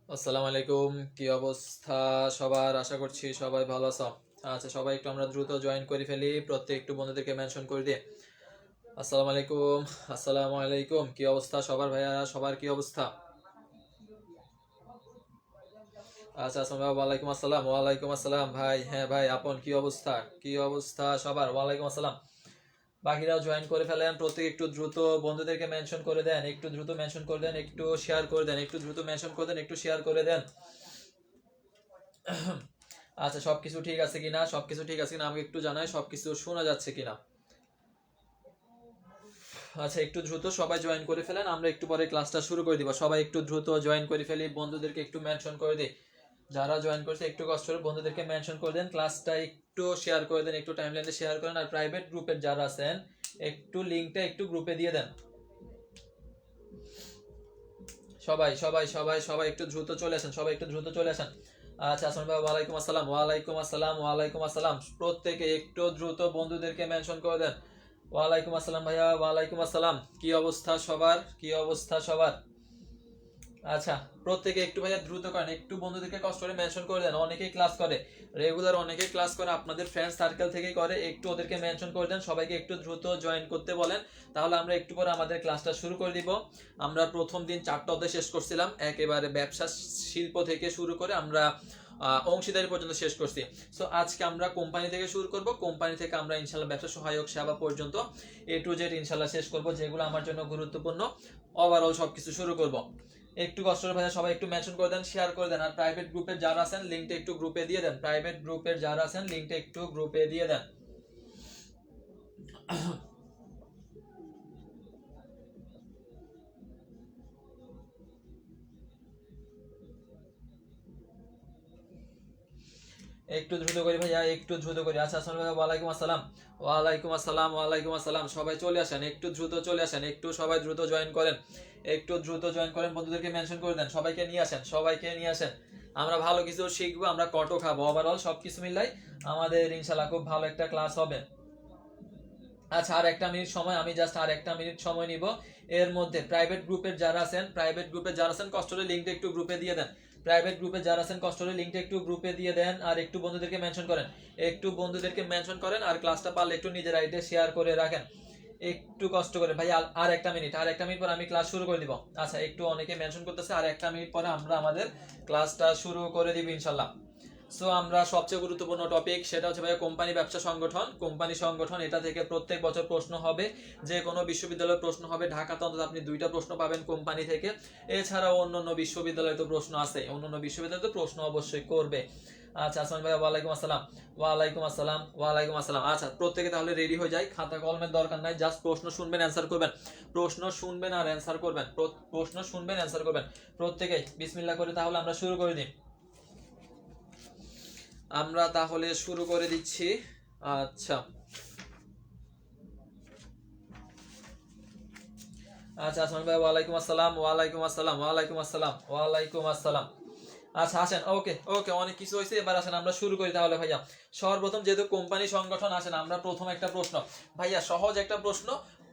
আসসালামু আলাইকুম, কি অবস্থা সবার? আশা করছি সবাই ভালো আছো। আচ্ছা, সবাই একটু আমরা দ্রুত জয়েন করে ফেলি, প্রত্যেক একটু বন্ধুদেরকে মেনশন করে দিয়ে। আসসালামু আলাইকুম, আসসালামু আলাইকুম, কি অবস্থা সবার ভাইয়া? সবার কি অবস্থা? আচ্ছা আচ্ছা, ওয়ালাইকুম আসসালাম। ওয়ালাইকুম আসসালাম ভাই। হ্যাঁ ভাই, আপন কি অবস্থা? কি অবস্থা সবার? ওয়ালাইকুম আসসালাম। বাকিরাও জয়েন করে ফেলেন, প্রত্যেক একটু দ্রুত বন্ধুদেরকে মেনশন করে দেন, একটু দ্রুত মেনশন করে দেন, একটু শেয়ার করে দেন, একটু দ্রুত মেনশন করে দেন, একটু শেয়ার করে দেন। আচ্ছা, সবকিছু ঠিক আছে কিনা? সবকিছু ঠিক আছে কিনা আমাকে একটু জানাই, সবকিছু শোনা যাচ্ছে কিনা। আচ্ছা, একটু দ্রুত সবাই জয়েন করে ফেলেন, আমরা একটু পরে ক্লাসটা শুরু করে দিব। সবাই একটু দ্রুত জয়েন করে ফেলি, বন্ধুদেরকে একটু মেনশন করে দিই। যারা জয়েন করছে একটু কষ্ট করে বন্ধুদেরকে মেনশন করে দেন, ক্লাসটা একটু শেয়ার করে দেন, একটু টাইমলাইনে শেয়ার করেন, আর প্রাইভেট গ্রুপের যারা আছেন একটু লিংকটা একটু গ্রুপে দিয়ে দেন। সবাই সবাই সবাই সবাই একটু দ্রুত চলে আসেন, সবাই একটু দ্রুত চলে আসেন। আচ্ছা, আসমান ভাই ওয়ালাইকুম আসসালাম। ওয়ালাইকুম আসসালাম, ওয়ালাইকুম আসসালাম। প্রত্যেকে একটু দ্রুত বন্ধুদেরকে মেনশন করে দেন। ওয়ালাইকুম আসসালাম ভাইয়া, ওয়ালাইকুম আসসালাম। কি অবস্থা সবার? কি অবস্থা সবার? আচ্ছা, প্রত্যেকে একটু ভাইয়া দ্রুত করেন, একটু বন্ধুদেরকে কষ্ট করে মেনশন করে দেন। অনেকেই ক্লাস করে রেগুলার, অনেকেই ক্লাস করে আপনাদের ফ্রেন্ড সার্কেল থেকেই করে, একটু ওদেরকে মেনশন করে দেন, সবাইকে একটু দ্রুত জয়েন করতে বলেন। তাহলে আমরা একটু পরে আমাদের ক্লাসটা শুরু করে দিব। আমরা প্রথম দিন 4টা অধ্যায় শেষ করছিলাম, একেবারে ব্যবসা শিল্প থেকে শুরু করে আমরা অংশীদারি পর্যন্ত শেষ করছি। সো আজকে আমরা কোম্পানি থেকে শুরু করব, কোম্পানি থেকে আমরা ইনশাল্লাহ ব্যবসা সহায়ক সেবা পর্যন্ত A to Z ইনশাল্লাহ শেষ করব, যেগুলো আমার জন্য গুরুত্বপূর্ণ। ওভারঅল সবকিছু শুরু করব। একটু কষ্ট করে ভাইয়া সবাই একটু মেনশন করে দেন, শেয়ার করে দেন, আর প্রাইভেট গ্রুপের যারা আছেন লিংকটা একটু গ্রুপে দিয়ে দেন। প্রাইভেট গ্রুপের যারা আছেন লিংকটা একটু গ্রুপে দিয়ে দেন। একটু দ্রুত করি ভাইয়া, একটু দ্রুত করি। আচ্ছা, আসসালামু আলাইকুম। ওয়ালাইকুম আসসালাম, ওয়ালাইকুম আসসালাম, ওয়ালাইকুম আসসালাম। সবাই চলে আসেন, একটু দ্রুত চলে আসেন, একটু সবাই দ্রুত জয়েন করেন, একটু দ্রুত জয়েন করেন, বন্ধুদেরকে মেনশন করে দেন, সবাইকে নিয়ে আসেন, সবাইকে নিয়ে আসেন। আমরা ভালো কিছু শিখবো, আমরা কটও খাবো, ওভারঅল সবকিছু মিলাই আমাদের ইনশাল্লাহ খুব ভালো একটা ক্লাস হবে। আচ্ছা, আর একটা মিনিট সময়, আমি জাস্ট আর একটা মিনিট সময় নিব। এর মধ্যে প্রাইভেট গ্রুপের যারা আছেন, প্রাইভেট গ্রুপে যারা আছেন কষ্ট করে লিংকটা একটু গ্রুপে দিয়ে দেন। প্রাইভেট গ্রুপে যারা আছেন কষ্ট করে লিংকটা একটু গ্রুপে দিয়ে দেন, আর একটু বন্ধুদেরকে মেনশন করেন, একটু বন্ধুদেরকে মেনশন করেন, আর ক্লাসটা পারলে একটু নিজের আইডিতে শেয়ার করে রাখেন। একটু কষ্ট করে ভাই, আর একটা মিনিট, আর একটা মিনিট পর আমি ক্লাস শুরু করে দিব। আচ্ছা, একটু অনেকে মেনশন করতেছে, আর একটা মিনিট পরে আমরা আমাদের ক্লাসটা শুরু করে দিব ইনশাল্লাহ। সো আমরা সবচেয়ে গুরুত্বপূর্ণ টপিক সেটা হচ্ছে ভাইয়া কোম্পানি ব্যবসা সংগঠন। কোম্পানি সংগঠন, এটা থেকে প্রত্যেক বছর প্রশ্ন হবে, যে কোনো বিশ্ববিদ্যালয়ের প্রশ্ন হবে। ঢাকাতে অন্তত আপনি 2টা প্রশ্ন পাবেন কোম্পানি থেকে। এছাড়াও অন্যান্য বিশ্ববিদ্যালয়ে তো প্রশ্ন আছে, অন্যান্য বিশ্ববিদ্যালয়ে তো প্রশ্ন অবশ্যই করবে। আচ্ছা, আসমান ভাইয়া ওয়ালাইকুম আসসালাম। ওয়ালাইকুম আসসালাম, ওয়ালাইকুম আসসালাম। আচ্ছা, প্রত্যেকে তাহলে রেডি হয়ে যায়, খাতা কলমের দরকার নাই, জাস্ট প্রশ্ন শুনবেন, অ্যান্সার করবেন। প্রশ্ন শুনবেন আর অ্যান্সার করবেন, প্রশ্ন শুনবেন, অ্যান্সার করবেন। প্রত্যেকেই বিসমিল্লাহ করে তাহলে আমরা শুরু করে দিই। আমরা তাহলে শুরু করে দিচ্ছি। আচ্ছা আচ্ছা আসমান ভাই ওয়ালাইকুম আসসালাম, ওয়ালাইকুম আসসালাম, ওয়ালাইকুম আসসালাম, ওয়ালাইকুম আসসালাম। আচ্ছা আসেন, ওকে ওকে, অনেক কিছু হয়েছে, এবার আসেন আমরা শুরু করি তাহলে ভাইয়া। সর্বপ্রথম যেহেতু কোম্পানি সংগঠন, আসেন আমরা প্রথম একটা প্রশ্ন, ভাইয়া সহজ একটা প্রশ্ন,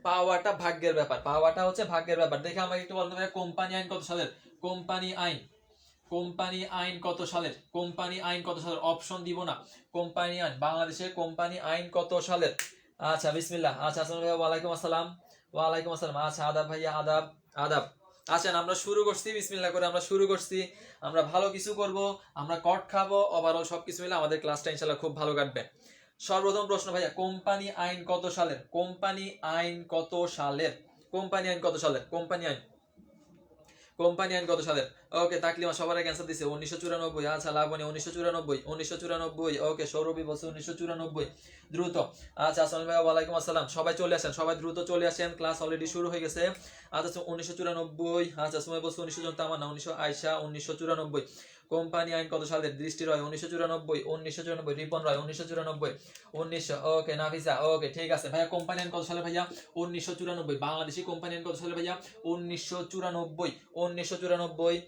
পাওয়াটা ভাগ্যের ব্যাপার, পাওয়াটা হচ্ছে ভাগ্যের ব্যাপার। দেখে আমাকে একটু বলতে ভাইয়া, কোম্পানি আইন কত সালের? কোম্পানি আইন, কোম্পানি আইন কত সালের? কোম্পানি আইন কত সালের? অপশন দিব না, কোম্পানি আইন, বাংলাদেশের কোম্পানি আইন কত সালের? আচ্ছা বিসমিল্লাহ। আচ্ছা আসসালাম ভাইয়া, ওয়ালাইকুম আসসালাম, ওয়ালাইকুম আসসালাম। আচ্ছা আদাব ভাইয়া, আদাব, আদাব। আসেন আমরা শুরু করছি, বিসমিল্লাহ করে আমরা শুরু করছি। আমরা ভালো কিছু করব, আমরা কট খাবো, ওভারঅল সবকিছু মিলে আমাদের ক্লাসটা ইনশাআল্লাহ খুব ভালো কাটবে। সর্বপ্রথম প্রশ্ন ভাইয়া, কোম্পানি আইন কত সালের? কোম্পানি আইন কত সালের? কোম্পানি আইন কত সালের? কোম্পানি আইন, কোম্পানি আইন কত সালের? ওকে তাকলিমা সবার আগে অ্যান্সার দিছে 1994। আচ্ছা লাবণী 1994, 1994। ওকে সৌরভী বলছে 1994, দ্রুত। আচ্ছা আসসালামু আলাইকুম, ওয়ালাইকুম আসসালাম। সবাই চলে আসেন, সবাই দ্রুত চলে আসেন, ক্লাস অলরেডি শুরু হয়ে গেছে। আচ্ছা 1994। আচ্ছা সময় বলছে 1900, তামান্না 1900, আয়শা 1994। কোম্পানি আইন কত সালের? দৃষ্টি রয় 1994, 1994, রিপন রয় 1994, 1900। ওকে নাফিসা, ওকে ঠিক আছে ভাইয়া। কোম্পানি আইন কত সালে ভাইয়া? 1994। বাংলাদেশি কোম্পানি আইন কত সালে ভাইয়া? 1994, 1994।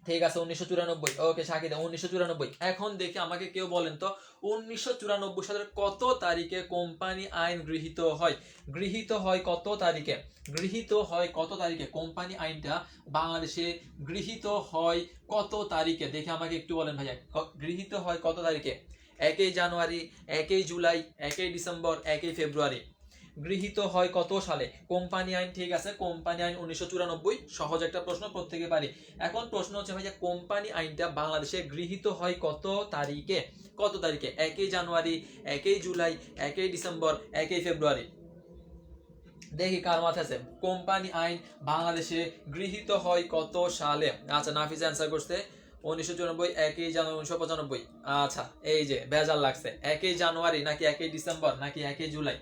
ঠিক আছে 1994। ওকে শাকিদা 1994। এখন দেখি আমাকে কেউ বলেন তো, 1994 সালের কত তারিখে কোম্পানি আইন গৃহীত হয়? গৃহীত হয় কত তারিখে? গৃহীত হয় কত তারিখে? কোম্পানি আইনটা বাংলাদেশে গৃহীত হয় কত তারিখে? দেখে আমাকে একটু বলেন ভাইয়া, গৃহীত হয় কত তারিখে? 1 জানুয়ারি, 1 জুলাই, 1 ডিসেম্বর, 1 ফেব্রুয়ারি? গৃহীত হয় কত সালে কোম্পানি আইন? ঠিক আছে, কোম্পানি আইন 1994। সহজ একটা প্রশ্ন, প্রত্যেকে পারি। এখন প্রশ্ন হচ্ছে ভাইয়া, কোম্পানি আইনটা বাংলাদেশে গৃহীত হয় কত তারিখে? কত তারিখে? 1 জানুয়ারি, 1 জুলাই, 1 ডিসেম্বর, 1 ফেব্রুয়ারি? দেখি কার মাথায় আছে। কোম্পানি আইন বাংলাদেশে গৃহীত হয় কত সালে? আচ্ছা নাফিস অ্যান্সার করছে 1994, 1 জানুয়ারি 1995। আচ্ছা এই যে বেজাল লাগছে, 1 জানুয়ারি নাকি 1 ডিসেম্বর নাকি 1 জুলাই?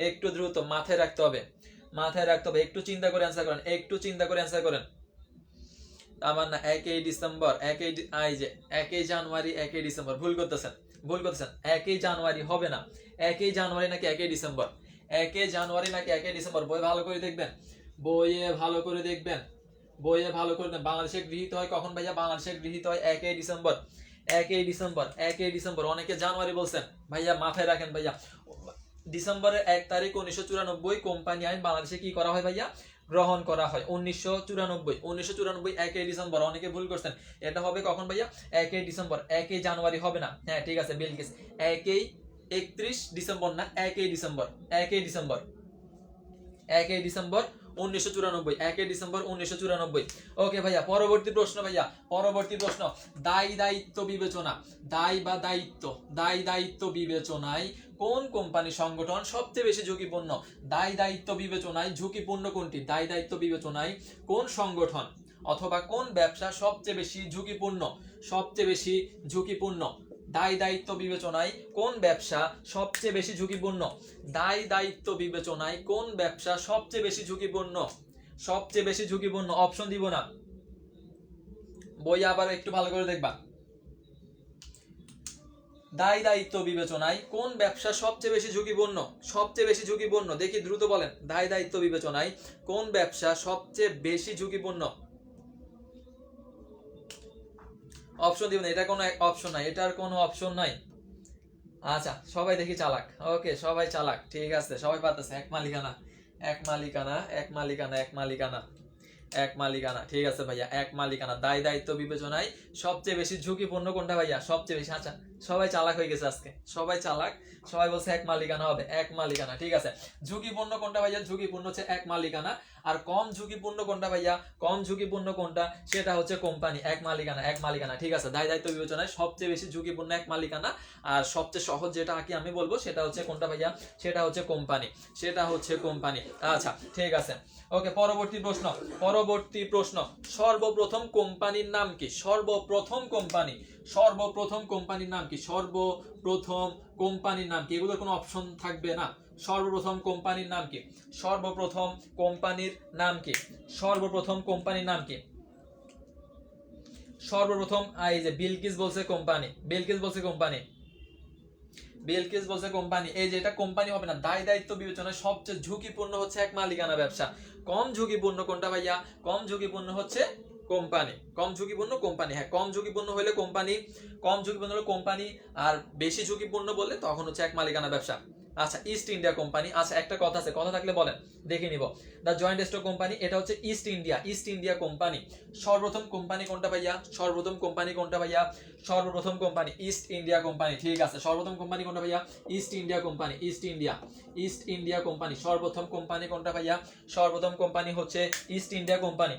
একটু দ্রুত মাথায় রাখতে হবে, মাথায় রাখতে হবে, একটু চিন্তা করে অ্যান্সার করেন, একটু চিন্তা করে অ্যান্সার করেন। আমার না 1 ডিসেম্বর, 1 জানুয়ারি, 1 ডিসেম্বর, ভুল করতেছেন, ভুল করতেছেন। 1 জানুয়ারি হবে না, 1 জানুয়ারি নাকি 1 ডিসেম্বর? 1 জানুয়ারি নাকি 1 ডিসেম্বর? বই ভালো করে দেখবেন, বইয়ে ভালো করে দেখবেন, বইয়ে ভালো করে দেখবেন। বাংলাদেশে গৃহীত হয় কখন ভাইয়া? বাংলাদেশে গৃহীত হয় 1 ডিসেম্বর, 1 ডিসেম্বর, 1 ডিসেম্বর। অনেকে জানুয়ারি বলছেন, ভাইয়া মাথায় রাখেন ভাইয়া, ডিসেম্বরের 1 তারিখ 1994 কোম্পানি আইন বাংলাদেশে কি করা হয় ভাইয়া? গ্রহণ করা হয় 1994, 1994 1 ডিসেম্বর। অনেকে ভুল করছেন, এটা হবে কখন ভাইয়া? 1 ডিসেম্বর, 1 জানুয়ারি হবে না। হ্যাঁ ঠিক আছে বিলকিস, 1 31 ডিসেম্বর না, 1 ডিসেম্বর, 1 ডিসেম্বর, 1 ডিসেম্বর 1994, 1 ডিসেম্বর 1994। ওকে ভাইয়া পরবর্তী প্রশ্ন, ভাইয়া পরবর্তী প্রশ্ন, দায় দায়িত্ব বিবেচনা, দায় বা দায়িত্ব, দায় দায়িত্ব বিবেচনায় কোন কোম্পানি সংগঠন সবচেয়ে বেশি ঝুঁকিপূর্ণ? দায় দায়িত্ব বিবেচনায় ঝুঁকিপূর্ণ কোনটি? দায় দায়িত্ব বিবেচনায় কোন সংগঠন অথবা কোন ব্যবসা সবচেয়ে বেশি ঝুঁকিপূর্ণ? সবচেয়ে বেশি ঝুঁকিপূর্ণ, দায় দায়িত্ব বিবেচনায় কোন ব্যবসা সবচেয়ে বেশি ঝুঁকিপূর্ণ? দায় দায়িত্ব বিবেচনায় কোন ব্যবসা সবচেয়ে বেশি ঝুঁকিপূর্ণ? সবচেয়ে বেশি ঝুঁকিপূর্ণ, অপশন দিব না, বই আবার একটু ভালো করে দেখবা। দায় দায়িত্ব বিবেচনায় কোন ব্যবসা সবচেয়ে বেশি ঝুঁকিপূর্ণ? সবচেয়ে বেশি ঝুঁকিপূর্ণ, দেখি দ্রুত বলেন। দায় দায়িত্ব বিবেচনায় কোন ব্যবসা সবচেয়ে বেশি ঝুঁকিপূর্ণ? অপশন দিব না, এটা কোনো অপশন নাই, এটার কোনো অপশন নাই। আচ্ছা সবাই দেখি চালাক, ওকে সবাই চালাক, ঠিক আছে সবাই পারতেছে। এক মালিকানা, এক মালিকানা, এক মালিকানা, এক মালিকানা, এক মালিকানা, ঠিক আছে ভাইয়া এক মালিকানা। দায় দায়িত্ব বিবেচনায় সবচেয়ে বেশি ঝুঁকিপূর্ণ কোনটা ভাইয়া? সবচেয়ে বেশি। আচ্ছা সবাই চালাক হয়ে গেছে আজকে, সবাই চালাক, সবাই বলছে এক মালিকানা হবে, এক মালিকানা, ঠিক আছে। ঝুঁকিপূর্ণ কোনটা ভাইয়া? ঝুঁকিপূর্ণ হচ্ছে এক মালিকানা। আর কম ঝুঁকিপূর্ণ কোনটা ভাইয়া? কম ঝুঁকিপূর্ণ কোনটা? সেটা হচ্ছে কোম্পানি। এক মালিকানা, এক মালিকানা, ঠিক আছে। দায় দায়িত্ব বিবেচনায় সবচেয়ে বেশি ঝুঁকিপূর্ণ এক মালিকানা। আর সবচেয়ে সহজ যেটা কি আমি বলবো সেটা হচ্ছে কোনটা ভাইয়া? সেটা হচ্ছে কোম্পানি, সেটা হচ্ছে কোম্পানি। আচ্ছা ঠিক আছে, ওকে পরবর্তী প্রশ্ন, পরবর্তী প্রশ্ন, সর্বপ্রথম কোম্পানির নাম কি? সর্বপ্রথম কোম্পানি, সর্বপ্রথম কোম্পানির নাম কি? সর্বপ্রথম কোম্পানির নাম কি? এগুলোর কোনো অপশন থাকবে না। সর্বপ্রথম কোম্পানির নাম কি? সর্বপ্রথম কোম্পানির নাম কি? সর্বপ্রথম কোম্পানির নাম কি? সর্বপ্রথম, এই যে বিলকিস বলছে কোম্পানি, বিলকিস বলছে কোম্পানি, বিলকিস বলছে কোম্পানি। এই যে এটা কোম্পানি হবে না, দায় দায়িত্ব বিবেচনায় সবচেয়ে ঝুঁকিপূর্ণ হচ্ছে এক মালিকানা ব্যবসা। কম ঝুঁকিপূর্ণ কোনটা ভাইয়া? কম ঝুঁকিপূর্ণ হচ্ছে কোম্পানি। কম ঝুঁকিপূর্ণ কোম্পানি, হ্যাঁ কম ঝুঁকিপূর্ণ হলে কোম্পানি, কম ঝুঁকিপূর্ণ হলে কোম্পানি, আর বেশি ঝুঁকিপূর্ণ বললে তখন হচ্ছে এক মালিকানা ব্যবসা। আচ্ছা, ইস্ট ইন্ডিয়া কোম্পানি। আচ্ছা একটা কথা আছে, কথা থাকলে বলেন দেখে নিব। দ্য জয়েন্ট স্টক কোম্পানি, এটা হচ্ছে East India, East India company. সর্বপ্রথম কোম্পানি কোনটা ভাইয়া? সর্বপ্রথম কোম্পানি কোনটা ভাইয়া? সর্বপ্রথম কোম্পানি ইস্ট ইন্ডিয়া কোম্পানি। ঠিক আছে, সর্বপ্রথম কোম্পানি কোনটা ভাইয়া? East India company. East India, East India company. সর্বপ্রথম কোম্পানি কোনটা ভাইয়া? সর্বপ্রথম কোম্পানি হচ্ছে East India company.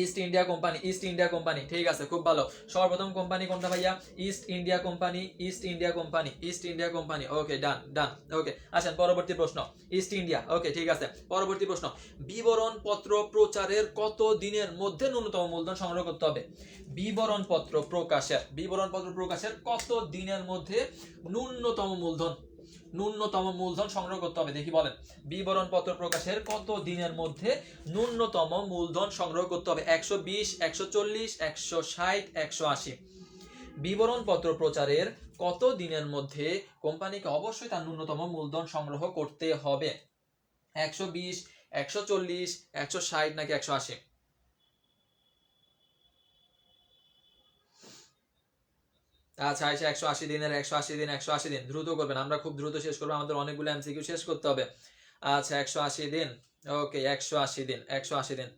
East India company, East India company. ঠিক আছে, খুব ভালো। সর্বপ্রথম কোম্পানি কোনটা ভাইয়া? East India company, East India company, East India company. Okay, done done. Okay, আসেন পরবর্তী প্রশ্ন। ইস্ট ইন্ডিয়া, ওকে ঠিক আছে। পরবর্তী প্রশ্ন, বিবরণ পত্র প্রচারের কত দিনের মধ্যে ন্যূনতম মূলধন সংগ্রহ করতে হবে? বিবরণ পত্র প্রকাশের, বিবরণ পত্র প্রকাশের কত দিনের মধ্যে ন্যূনতম মূলধন, ন্যূনতম মূলধন সংগ্রহ করতে হবে? দেখি বলেন, বিবরণ পত্র প্রকাশের কত দিনের মধ্যে ন্যূনতম মূলধন সংগ্রহ করতে হবে? 120, 140, 160, 180। বিবরণ পত্র প্রচারের কত দিনের মধ্যে কোম্পানিকে অবশ্যই তার ন্যূনতম মূলধন সংগ্রহ করতে হবে? 120, 140, 160 নাকি 180? আচ্ছা, 180 দিনের, 180 দিন, 180 দিন। দ্রুত করবেন, আমরা খুব দ্রুত শেষ করবো, আমাদের অনেকগুলো এমসিকিউ শেষ করতে হবে। আচ্ছা 180 দিন, ওকে 180 দিন, 180 দিন।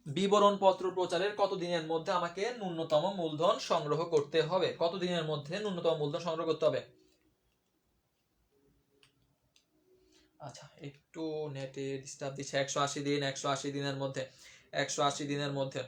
বিবরণ পত্র প্রচারের কত দিনের মধ্যে আমাকে ন্যূনতম মূলধন সংগ্রহ করতে হবে? কত দিনের মধ্যে ন্যূনতম মূলধন সংগ্রহ করতে হবে? আচ্ছা একটু নেটে ডিস্টার্ব দিচ্ছে। 180 দিন, 180 দিনের মধ্যে, 180 দিনের মধ্যে।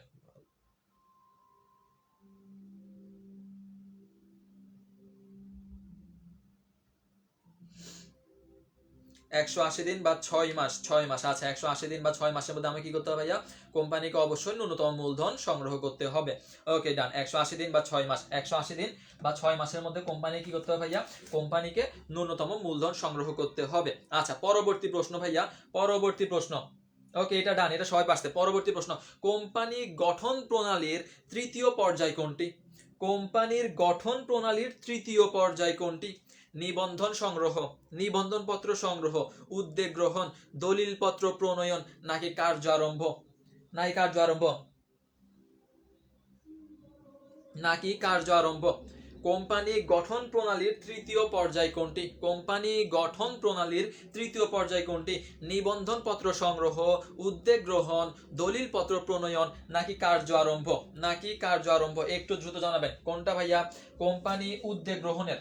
180 দিন বা 6 মাস, 6 মাস। আচ্ছা 180 দিন বা 6 মাসের মধ্যে আমি কি করতে হবে ভাইয়া? কোম্পানিকে অবশ্যই ন্যূনতম মূলধন সংগ্রহ করতে হবে। ওকে ডান, 180 দিন বা 6 মাস, 180 দিন বা 6 মাসের মধ্যে কোম্পানি কি করতে হবে ভাইয়া? কোম্পানিকে ন্যূনতম মূলধন সংগ্রহ করতে হবে। আচ্ছা পরবর্তী প্রশ্ন ভাইয়া, পরবর্তী প্রশ্ন। ওকে এটা ডান, এটা সবাই পারছে। পরবর্তী প্রশ্ন, কোম্পানি গঠন প্রণালীর তৃতীয় পর্যায় কোনটি? কোম্পানির গঠন প্রণালীর তৃতীয় পর্যায় কোনটি? নিবন্ধন সংগ্রহ, নিবন্ধন পত্র সংগ্রহ, উদ্যোগ গ্রহণ, দলিল পত্র প্রণয়ন নাকি কার্য আরম্ভ? নাকি কার্য আরম্ভ? নাকি কার্য আরম্ভ? কোম্পানি গঠন প্রণালীর তৃতীয় পর্যায় কোনটি? কোম্পানি গঠন প্রণালীর তৃতীয় পর্যায় কোনটি? নিবন্ধন পত্র সংগ্রহ, উদ্যোগ গ্রহণ, দলিল পত্র প্রণয়ন নাকি কার্য আরম্ভ? নাকি কার্য আরম্ভ? একটু দ্রুত জানাবেন কোনটা ভাইয়া? কোম্পানি উদ্যোগ গ্রহণের,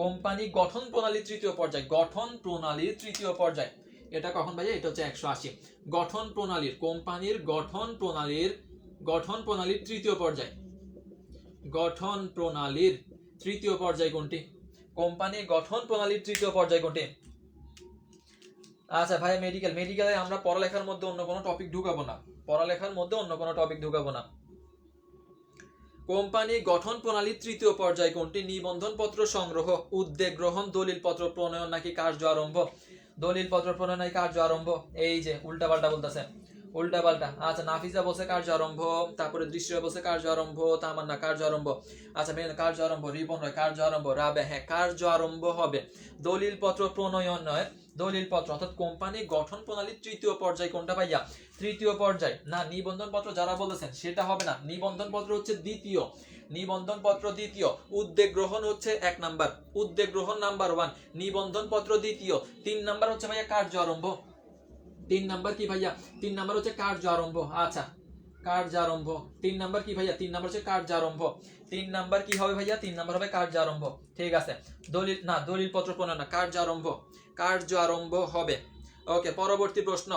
কোম্পানি গঠন প্রণালীর তৃতীয় পর্যায়, গঠন প্রণালীর তৃতীয় পর্যায়। এটা কখন ভাইয়া? এটা হচ্ছে 180। গঠন প্রণালীর, কোম্পানির গঠন প্রণালীর, গঠন প্রণালীর তৃতীয় পর্যায়, গঠন প্রণালীর তৃতীয় পর্যায় কোনটি? কোম্পানি গঠন প্রণালীর তৃতীয় পর্যায় কোনটি? আচ্ছা ভাই মেডিকেল, মেডিকেলে আমরা পড়ালেখার মধ্যে অন্য কোনো টপিক ঢুকাবো না, পড়ালেখার মধ্যে অন্য কোনো টপিক ঢুকাবো না। কোম্পানি গঠন প্রণালীর তৃতীয় পর্যায় কোনটি? নিবন্ধন পত্র সংগ্রহ, উদ্যোগ গ্রহণ, দলিল পত্র প্রণয়ন নাকি কার্য আরম্ভ? দলিল পত্র প্রণয়ন নাকি কার্য আরম্ভ? এই যে উল্টা পাল্টা বলতেছে, উল্টা পাল্টা। আচ্ছা নাফিসা বলছে কার্য আরম্ভ, তারপরে দৃষ্টিরা বলছে কার্য আরম্ভ, তামান্না কার্য আরম্ভ। আচ্ছা মেন কার্য আরম্ভ, রিপন রয় কার্য আরম্ভ, রাবে হ্যাঁ কার্য আরম্ভ হবে। দলিল পত্র প্রণয়ন নয়, দলিল পত্র অর্থাৎ কোম্পানি গঠন প্রণালীর তৃতীয় পর্যায় কোনটা ভাইয়া? তৃতীয় পর্যায় না, নিবন্ধন পত্র যারা বলেছেন সেটা হবে না, নিবন্ধন পত্র হচ্ছে দ্বিতীয়, নিবন্ধন পত্র দ্বিতীয়, উদ্যোগ গ্রহণ হচ্ছে 1 নাম্বার, উদ্যোগ গ্রহণ নাম্বার 1, নিবন্ধন পত্র দ্বিতীয়। 3 নাম্বার হচ্ছে ভাইয়া কার্য আরম্ভ। 3 নাম্বার কি ভাইয়া? 3 নাম্বার হচ্ছে কার্য আরম্ভ। আচ্ছা কার্য আরম্ভ, 3 নাম্বার কি ভাইয়া? 3 নাম্বার হচ্ছে কার্য আরম্ভ। 3 নাম্বার কি হবে ভাইয়া? 3 নাম্বার হবে কার্য আরম্ভ। ঠিক আছে, দলিল না, দলিল পত্র প্রণয়ন না, কার্য আরম্ভ, কার্য আরম্ভ হবে। ওকে পরবর্তী প্রশ্ন,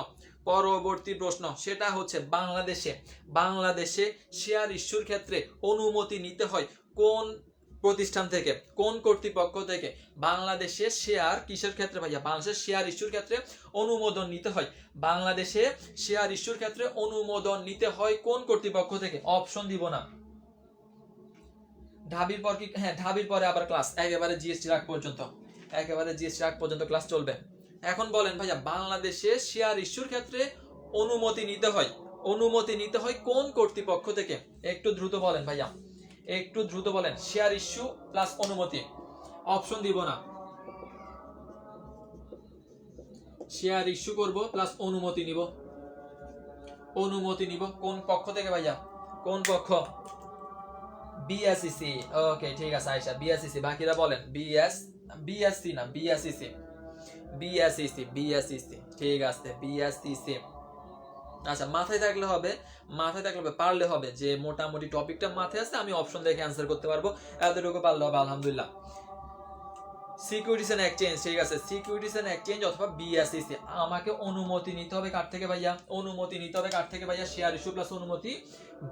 পরবর্তী প্রশ্ন সেটা হচ্ছে বাংলাদেশে, বাংলাদেশে শেয়ার ইস্যুর ক্ষেত্রে অনুমতি নিতে হয় কোন প্রতিষ্ঠান থেকে, কোন কর্তৃপক্ষ থেকে? বাংলাদেশে শেয়ার কিসের ক্ষেত্রে ভাইয়া? বাংলাদেশের শেয়ার ইস্যুর ক্ষেত্রে অনুমোদন নিতে হয়, বাংলাদেশে শেয়ার ইস্যুর ক্ষেত্রে অনুমোদন নিতে হয় কোন কর্তৃপক্ষ থেকে? অপশন দিব না। ঢাবির পর কি? হ্যাঁ ঢাবির পরে আবার ক্লাস, একেবারে জিএসটি রাখ পর্যন্ত, একেবারে জিএসটি রাখ পর্যন্ত ক্লাস চলবে। এখন বলেন ভাইয়া, বাংলাদেশে শেয়ার ইস্যুর ক্ষেত্রে অনুমতি নিতে হয়, অনুমতি নিতে হয় কোন কর্তৃপক্ষ থেকে? একটু দ্রুত বলেন ভাইয়া, একটু দ্রুত বলেন। শেয়ার ইস্যু প্লাস অনুমতি, অপশন দিব না। শেয়ার ইস্যু করব প্লাস অনুমতি নিব, অনুমতি নিব। কোন পক্ষ থেকে ভাইয়া, কোন পক্ষ? বিএসইসি। ওকে ঠিক আছে আয়েশা, বিএসইসি। বাকিরা বলেন বিএসসি না বিএসইসি, বিএসইসি, বিএসইসি। ঠিক আছে বিএসইসি। আচ্ছা মাথায় থাকলে হবে, মাথায় থাকলে হবে, পারলে হবে যে মোটামুটি টপিকটা মাথায় আছে, আমি অপশন দেখে অ্যান্সার করতে পারবো, এতটুকু পারলে হবে আলহামদুলিল্লাহ। সিকিউরিটিজ এন্ড এক্সচেঞ্জ, ঠিক আছে সিকিউরিটিজ এন্ড এক্সচেঞ্জ অথবা বিএসইসি। আমাকে অনুমতি নিতে হবে কার থেকে ভাইয়া? অনুমতি নিতে হবে কার থেকে ভাইয়া? শেয়ার ইস্যু প্লাস অনুমতি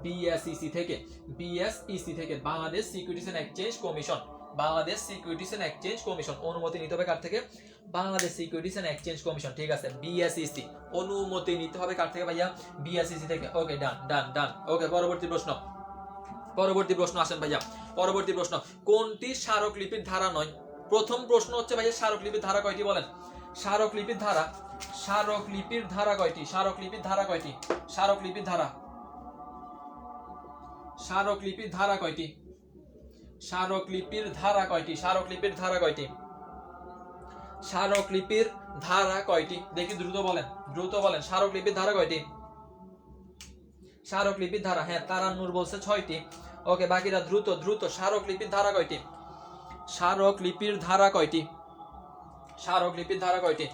বিএসইসি থেকে, বিএসইসি থেকে, Bangladesh securities and exchange commission, Bangladesh securities and exchange commission. অনুমতি নিতে হবে কার থেকে? Bangladesh securities and exchange commission. ঠিক আছে বিএসইসি, অনুমতি নিতে হবে কার থেকে ভাইয়া? বিএসইসি থেকে। ওকে ডান ডান ডান। ওকে পরবর্তী প্রশ্ন, পরবর্তী প্রশ্ন আসেন ভাইয়া। পরবর্তী প্রশ্ন, কোনটি স্মারকলিপির ধারা নয়? প্রথম প্রশ্ন হচ্ছে ভাইয়া স্মারকলিপির ধারা কয়টি বলেন? স্মারকলিপির ধারা, স্মারকলিপির ধারা কয়টি? স্মারকলিপির ধারা কয়টি? স্মারকলিপির ধারা, স্মারকলিপির ধারা কয়টি? স্মারকলিপির ধারা কয়টি? স্মারকলিপির ধারা কয়টি? স্মারকলিপির ধারা কয়টি? দেখি দ্রুত বলেন, দ্রুত বলেন। স্মারকলিপির ধারা কয়টি? স্মারকলিপির ধারা, হ্যাঁ তারান্নুর বলছে 6টি। ওকে বাকিরা দ্রুত দ্রুত। স্মারকলিপির ধারা কয়টি? স্মারকলিপির ধারা কয়টি? স্মারকলিপির ধারা কয়টি?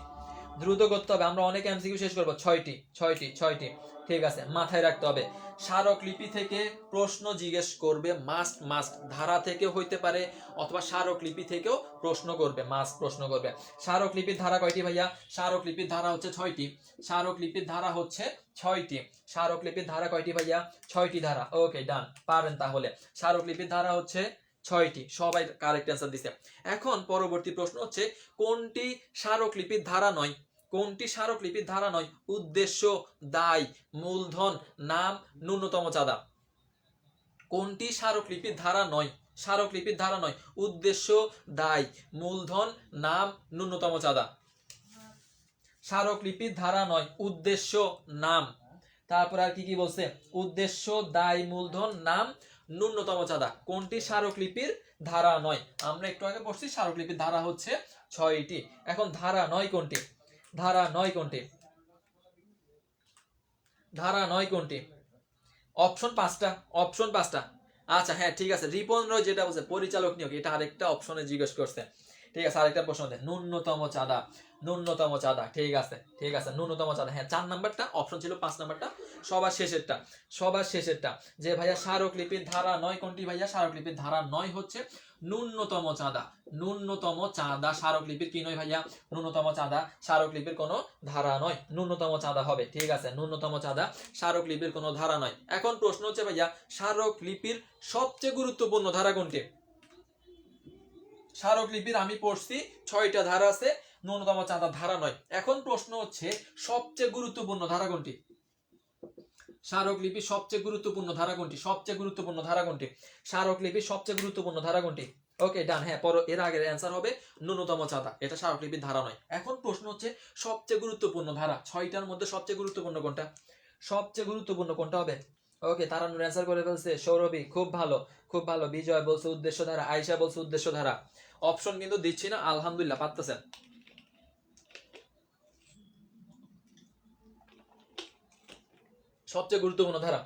দ্রুত করতে হবে, আমরা অনেক এমসিকিউ শেষ করব। 6টি, 6টি, 6টি। ঠিক আছে মাথায় রাখতে হবে। স্মারকলিপি থেকে প্রশ্ন জিজ্ঞেস করবে, মাস্ট মাস্ট। ধারা থেকে হইতে পারে অথবা স্মারকলিপি থেকেও প্রশ্ন করবে, মাস্ট প্রশ্ন করবে। স্মারকলিপির ধারা কয়টি ভাইয়া? স্মারকলিপির ধারা হচ্ছে 6টি। স্মারকলিপির ধারা হচ্ছে 6টি। স্মারকলিপির ধারা কয়টি ভাইয়া? 6টি ধারা। ওকে ডান, পারেন তাহলে। স্মারকলিপির ধারা হচ্ছে 6টি, সবাই কারেক্ট অ্যান্সার দিছে। এখন পরবর্তী প্রশ্ন হচ্ছে কোনটি স্মারকলিপির ধারা নয়? কোনটি স্মারকলিপির ধারা নয়? উদ্দেশ্য, দায়, মূলধন, নাম, ন্যূনতম চাঁদা। কোনটি স্মারকলিপির ধারা নয়? স্মারকলিপির ধারা নয়। উদ্দেশ্য, দায়, মূলধন, নাম, ন্যূনতম চাঁদা। স্মারকলিপির ধারা নয়, উদ্দেশ্য, নাম। তারপর আর কি কি বলছে? উদ্দেশ্য, দায়, মূলধন, নাম, ন্যূনতম চাঁদা। কোনটি স্মারকলিপির ধারা নয়? আমরা একটু আগে পড়ছি স্মারকলিপির ধারা হচ্ছে 6টি। এখন ধারা নয় কোনটি? ধারা নয় কোনটি? ধারা নয় কোনটি? অপশন 5টা, অপশন 5টা। আচ্ছা হ্যাঁ ঠিক আছে, রিপন রয় যেটা বলছে পরিচালক নিয়োগ, এটা আরেকটা অপশনে জিজ্ঞেস করছে। ঠিক আছে আরেকটা প্রশ্ন দেন, ন্যূনতম চাঁদা, ন্যূনতম চাঁদা। ঠিক আছে ঠিক আছে, ন্যূনতম চাঁদা। হ্যাঁ 4 নাম্বারটা অপশন ছিল, 5 নাম্বারটা সবার শেষেরটা, সবার শেষেরটা। যে ভাইয়া স্মারকলিপির ধারা নয় কোনটি ভাইয়া? স্মারকলিপির ধারা নয় হচ্ছে ন্যূনতম চাঁদা, ন্যূনতম চাঁদা। স্মারকলিপির কি নয় ভাইয়া? ন্যূনতম চাঁদা। স্মারকলিপির কোনো ধারা নয়, ন্যূনতম চাঁদা হবে। ঠিক আছে ন্যূনতম চাঁদা, স্মারকলিপির কোনো ধারা নয়। এখন প্রশ্ন হচ্ছে ভাইয়া স্মারকলিপির সবচেয়ে গুরুত্বপূর্ণ ধারা কোনটি? স্মারকলিপির আমি পড়ছি 6টা ধারা আছে, ন্যূনতম চাঁদা ধারা নয়। এখন প্রশ্ন হচ্ছে সবচেয়ে গুরুত্বপূর্ণ ধারা কোনটি? স্মারকলিপির সবচেয়ে গুরুত্বপূর্ণ ধারা কোনটি? সবচেয়ে গুরুত্বপূর্ণ ধারা কোনটি? স্মারকলিপির সবচেয়ে গুরুত্বপূর্ণ ধারা কোনটি? ওকে ডান, হ্যাঁ এর আগের অ্যান্সার হবে ন্যূনতম চাঁদা, এটা স্মারকলিপির ধারা নয়। এখন প্রশ্ন হচ্ছে সবচেয়ে গুরুত্বপূর্ণ ধারা 6টার মধ্যে সবচেয়ে গুরুত্বপূর্ণ কোনটা? সবচেয়ে গুরুত্বপূর্ণ কোনটা হবে? ওকে তারানুর অ্যান্সার করে ফেলছে, সৌরভী খুব ভালো, খুব ভালো। বিজয় বলছে উদ্দেশ্য ধারা, আয়েশা বলছে উদ্দেশ্য ধারা। অপশন কিন্তু দিচ্ছি না, আলহামদুলিল্লাহ পারতেছেন। সবচেয়ে গুরুত্বপূর্ণ ধারা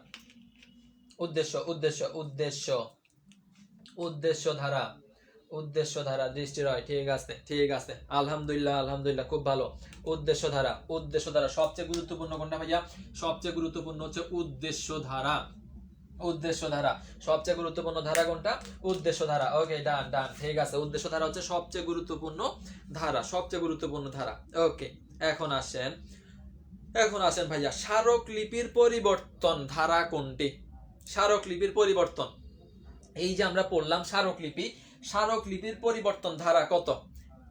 উদ্দেশ্য, উদ্দেশ্য, উদ্দেশ্য, উদ্দেশ্য ধারা, উদ্দেশ্য ধারা। দৃষ্টি রয়, ঠিক আছে ঠিক আছে, আলহামদুলিল্লাহ আলহামদুলিল্লাহ খুব ভালো। উদ্দেশ্য ধারা, উদ্দেশ্য ধারা। সবচেয়ে গুরুত্বপূর্ণ কোনটা ভাইয়া? সবচেয়ে গুরুত্বপূর্ণ হচ্ছে উদ্দেশ্য ধারা, উদ্দেশ্য ধারা। সবচেয়ে গুরুত্বপূর্ণ ধারা কোনটা? উদ্দেশ্য ধারা। ওকে ডান ডান, ঠিক আছে উদ্দেশ্য ধারা হচ্ছে সবচেয়ে গুরুত্বপূর্ণ ধারা, সবচেয়ে গুরুত্বপূর্ণ ধারা। ওকে এখন আসেন, এখন আসেন ভাইয়া স্মারকলিপির পরিবর্তন ধারা কোনটি? স্মারকলিপির পরিবর্তন, এই যে আমরা পড়লাম স্মারকলিপি, স্মারকলিপির পরিবর্তন ধারা কত?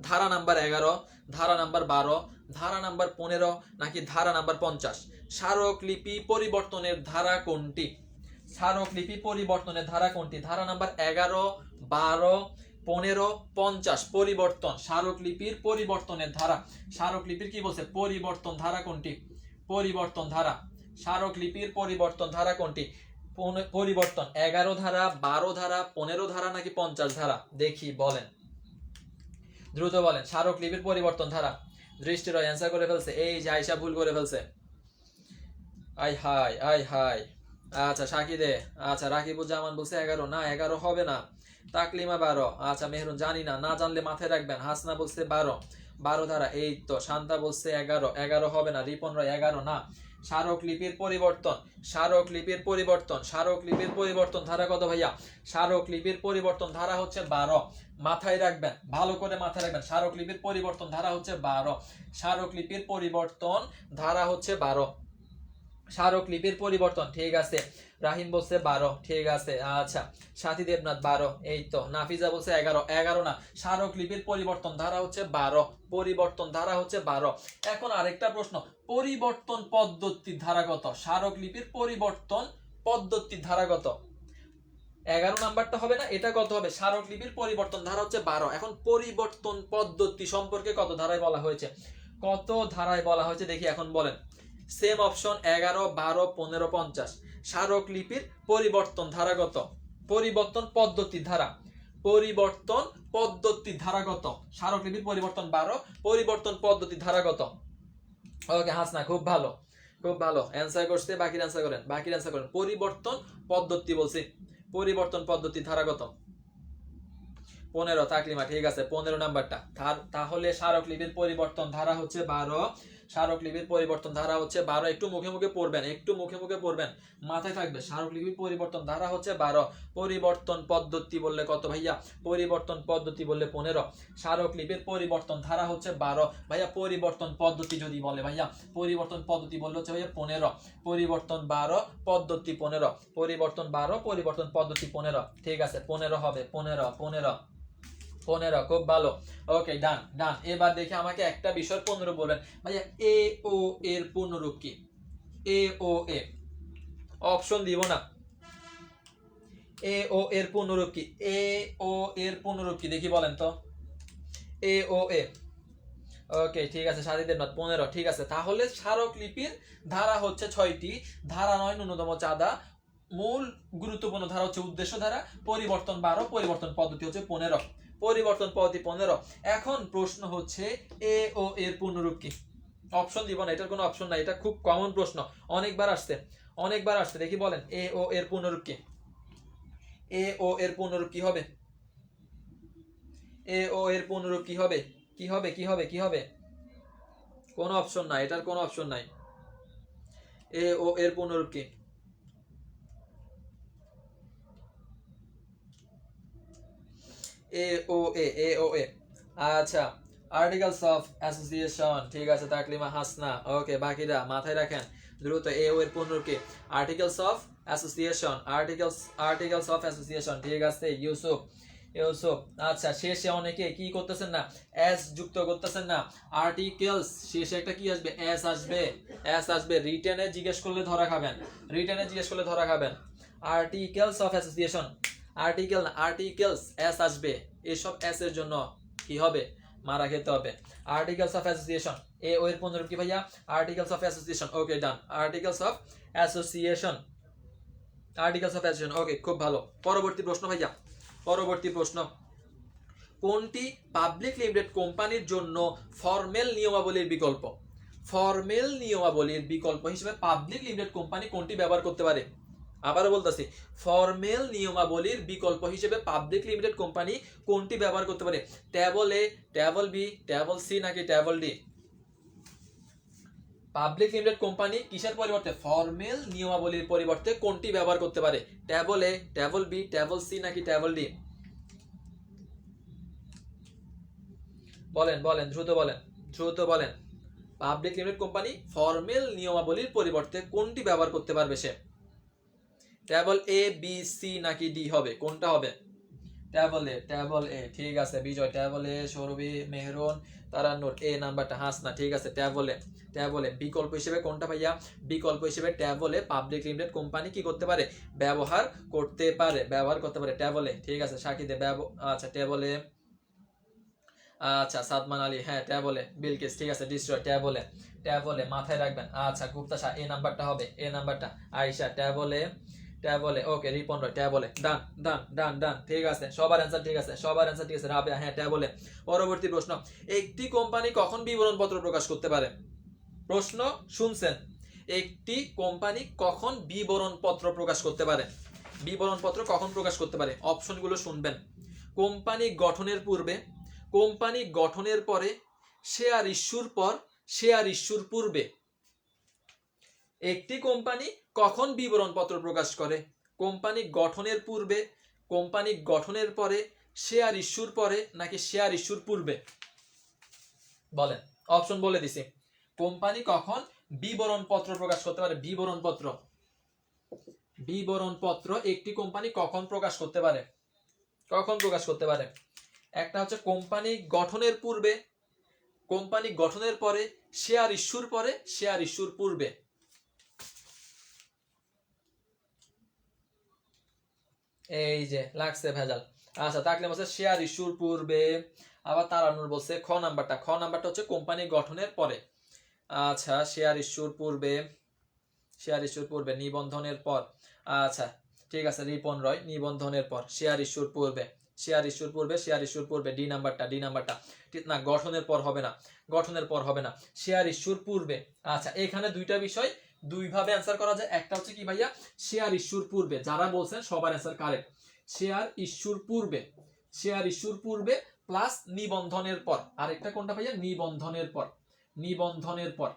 ধারা নাম্বার 11, ধারা নাম্বার 12, ধারা নাম্বার 15 নাকি ধারা নাম্বার 50? স্মারকলিপি পরিবর্তনের ধারা কোনটি? স্মারকলিপি পরিবর্তনের ধারা কোনটি? ধারা নাম্বার 11, 12, 15, 50 পরিবর্তন। স্মারকলিপির পরিবর্তনের ধারা, স্মারকলিপির কি বলছে? পরিবর্তন ধারা কোনটি? পরিবর্তন ধারা, স্মারকলিপির পরিবর্তন ধারা কোনটি? পরিবর্তন 11 ধারা, 12 ধারা, 15 ধারা নাকি 50 ধারা? দেখি বলেন, দ্রুত বলেন। স্মারকলিপির পরিবর্তন ধারা। দৃষ্টির অ্যান্সার করে ফেলছে, এই যে আয়শা ভুল করে ফেলছে। আই হাই আই হাই। আচ্ছা সাকিদে, আচ্ছা রাকিবুজ্জামান বলছে 11, না 11 হবে না। তাকলিমা 12, আচ্ছা মেহরুন জানি না, না জানলে মাথায় রাখবেন। হাসনা বলছে 12, 12 ধারা, এই তো। শান্তা বলছে 11, 11 হবে না। রিপন রয় 11 না। স্মারকলিপির পরিবর্তন, স্মারকলিপির পরিবর্তন, স্মারকলিপির পরিবর্তন ধারা কত ভাইয়া? স্মারকলিপির পরিবর্তন ধারা হচ্ছে 12, মাথায় রাখবেন, ভালো করে মাথায় রাখবেন। স্মারকলিপির পরিবর্তন ধারা হচ্ছে 12, স্মারকলিপির পরিবর্তন ধারা হচ্ছে 12, স্মারকলিপির পরিবর্তন। ঠিক আছে, রাহিম বলছে 12, ঠিক আছে। আচ্ছা সাথী দেবনাথ 12, এই তো। নাফিজা বলছে 11, 11 না। স্মারকলিপির পরিবর্তন ধারা হচ্ছে 12, পরিবর্তন ধারা হচ্ছে 12। এখন আরেকটা প্রশ্ন, পরিবর্তন পদ্ধতির ধারা কত? স্মারকলিপির পরিবর্তন পদ্ধতির ধারা কত? 11 নাম্বারটা হবে না, এটা কত হবে? স্মারকলিপির পরিবর্তন ধারা হচ্ছে 12। এখন পরিবর্তন পদ্ধতি সম্পর্কে কত ধারায় বলা হয়েছে? কত ধারায় বলা হয়েছে দেখি, এখন বলেন। Same option 11, 12, 15, 50। স্মারকলিপির পরিবর্তন ধারা কত? পরিবর্তন পদ্ধতির ধারা, পরিবর্তন পদ্ধতির ধারা কত? স্মারকলিপির পরিবর্তন 12, পরিবর্তন পদ্ধতির ধারা কত? ওকে হাসনা, খুব ভালো, খুব ভালো অ্যান্সার করতে। বাকির অ্যান্সার করেন, বাকির অ্যান্সার করেন। পরিবর্তন পদ্ধতি বলছি, পরিবর্তন পদ্ধতি ধারা কত? 15। তাকলিমা ঠিক আছে, 15 নাম্বারটা। তাহলে স্মারকলিপির পরিবর্তন ধারা হচ্ছে 12, স্মারকলিপির পরিবর্তন ধারা হচ্ছে 12। একটু মুখে মুখে পড়বেন, একটু মুখে মুখে পড়বেন, মাথায় থাকবে। স্মারকলিপির পরিবর্তন ধারা হচ্ছে 12, পরিবর্তন পদ্ধতি বললে কত ভাইয়া? পরিবর্তন পদ্ধতি বললে 15। স্মারকলিপির পরিবর্তন ধারা হচ্ছে 12 ভাইয়া। পরিবর্তন পদ্ধতি যদি বলে ভাইয়া, পরিবর্তন পদ্ধতি বললে হচ্ছে ভাইয়া 15, পরিবর্তন 12, পদ্ধতি 15, পরিবর্তন 12, পরিবর্তন পদ্ধতি 15। ঠিক আছে, 15 হবে, 15, 15, 15, খুব ভালো। ওকে ডান ডান। এবার দেখে আমাকে একটা বিষয় 15 বলবেন ভাইয়া। এ ও এর পূর্ণরূপ কি? এ ও এ, অপশন দিব না। এ ও এর পূর্ণরূপ কি? এ ও এর পূর্ণরূপ কি দেখি বলেন তো। এ ও এ, ওকে ঠিক আছে। সাথীদের মত 15, ঠিক আছে। তাহলে স্মারকলিপির ধারা হচ্ছে 6টি। ধারা 9 ন্যূনতম চাঁদা, মূল গুরুত্বপূর্ণ ধারা হচ্ছে উদ্দেশ্য ধারা, পরিবর্তন 12, পরিবর্তন পদ্ধতি হচ্ছে 15, পরিবর্তন পদ্ধতি 15। এখন প্রশ্ন হচ্ছে এ ও এর পূর্ণরূপ কি? অপশন দিব না, এটার কোনো অপশন নাই, এটা খুব কমন প্রশ্ন, অনেকবার আসছে, অনেকবার আসছে। দেখি বলেন, এ ও এর পূর্ণরূপ কি? এ ও এর পূর্ণরূপ কি হবে? এ ও এর পূর্ণরূপ কি হবে? কি হবে, কি হবে, কি হবে? কোনো অপশন নাই, এটার কোনো অপশন নাই। এ ও এর পূর্ণরূপ কি? এ ও এ, এ ও এ, আচ্ছা আর্টিকেলস অফ অ্যাসোসিয়েশন। ঠিক আছে তাকলিমা হাসনা, ওকে। বাকিরা মাথায় রাখেন দ্রুত। এ ও এর পূর্ণরূপ কি? Articles of association, articles of association. ঠিক আছে ইউসুফ, ইউসুফ। আচ্ছা শেষে অনেকে কি করতেছেন না, এস যুক্ত করতেছেন না। আর্টিকেলস শেষে একটা কি আসবে? এস আসবে, এস আসবে। রিটেনে জিজ্ঞেস করলে ধরা খাবেন, রিটেনে জিজ্ঞেস করলে ধরা খাবেন। আর্টিকেলস অফ অ্যাসোসিয়েশন, আর্টিকেল না, আর্টিকেলস, এস আসবে। এসব এস এর জন্য কি হবে? মারা খেতে হবে। Articles of association, A O এর পূর্ণরূপ কি ভাইয়া? Articles of association, okay done. Articles of association, articles of association, okay খুব ভালো। পরবর্তী প্রশ্ন ভাইয়া, পরবর্তী প্রশ্ন। কোনটি পাবলিক লিমিটেড কোম্পানির জন্য ফর্মেল নিয়মাবলীর বিকল্প? ফর্মেল নিয়মাবলীর বিকল্প হিসেবে পাবলিক লিমিটেড কোম্পানি কোনটি ব্যবহার করতে পারে? আবারও বলতেছি, ফর্মেল নিয়মাবলীর বিকল্প হিসেবে পাবলিক লিমিটেড কোম্পানি কোনটি ব্যবহার করতে পারে? ট্যাবল এ, ট্যাবল বি, ট্যাবল সি নাকি table D? Public limited company কিসের পরিবর্তে? ফর্মেল নিয়মাবলীর পরিবর্তে কোনটি ব্যবহার করতে পারে? ট্যাবল এ, ট্যাবল বি, ট্যাবল সি নাকি ট্যাবল ডি? বলেন বলেন, দ্রুত বলেন, দ্রুত বলেন। পাবলিক লিমিটেড কোম্পানি ফর্মেল নিয়মাবলীর পরিবর্তে কোনটি ব্যবহার করতে পারবে সে? ট্যাবল এ, বি, সি নাকি ডি হবে? কোনটা হবে? ট্যাবল এ, ট্যাবল এ, ঠিক আছে বিজয়। ট্যাবল এ, সৌরভী, মেহরুন, তারান্নুর, এ নাম্বারটা। হাসনা ঠিক আছে, ট্যাবল এ, ট্যাবল এ। বিকল্প হিসেবে কোনটা ভাইয়া? বিকল্প হিসেবে table a public limited company কি করতে পারে? ব্যবহার করতে পারে, ব্যবহার করতে পারে। ট্যাবল এ, ঠিক আছে সাকিদে, আচ্ছা ট্যাবল এ। আচ্ছা সাদমান আলী, হ্যাঁ ট্যাবলে। বিলকিস ঠিক আছে, ডিস্ট্রয়। ট্যাবলে, ট্যাবলে মাথায় রাখবেন। আচ্ছা গুপ্তা শাহ, এ নাম্বারটা হবে, এ নাম্বারটা। আয়েশা ট্যাবলে, ট্যাব বলে, ওকে রিপন রয় ট্যাব বলে, ডান ডান ডান ডান, ঠিক আছে সবার অ্যান্সার ঠিক আছে, সবার অ্যান্সার ঠিক আছে, রাবেয়া হ্যাঁ ট্যাব বলে। পরবর্তী প্রশ্ন, একটি কোম্পানি কখন বিবরণপত্র প্রকাশ করতে পারে? প্রশ্ন শুনছেন, একটি কোম্পানি কখন বিবরণপত্র প্রকাশ করতে পারে? বিবরণপত্র কখন প্রকাশ করতে পারে? অপশনগুলো শুনবেন। কোম্পানি গঠনের পূর্বে, কোম্পানি গঠনের পরে, শেয়ার ইস্যুর পর, শেয়ার ইস্যুর পূর্বে। একটি কোম্পানি কখন বিবরণপত্র প্রকাশ করে? কোম্পানি গঠনের পূর্বে, কোম্পানি গঠনের পরে, শেয়ার ইস্যুর পরে, নাকি শেয়ার ইস্যুর পূর্বে? বলেন, অপশন বলে দিছি। কোম্পানি কখন বিবরণপত্র প্রকাশ করতে পারে? বিবরণপত্র, বিবরণপত্র একটি কোম্পানি কখন প্রকাশ করতে পারে? কখন প্রকাশ করতে পারে? একটা হচ্ছে কোম্পানি গঠনের পূর্বে, কোম্পানি গঠনের পরে, শেয়ার ইস্যুর পরে, শেয়ার ইস্যুর পূর্বে। এই যে লাগছে ভেজাল। আচ্ছা তাকলিম বলছে শেয়ার ইস্যুর পূর্বে, আবার তারানুর বলছে খ নাম্বারটা, খ নাম্বারটা হচ্ছে কোম্পানি গঠনের পরে। আচ্ছা শেয়ার ইস্যুর পূর্বে, শেয়ার ইস্যুর পূর্বে, নিবন্ধনের পর। আচ্ছা ঠিক আছে রিপন রয়, নিবন্ধনের পর, শেয়ার ইস্যুর পূর্বে, শেয়ার ইস্যুর পূর্বে, শেয়ার ইস্যুর পূর্বে, ডি নাম্বারটা, ডি নাম্বারটা ঠিক না, গঠনের পর হবে না, গঠনের পর হবে না, শেয়ার ইস্যুর পূর্বে। আচ্ছা এখানে দুইটা বিষয় দুইভাবে অ্যান্সার করা যায়। একটা হচ্ছে কি ভাইয়া, শেয়ার ইস্যুর পূর্বে, যারা বলছেন সবার অ্যান্সার কারেক্ট। শেয়ার ইস্যুর পূর্বে, শেয়ার ইস্যুর পূর্বে প্লাস নিবন্ধনের পর। আরেকটা কোনটা ভাইয়া? নিবন্ধনের পর, নিবন্ধনের পর,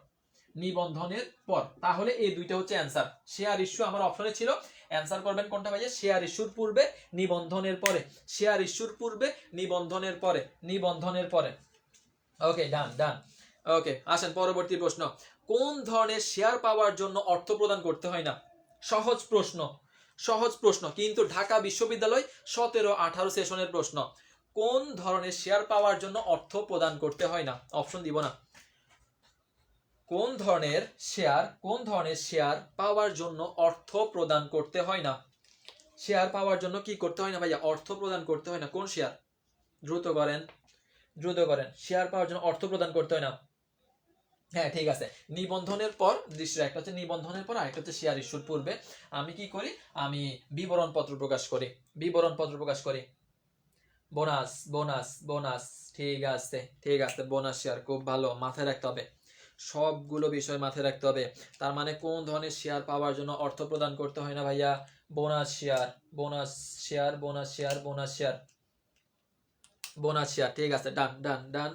নিবন্ধনের পর। তাহলে এই দুইটা হচ্ছে অ্যান্সার। শেয়ার ইস্যু আমার অপশনে ছিল, অ্যান্সার করবেন কোনটা ভাইয়া? শেয়ার ইস্যুর পূর্বে, নিবন্ধনের পরে, শেয়ার ইস্যুর পূর্বে, নিবন্ধনের পরে, নিবন্ধনের পরে। ওকে ডান ডান। ওকে আসেন পরবর্তী প্রশ্ন, কোন ধরনের শেয়ার পাওয়ার জন্য অর্থ প্রদান করতে হয় না? সহজ প্রশ্ন, সহজ প্রশ্ন, কিন্তু ঢাকা বিশ্ববিদ্যালয় 17-18 সেশনের প্রশ্ন। কোন ধরনের শেয়ার পাওয়ার জন্য অর্থ প্রদান করতে হয় না? অপশন দিব না। কোন ধরনের শেয়ার, কোন ধরনের শেয়ার পাওয়ার জন্য অর্থ প্রদান করতে হয় না? শেয়ার পাওয়ার জন্য কি করতে হয় না ভাইয়া? অর্থ প্রদান করতে হয় না। কোন শেয়ার? দ্রুত করেন, দ্রুত করেন। শেয়ার পাওয়ার জন্য অর্থ প্রদান করতে হয় না। হ্যাঁ ঠিক আছে, নিবন্ধনের পর দৃশ্যের একটা হচ্ছে নিবন্ধনের পর, আরেকটা হচ্ছে শেয়ার ইস্যুর পূর্বে। আমি কি করি? আমি বিবরণ পত্র প্রকাশ করি, বিবরণ পত্র প্রকাশ করি। বোনাস বোনাস বোনাস, ঠিক আছে ঠিক আছে, বোনাস শেয়ার খুব ভালো, মাথায় রাখতে হবে, সবগুলো বিষয় মাথায় রাখতে হবে। তার মানে কোন ধরনের শেয়ার পাওয়ার জন্য অর্থ প্রদান করতে হয় না ভাইয়া? Bonus share, bonus share, bonus share, bonus share, bonus share, ঠিক আছে ডান ডান ডান।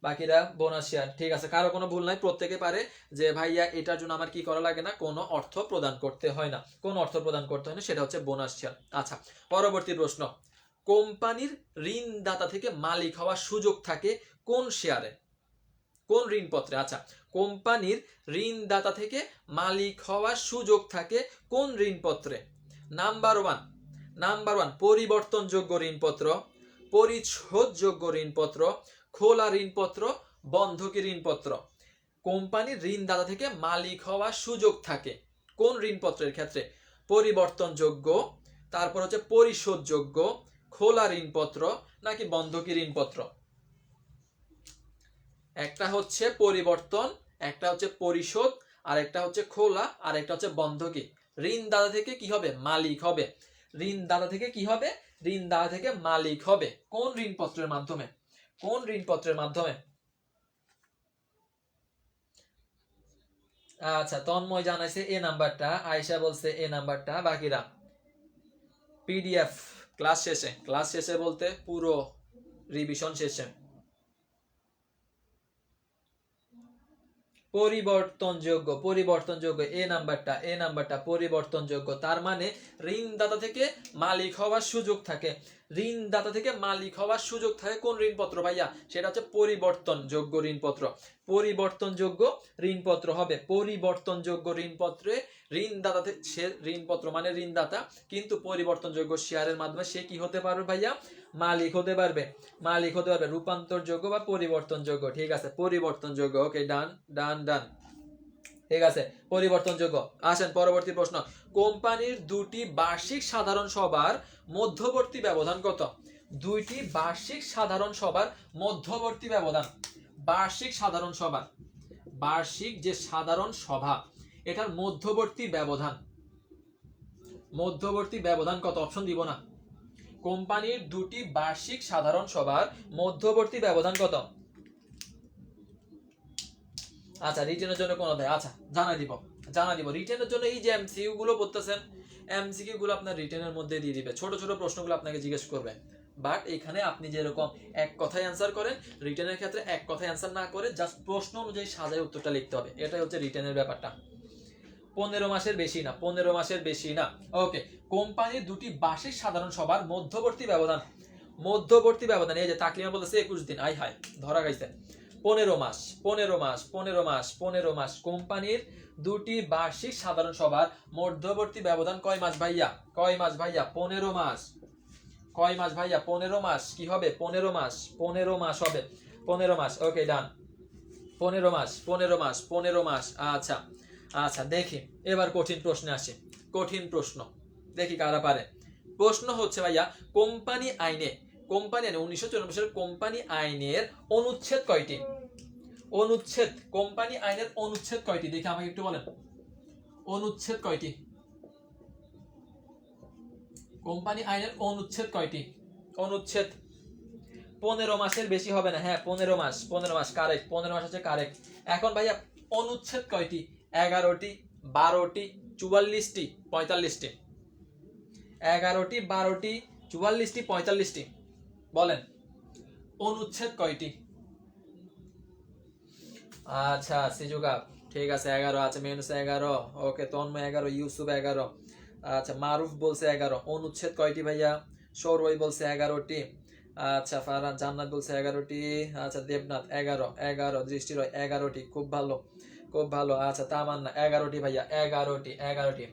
বাকিরা বোনাস শেয়ার, ঠিক আছে, কারো কোনো ভুল নাই, প্রত্যেকে পারে যে ভাইয়া এটার জন্য আমার কি করা লাগে না, কোনো অর্থ প্রদান করতে হয় না, কোনো অর্থ প্রদান করতে হয় না, সেটা হচ্ছে বোনাস শেয়ার। আচ্ছা পরবর্তী প্রশ্ন, কোম্পানির ঋণদাতা থেকে মালিক হওয়ার সুযোগ থাকে কোন শেয়ারে, কোন ঋণপত্রে? আচ্ছা কোম্পানির ঋণদাতা থেকে মালিক হওয়ার সুযোগ থাকে কোন ঋণপত্রে? নাম্বার ওয়ান, নাম্বার ওয়ান পরিবর্তনযোগ্য ঋণপত্র, পরিশোধযোগ্য ঋণপত্র, খোলা ঋণপত্র, বন্ধকি ঋণপত্র। কোম্পানির ঋণদাতা থেকে মালিক হওয়ার সুযোগ থাকে কোন ঋণপত্রের ক্ষেত্রে? পরিবর্তনযোগ্য, তারপর হচ্ছে পরিশোধযোগ্য, খোলা ঋণপত্র, নাকি বন্ধকি ঋণপত্র? একটা হচ্ছে পরিবর্তন, একটা হচ্ছে পরিশোধ, আর একটা হচ্ছে খোলা, আর একটা হচ্ছে বন্ধকি। ঋণদাতা থেকে কি হবে? মালিক হবে। ঋণদাতা থেকে কি হবে? ঋণদাতা থেকে মালিক হবে কোন ঋণপত্রের মাধ্যমে? কোন ঋণপত্রের মাধ্যমে? আচ্ছা তন্ময় জানাইছে এ নাম্বারটা, আয়েশা বলছে এ নাম্বারটা, বাকিরা পিডিএফ ক্লাস শেষে, ক্লাস শেষে বলতে পুরো রিভিশন শেষে। পরিবর্তনযোগ্য, পরিবর্তনযোগ্য, এ নাম্বারটা, এ নাম্বারটা পরিবর্তনযোগ্য। তার মানে ঋণদাতা থেকে মালিক হওয়ার সুযোগ থাকে, ঋণদাতা থেকে মালিক হওয়ার সুযোগ থাকে কোন ঋণপত্র ভাইয়া? সেটা হচ্ছে পরিবর্তনযোগ্য ঋণপত্র। পরিবর্তনযোগ্য ঋণপত্র হবে, পরিবর্তনযোগ্য ঋণপত্রে ঋণদাতা সে ঋণপত্র মানে ঋণদাতা, কিন্তু পরিবর্তনযোগ্য শেয়ারের মাধ্যমে সে কি হতে পারবে ভাইয়া? মালিক হতে পারবে, মালিক হতে পারবে। রূপান্তরযোগ্য বা পরিবর্তনযোগ্য, ঠিক আছে পরিবর্তনযোগ্য, ওকে ডান ডান ডান, ঠিক আছে পরিবর্তনযোগ্য। আসেন পরবর্তী প্রশ্ন, কোম্পানির দুটি বার্ষিক সাধারণ সভার মধ্যবর্তী ব্যবধান কত? দুইটি বার্ষিক সাধারণ সভার মধ্যবর্তী ব্যবধান, বার্ষিক সাধারণ সভা, বার্ষিক যে সাধারণ সভা এটার মধ্যবর্তী ব্যবধান, মধ্যবর্তী ব্যবধান কত? অপশন দিব না। কোম্পানির দুটি বার্ষিক সাধারণ সভার মধ্যবর্তী ব্যবধান কত? আচ্ছা রিটেনের জন্য কোন অধ্যায়? আচ্ছা জানা দিব রিটেনের জন্য এই যে এমসিকিউ গুলো পড়তেছেন, এমসিকিউ গুলো আপনার রিটেনের মধ্যে দিয়ে দিবে, ছোট ছোট প্রশ্নগুলো আপনাকে জিজ্ঞেস করবে। বাট এখানে আপনি যেরকম এক কথায় অ্যান্সার করেন, রিটেনের ক্ষেত্রে এক কথায় অ্যান্সার না করে জাস্ট প্রশ্ন অনুযায়ী সাজায় উত্তরটা লিখতে হবে। এটাই হচ্ছে রিটেনের ব্যাপারটা। 15 মাসের বেশি না, 15 মাসের বেশি না। ওকে, কোম্পানির দুটি বার্ষিক সাধারণ সভার মধ্যবর্তী ব্যবধান, মধ্যবর্তী ব্যবধান এই যে তাকলিমা বলতেছে 21 দিন, আই হায় ধরা গাইছে। 15 মাস, 15 মাস, 15 মাস, 15 মাস। কোম্পানির দুটি বার্ষিক সাধারণ সভার মধ্যবর্তী ব্যবধান কয় মাস ভাইয়া? কয় মাস ভাইয়া? 15 মাস। কয় মাস ভাইয়া? 15 মাস। কি হবে? 15 মাস, 15 মাস হবে, 15 মাস। ওকে ডান, 15 মাস, 15 মাস, 15 মাস। আচ্ছা আচ্ছা, দেখি এবার কঠিন প্রশ্নে আসে, কঠিন প্রশ্ন দেখি কারা পারে। প্রশ্ন হচ্ছে ভাইয়া, কোম্পানি আইনে, কোম্পানি আইনে 1994 সালের কোম্পানি আইনের অনুচ্ছেদ কয়টি? অনুচ্ছেদ, কোম্পানি আইনের অনুচ্ছেদ কয়টি? দেখি আমাকে একটু বলেন, অনুচ্ছেদ কয়টি? কোম্পানি আইনের অনুচ্ছেদ কয়টি? অনুচ্ছেদ 15 মাসের বেশি হবে না। হ্যাঁ 15 মাস, 15 মাস কারেক্ট, 15 মাস হচ্ছে কারেক্ট। এখন ভাইয়া অনুচ্ছেদ কয়টি? 11টি, 12টি, 44টি, 45টি? 11টি, 12টি, 44টি, 45টি? বলেন অনুচ্ছেদ কয়টি? আচ্ছা সিজুকা ঠিক আছে 11। আচ্ছা মেনুস 11, ওকে তন্ময় 11, ইউসুফ 11, আচ্ছা মারুফ বলছে 11। অনুচ্ছেদ কয়টি ভাইয়া? সৌরই বলছে 11টি। আচ্ছা ফারহান জান্নাত বলছে 11টি। আচ্ছা দেবনাথ 11, 11 দৃষ্টির 11টি, খুব ভালো খুব ভালো। আচ্ছা তামান্না 11টি ভাইয়া, 11টি, 11টি।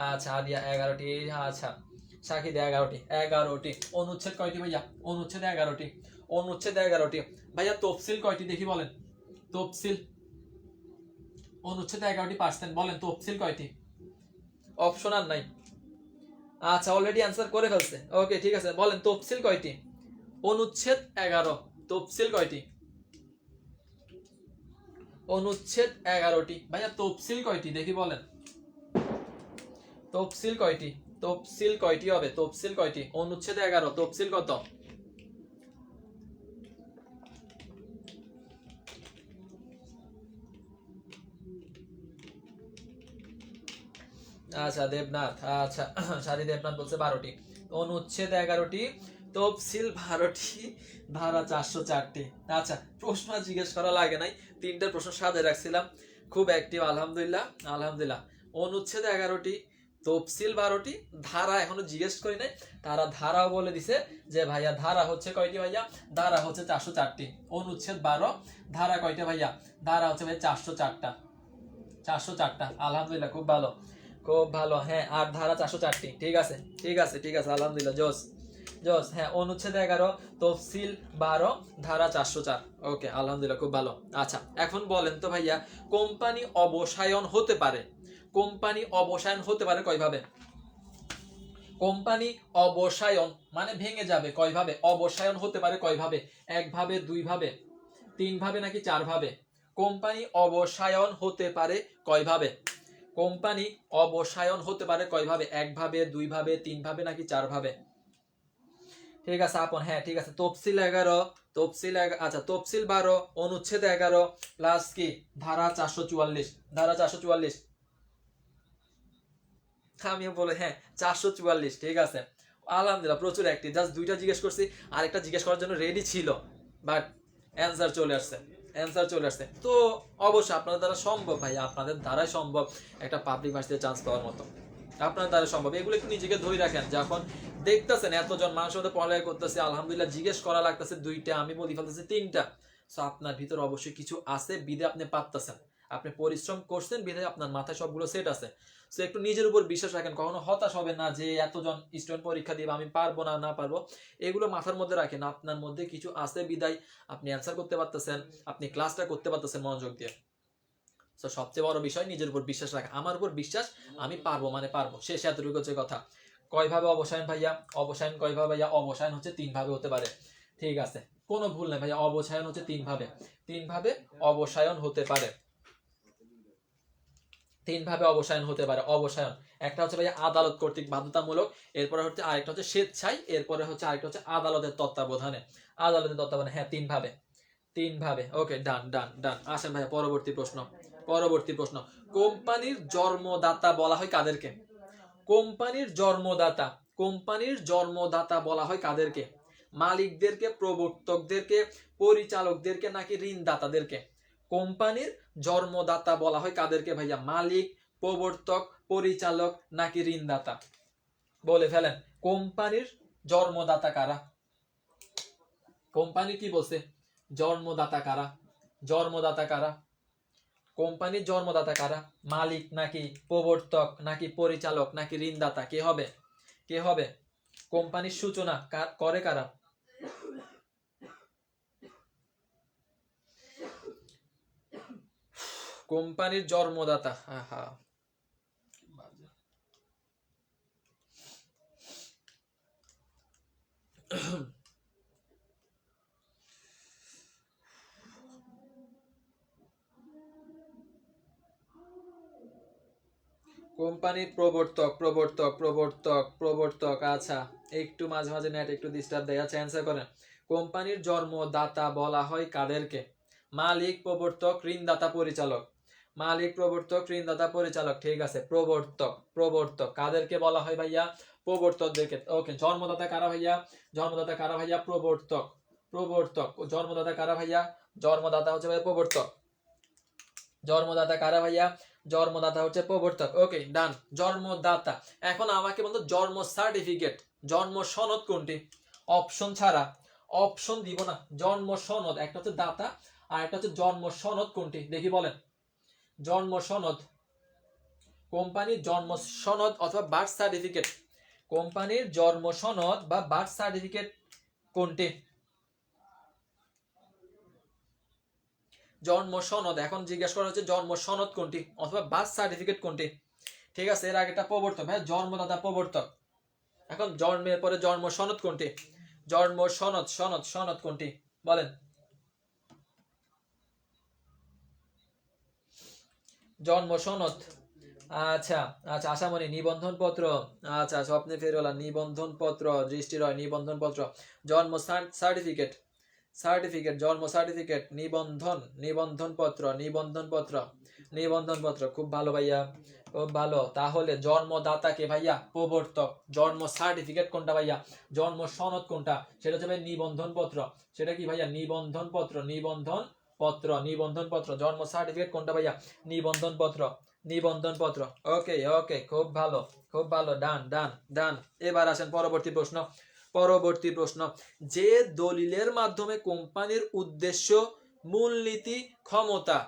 আচ্ছা আদিয়া 11টি। আচ্ছা শাকিদ 11টি, 11টি। অনুচ্ছেদ কয়টি ভাইয়া? অনুচ্ছেদ 11টি, অনুচ্ছেদ 11টি। ভাইয়া তফসিল কয়টি দেখি বলেন, তফসিল? অনুচ্ছেদ 11টি পার্সেন্ট, বলেন তফসিল কয়টি? অপশন আর নাই। আচ্ছা অলরেডি অ্যান্সার করে ফেলছে, ওকে ঠিক আছে, বলেন তফসিল কয়টি? অনুচ্ছেদ 11, তফসিল কয়টি? অনুচ্ছেদ 11টি। ভাইয়া তফসিল কয়টি দেখি বলেন, তফসিল কয়টি? তফসিল কয়টি হবে? তফসিল কয়টি? অনুচ্ছেদ 11, তফসিল কত? আচ্ছা দেবনাথ, আচ্ছা সারি দেবনাথ বলছে 12টি। অনুচ্ছেদ 11টি, তফসিল 12টি, ধারা 404টি। আচ্ছা প্রশ্ন জিজ্ঞেস করা লাগে নাই, 3টা প্রশ্ন সাজায় রাখছিলাম, খুব অ্যাক্টিভ আলহামদুলিল্লাহ আলহামদুলিল্লাহ। অনুচ্ছেদ 11টি, তফসিল 12টি, ধারা এখনো জিজ্ঞেস করি নাই, তারা ধারাও বলে দিছে যে ভাইয়া ধারা হচ্ছে কয়টি ভাইয়া? ধারা হচ্ছে 404টি। অনুচ্ছেদ 12, ধারা কয়টা ভাইয়া? ধারা হচ্ছে ভাই 404টা, 404টা। আলহামদুলিল্লাহ খুব ভালো খুব ভালো। হ্যাঁ আর ধারা 404টি, ঠিক আছে ঠিক আছে ঠিক আছে আলহামদুলিল্লাহ জোস জোস। হ্যাঁ অনুচ্ছেদ 11, তফসিল 12, ধারা 404, ওকে আলহামদুলিল্লাহ খুব ভালো। আচ্ছা এখন বলেন তো ভাইয়া, কোম্পানি অবসায়ন হতে পারে, কোম্পানি অবসায়ন হতে পারে কয়ভাবে? কোম্পানি অবসায়ন মানে ভেঙে যাবে কয়ভাবে? অবসায়ন হতে পারে কয়ভাবে? একভাবে, দুইভাবে, তিনভাবে নাকি চারভাবে? কোম্পানি অবসায়ন হতে পারে কয়ভাবে? কোম্পানি অবসায়ন হতে পারে কয়ভাবে? একভাবে, দুইভাবে, তিনভাবে নাকি চারভাবে? ঠিক আছে আপন, হ্যাঁ ঠিক আছে। তফসিল 11, তফসিল আচ্ছা তফসিল 12, অনুচ্ছেদ 11 প্লাস কি ধারা 444, ধারা 444। আমিও বলে হ্যাঁ 444, ঠিক আছে আলহামদুলিল্লাহ প্রচুর অ্যাক্টিভ। জাস্ট 2টা জিজ্ঞেস করছি, আরেকটা জিজ্ঞেস করার জন্য রেডি ছিল, বাট অ্যান্সার চলে আসছে, অ্যান্সার চলে আসছে। তো অবশ্যই আপনাদের দ্বারা সম্ভব ভাই, আপনাদের দ্বারাই সম্ভব একটা পাবলিক ভার্সিটিতে চান্স পাওয়ার মতো, আপনার দ্বারা সম্ভব। এগুলো একটু নিজেকে ধরে রাখেন, যখন দেখতেছেন এতজন মানুষের মধ্যে পড়ালেখা করতেছে, আলহামদুলিল্লাহ জিজ্ঞেস করা লাগতেছে 2টা, আমি বলি ফেলতেছি 3টা। সো আপনার ভিতরে অবশ্যই কিছু আছে বিধে আপনি পারতেছেন, আপনি পরিশ্রম করছেন বিধে আপনার মাথায় সবগুলো সেট আছে। সো একটু নিজের উপর বিশ্বাস রাখেন, কখনো হতাশ হবে না যে এতজন স্টুডেন্ট পরীক্ষা দিবে আমি পারবো না, না পারবো। এগুলো মাথার মধ্যে রাখেন, আপনার মধ্যে কিছু আছে বিদায় আপনি অ্যান্সার করতে পারতেছেন, আপনি ক্লাসটা করতে পারতেছেন মনোযোগ দিয়ে। তো সবচেয়ে বড় বিষয় নিজের উপর বিশ্বাস রাখা, আমার উপর বিশ্বাস, আমি পারবো মানে পারবো, শেষ এতটুকু হচ্ছে কথা। কয়ভাবে অবসায়ন ভাইয়া? অবসায়ন কয়ভাবে ভাইয়া? অবসায়ন হচ্ছে 3ভাবে হতে পারে, ঠিক আছে কোনো ভুল নাই ভাইয়া, অবসায়ন হচ্ছে 3ভাবে, 3ভাবে অবসায়ন হতে পারে, তিন ভাবে অবসায়ন হতে পারে। অবসায়ন একটা হচ্ছে ভাইয়া আদালত কর্তৃক বাধ্যতামূলক, এরপরে হচ্ছে আরেকটা হচ্ছে স্বেচ্ছায়, এরপরে হচ্ছে আরেকটা হচ্ছে আদালতের তত্ত্বাবধানে। আদালতের তত্ত্বাবধানে, হ্যাঁ তিন ভাবে, তিন ভাবে। ওকে, ডান ডান ডান। আসেন ভাইয়া পরবর্তী প্রশ্ন। পরবর্তী প্রশ্ন, কোম্পানির জন্মদাতা বলা হয় কাদেরকে? কোম্পানির জন্মদাতা, কোম্পানির জন্মদাতা বলা হয় কাদেরকে? মালিকদেরকে, প্রবর্তকদেরকে, পরিচালকদেরকে নাকি ঋণদাতাদেরকে? কোম্পানির জন্মদাতা বলা হয় কাদেরকে ভাইয়া? মালিক, প্রবর্তক, পরিচালক নাকি ঋণদাতা? বলে ফেলেন, কোম্পানির জন্মদাতা কারা? কোম্পানি কি বলছে? জন্মদাতা কারা? জন্মদাতা কারা? কোম্পানির জন্মদাতা কারা? মালিক নাকি প্রবর্তক নাকি পরিচালক নাকি ঋণদাতা? কে হবে? কে হবে? কোম্পানির সূচনা করে কারা? কোম্পানির জন্মদাতা, আহা কোম্পানির প্রবর্তক, প্রবর্তক, প্রবর্তক, প্রবর্তক। আচ্ছা, একটু মাঝে মাঝে নেট একটু ডিস্টার্ব দেয়। আচ্ছা, অ্যান্সার করেন। কোম্পানির জন্মদাতা বলা হয় কাদেরকে? মালিক, প্রবর্তক, ঋণদাতা, পরিচালক। মালিক, প্রবর্তক, ঋণদাতা, পরিচালক। ঠিক আছে, প্রবর্তক, প্রবর্তক কাদেরকে বলা হয় ভাইয়া? প্রবর্তকদেরকে। ওকে, জন্মদাতা কারা ভাইয়া? জন্মদাতা কারা ভাইয়া? প্রবর্তক, প্রবর্তক। জন্মদাতা কারা ভাইয়া? জন্মদাতা হচ্ছে ভাইয়া প্রবর্তক। জন্মদাতা কারা ভাইয়া? জন্মদাতা হচ্ছে প্রবর্তক। ওকে, ডান। জন্মদাতা। এখন আমাকে বলতো জন্ম সার্টিফিকেট, জন্ম সনদ কোনটি? অপশন ছাড়া, অপশন দিব না। জন্ম সনদ, একটা হচ্ছে দাতা আর একটা হচ্ছে জন্ম সনদ, কোনটি দেখি বলেন? জন্ম সনদ, কোম্পানির জন্ম সনদ অথবা বার্থ সার্টিফিকেট। কোম্পানির জন্ম সনদ বা বার্থ সার্টিফিকেট কোনটি? জন্ম সনদ। এখন জিজ্ঞাসা করা হচ্ছে জন্ম সনদ কোনটি অথবা বার্থ সার্টিফিকেট কোনটি। ঠিক আছে, এর আগেটা প্রবর্তক, হ্যাঁ জন্মদাতা প্রবর্তক। এখন জন্মের পরে জন্ম সনদ কোনটি? জন্ম সনদ, সনদ, সনদ কোনটি বলেন? জন্ম সনদ। আচ্ছা আচ্ছা, আশামণি নিবন্ধন পত্র। আচ্ছা, স্বপ্নে ফেরওয়ালা নিবন্ধন পত্র, দৃষ্টি রয় নিবন্ধন পত্র। জন্ম সার্টিফিকেট, সার্টিফিকেট, জন্ম সার্টিফিকেট, নিবন্ধন, নিবন্ধন পত্র, নিবন্ধন পত্র, নিবন্ধন পত্র। খুব ভালো ভাইয়া, খুব ভালো। তাহলে জন্মদাতাকে ভাইয়া? প্রবর্তক। জন্ম সার্টিফিকেট কোনটা ভাইয়া? জন্ম সনদ কোনটা? সেটা হচ্ছে ভাই নিবন্ধন পত্র। সেটা কি ভাইয়া? নিবন্ধন পত্র, নিবন্ধন পত্র, নিবন্ধন পত্র। জন্ম সার্টিফিকেট কোনটা ভাইয়া? নিবন্ধন পত্র, নিবন্ধন পত্র। ওকে ওকে, খুব ভালো, খুব ভালো। ডান ডান ডান। এবার আসেন পরবর্তী প্রশ্ন। পরবর্তী প্রশ্ন, যে দলিলের মাধ্যমে কোম্পানির উদ্দেশ্য, মূলনীতি, ক্ষমতা,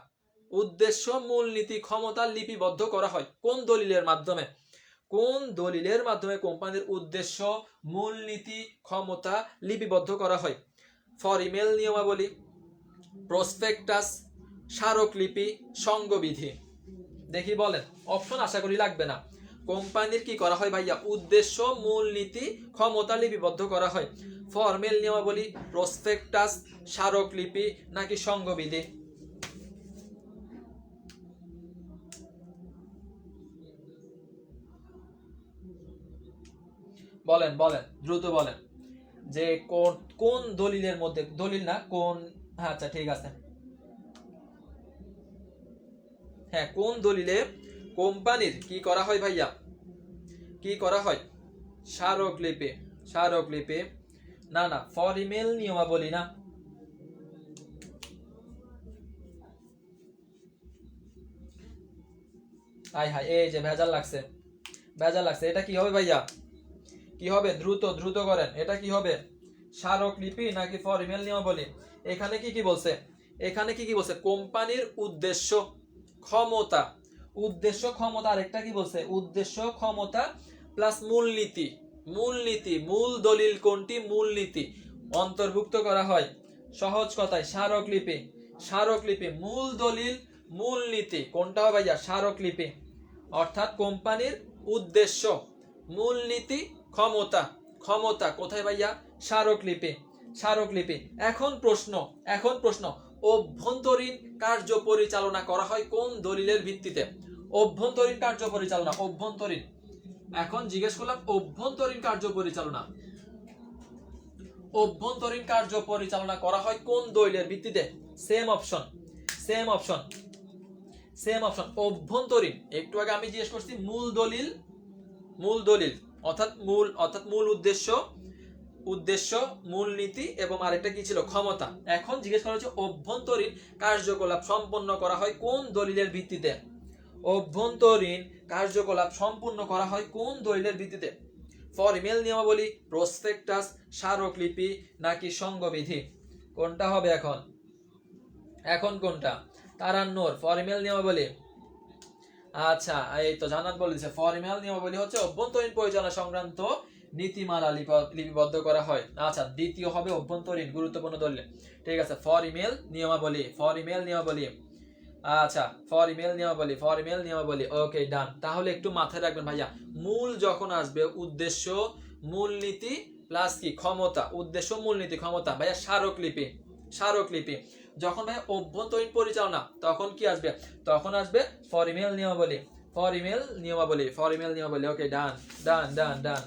উদ্দেশ্য, মূলনীতি, ক্ষমতা লিপিবদ্ধ করা হয়, কোন দলিলের মাধ্যমে? কোন দলিলের মাধ্যমে কোম্পানির উদ্দেশ্য, মূলনীতি, ক্ষমতা লিপিবদ্ধ করা হয়? ফরিমেল নিয়মাবলী, প্রসপেক্টাস, স্মারকলিপি, সংঘবিধি। দেখি বলেন, অপশন আশা করি লাগবে না। কোম্পানির কি করা হয় ভাইয়া? উদ্দেশ্য, মূলনীতি, ক্ষমতা লিপিবদ্ধ করা হয়। ফরমেল নিয়মাবলী, প্রসপেক্টাস, স্মারকলিপি নাকি সংঘবিধি? বলেন বলেন, দ্রুত বলেন যে কোন কোন দলিলের মধ্যে, দলিল না কোন, আচ্ছা ঠিক আছে, হ্যাঁ কোন দলিলে কোম্পানির কি করা হয় ভাইয়া? কি করা হয়? স্মারকলিপি, স্মারকলিপি। না না, ফরিমেল নিয়মাবলী না। হাই হাই, এই যে ভেজাল লাগছে, ভেজাল লাগছে। এটা কি হবে ভাইয়া? কি হবে? দ্রুত দ্রুত করেন, এটা কি হবে? স্মারকলিপি নাকি ফরিমেল নিয়মাবলী? এখানে কি কি বলছে? এখানে কি কি বলছে? কোম্পানির উদ্দেশ্য, ক্ষমতা, উদ্দেশ্য, ক্ষমতা। আরেকটা কি বলছে? উদ্দেশ্য, ক্ষমতা প্লাস মূলনীতি, মূলনীতি। মূল দলিল কোনটি? মূলনীতি অন্তর্ভুক্ত করা হয়। সহজ কথায় স্মারকলিপি, স্মারকলিপি। মূল দলিল, মূলনীতি কোনটা হবে ভাইয়া? স্মারকলিপি। অর্থাৎ কোম্পানির উদ্দেশ্য, মূলনীতি, ক্ষমতা, ক্ষমতা কোথায় ভাইয়া? স্মারকলিপি, স্মারকলিপি। এখন প্রশ্ন, এখন প্রশ্ন, অভ্যন্তরীণ কার্য পরিচালনা করা হয় কোন দলিলের ভিত্তিতে? অভ্যন্তরীণ কার্য পরিচালনা, অভ্যন্তরীণ। এখন জিজ্ঞেস করলাম অভ্যন্তরীণ কার্য পরিচালনা, অভ্যন্তরীণ কার্য পরিচালনা করা হয় কোন দলিলের ভিত্তিতে? Same option, same option, same option, অভ্যন্তরীণ। একটু আগে আমি জিজ্ঞেস করছি মূল দলিল, মূল দলিল অর্থাৎ মূল উদ্দেশ্য, উদ্দেশ্য, মূলনীতি এবং আরেকটা কি ছিল? ক্ষমতা। এখন জিজ্ঞেস করা হচ্ছে অভ্যন্তরীণ কার্যকলাপ সম্পন্ন করা হয় কোন দলিলের ভিত্তিতে? অভ্যন্তরীণ কার্যকলাপ সম্পূর্ণ করা হয় কোন দলিলের ভিত্তিতে? ফর ইমেল নিয়মাবলী, প্রসপেক্টাস, স্মারকলিপি নাকি সংঘবিধি? কোনটা হবে এখন? এখন কোনটা? তারান্নুর ফর ইমেল নিয়মাবলী। আচ্ছা, এই তো জান্নাত বলেছে ফর ইমেল নিয়মাবলী হচ্ছে অভ্যন্তরীণ পরিচালনা সংক্রান্ত নীতিমালা লিপিবদ্ধ করা হয়। আচ্ছা, দ্বিতীয় হবে অভ্যন্তরীণ গুরুত্বপূর্ণ দলিল। ঠিক আছে, ফর ইমেল নিয়মাবলী, ফর ইমেল নিয়মাবলী। আচ্ছা, ফর ইমেল নিয়মাবলী, ফর ইমেল নিয়মাবলী। ওকে, ডান। তাহলে একটু মাথায় রাখবেন ভাইয়া, মূল যখন আসবে উদ্দেশ্য, মূলনীতি প্লাস কি? ক্ষমতা। উদ্দেশ্য, মূলনীতি, ক্ষমতা। ভাইয়া স্মারকলিপি, স্মারকলিপি। যখন ভাইয়া অভ্যন্তরীণ পরিচালনা তখন কি আসবে? তখন আসবে ফর ইমেল নিয়মাবলী, ফর ইমেল নিয়মাবলী, ফর ইমেল নিয়মাবলী। ওকে, ডান ডান ডান ডান।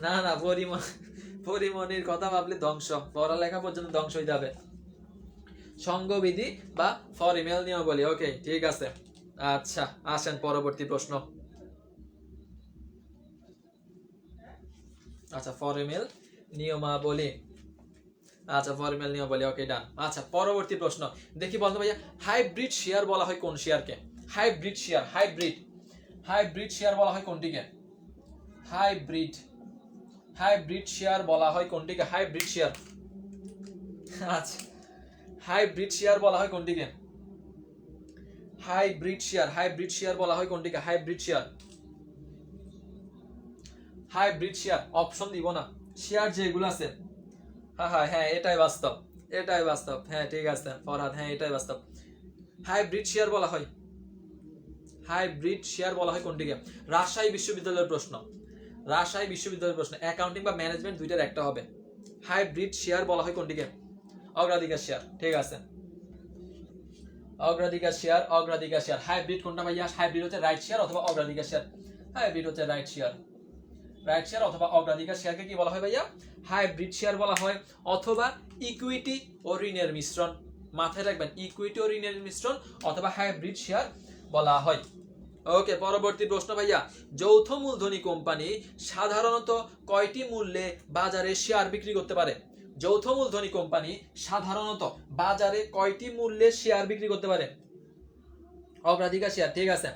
না না, পরিমণির কথা ভাবলে ধ্বংস, পড়ালেখা পর্যন্ত ধ্বংস হয়ে যাবে। সংঘবিধি বা ফর ইমেল নিয়মাবলী। ওকে, ঠিক আছে। আচ্ছা, আসেন পরবর্তী প্রশ্ন। আচ্ছা, ফর ইমেল নিয়মাবলী। আচ্ছা, ফর ইমেল নিয়মাবলী। ওকে, ডান। আচ্ছা, পরবর্তী প্রশ্ন দেখি বলতো ভাইয়া, হাইব্রিড শেয়ার বলা হয় কোন শেয়ারকে? Hybrid share, hybrid, hybrid share বলা হয় কোনটিকে? হাইব্রিড, হাইব্রিড শেয়ার বলা হয় কোনটিকে? Hybrid share. আচ্ছা, হাইব্রিড শেয়ার বলা হয় কোনটিকে? হাইব্রিড শেয়ার, হাইব্রিড শেয়ার বলা হয় কোনটিকে? Hybrid share, hybrid share. Option দিব না, শেয়ার যেগুলো আছে। হ্যাঁ হ্যাঁ হ্যাঁ, এটাই বাস্তব, এটাই বাস্তব। হ্যাঁ, ঠিক আছে ফরহাদ, হ্যাঁ এটাই বাস্তব। হাইব্রিড শেয়ার বলা হয়, হাইব্রিড শেয়ার বলা হয় কোনটিকে? রাজশাহী বিশ্ববিদ্যালয়ের প্রশ্ন, রাজশাহী বিশ্ববিদ্যালয়ের প্রশ্ন। অ্যাকাউন্টিং বা ম্যানেজমেন্ট দুইটার একটা হবে। হাইব্রিড শেয়ার বলা হয় কোনটিকে? অগ্রাধিকার শেয়ার। ঠিক আছে, অগ্রাধিকার শেয়ার, অগ্রাধিকার শেয়ার। হাইব্রিড কোনটা ভাইয়া? হাইব্রিড হচ্ছে রাইট শেয়ার অথবা অগ্রাধিকার শেয়ার। হাইব্রিড হচ্ছে রাইট শেয়ার, রাইট শেয়ার অথবা অগ্রাধিকার শেয়ারকে কি বলা হয় ভাইয়া? হাইব্রিড শেয়ার বলা হয়। অথবা ইকুইটি ও ঋণের মিশ্রণ। মাথায় রাখবেন, ইকুইটি ও ঋণের মিশ্রণ অথবা হাইব্রিড শেয়ার বলা হয়। ওকে, পরবর্তী প্রশ্ন ভাইয়া, যৌথ মূলধনী কোম্পানি সাধারণত কয়টি মূল্যে বাজারে শেয়ার বিক্রি করতে পারে? যৌথ মূলধনী কোম্পানি সাধারণত বাজারে কয়টি মূল্যে শেয়ার বিক্রি করতে পারে? অগ্রাধিকার শেয়ার। ঠিক আছে,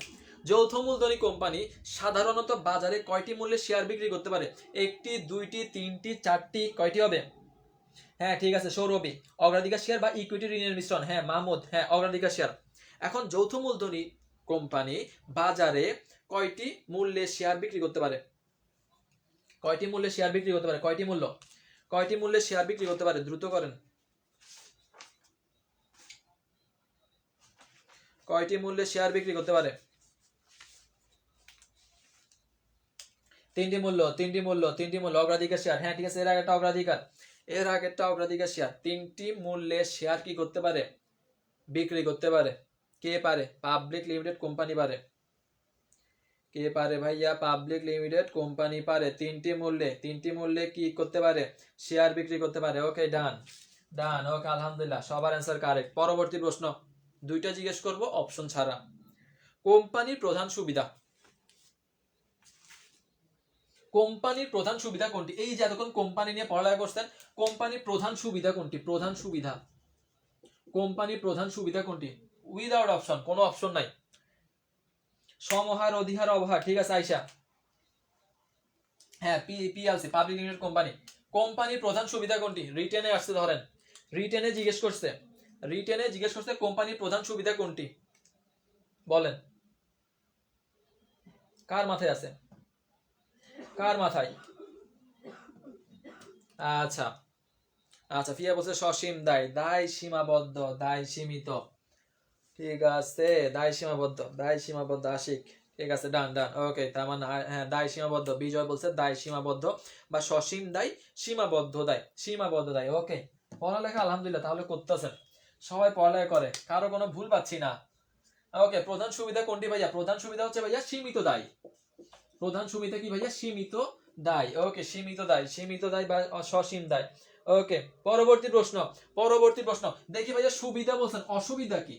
যৌথ মূলধনী কোম্পানি সাধারণত বাজারে কয়টি মূল্যে শেয়ার বিক্রি করতে পারে? একটি, দুইটি, তিনটি, চারটি, কয়টি হবে? হ্যাঁ, ঠিক আছে সৌরভী, অগ্রাধিকার শেয়ার বা ইকুইটি ঋণের মিশ্রণ। হ্যাঁ মাহমুদ, হ্যাঁ অগ্রাধিকার শেয়ার। এখন যৌথ মূলধনী কোম্পানি বাজারে কয়টি মূল্যে শেয়ার বিক্রি করতে পারে? কয়টি মূল্যে শেয়ার বিক্রি করতে পারে? কয়টি মূল্য, কয়টি মূল্যে শেয়ার বিক্রি করতে পারে? দ্রুত করেন। কয়টি মূল্যে শেয়ার বিক্রি করতে পারে? তিনটি মূল্য, তিনটি মূল্য, তিনটি মূল্য। অগ্রাধিকার শেয়ার। হ্যাঁ ঠিক আছে, এর আগে একটা অগ্রাধিকার, এর আগে একটা অগ্রাধিকার শেয়ার। তিনটি মূল্যে শেয়ার কি করতে পারে? বিক্রি করতে পারে। কে পারে? পাবলিক লিমিটেড কোম্পানি পারে। কে পারে ভাইয়া? পাবলিক লিমিটেড কোম্পানি পারে। তিনটি মূল্যে, তিনটি মূল্যে কি করতে পারে? শেয়ার বিক্রি করতে পারে। ওকে, ডান ডান। ওকে, আলহামদুলিল্লাহ, সবার অ্যান্সার কারেক্ট। পরবর্তী প্রশ্ন, দুইটা জিজ্ঞেস করব অপশন ছাড়া। কোম্পানির প্রধান সুবিধা, কোম্পানির প্রধান সুবিধা কোনটি? এই যে এতক্ষণ কোম্পানি নিয়ে পড়ালেখা করছেন, কোম্পানির প্রধান সুবিধা কোনটি? প্রধান সুবিধা, কোম্পানির প্রধান সুবিধা কোনটি? উইদাউট অপশন, কোনো অপশন নাই। সমহার, অধিহার, অবহার। ঠিক আছে আয়শা, হ্যাঁ পিএলসি, পাবলিক লিমিটেড কোম্পানি। কোম্পানির প্রধান সুবিধা কোনটি? রিটেনে আসছে, ধরেন রিটেনে জিজ্ঞেস করছে, রিটেনে জিজ্ঞেস করছে কোম্পানির প্রধান সুবিধা কোনটি? বলেন, কার মাথায় আছে? কার মাথায়? আচ্ছা আচ্ছা, ফিয়া বলছে সসীম দায়, দায় সীমাবদ্ধ, দায় সীমিত। ঠিক আছে, দায় সীমাবদ্ধ, দায় সীমাবদ্ধ। আশিক, ঠিক আছে, ডান ডান। ওকে, তার মানে হ্যাঁ দায় সীমাবদ্ধ। বিজয় বলছে দায় সীমাবদ্ধ বা সসীম দায়, সীমাবদ্ধ দায়, সীমাবদ্ধ দায়। ওকে, পড়ালেখা আলহামদুলিল্লাহ তাহলে করতেছেন, সবাই পড়ালেখা করে, কারো কোনো ভুল পাচ্ছি না। ওকে, প্রধান সুবিধা কোনটি ভাইয়া? প্রধান সুবিধা হচ্ছে ভাইয়া সীমিত দায়। প্রধান সুবিধা কি ভাইয়া? সীমিত দায়। ওকে, সীমিত দায়, সীমিত দায় বা সসীম দায়। ওকে, পরবর্তী প্রশ্ন, পরবর্তী প্রশ্ন দেখি ভাইয়া। সুবিধা বলছেন, অসুবিধা কি?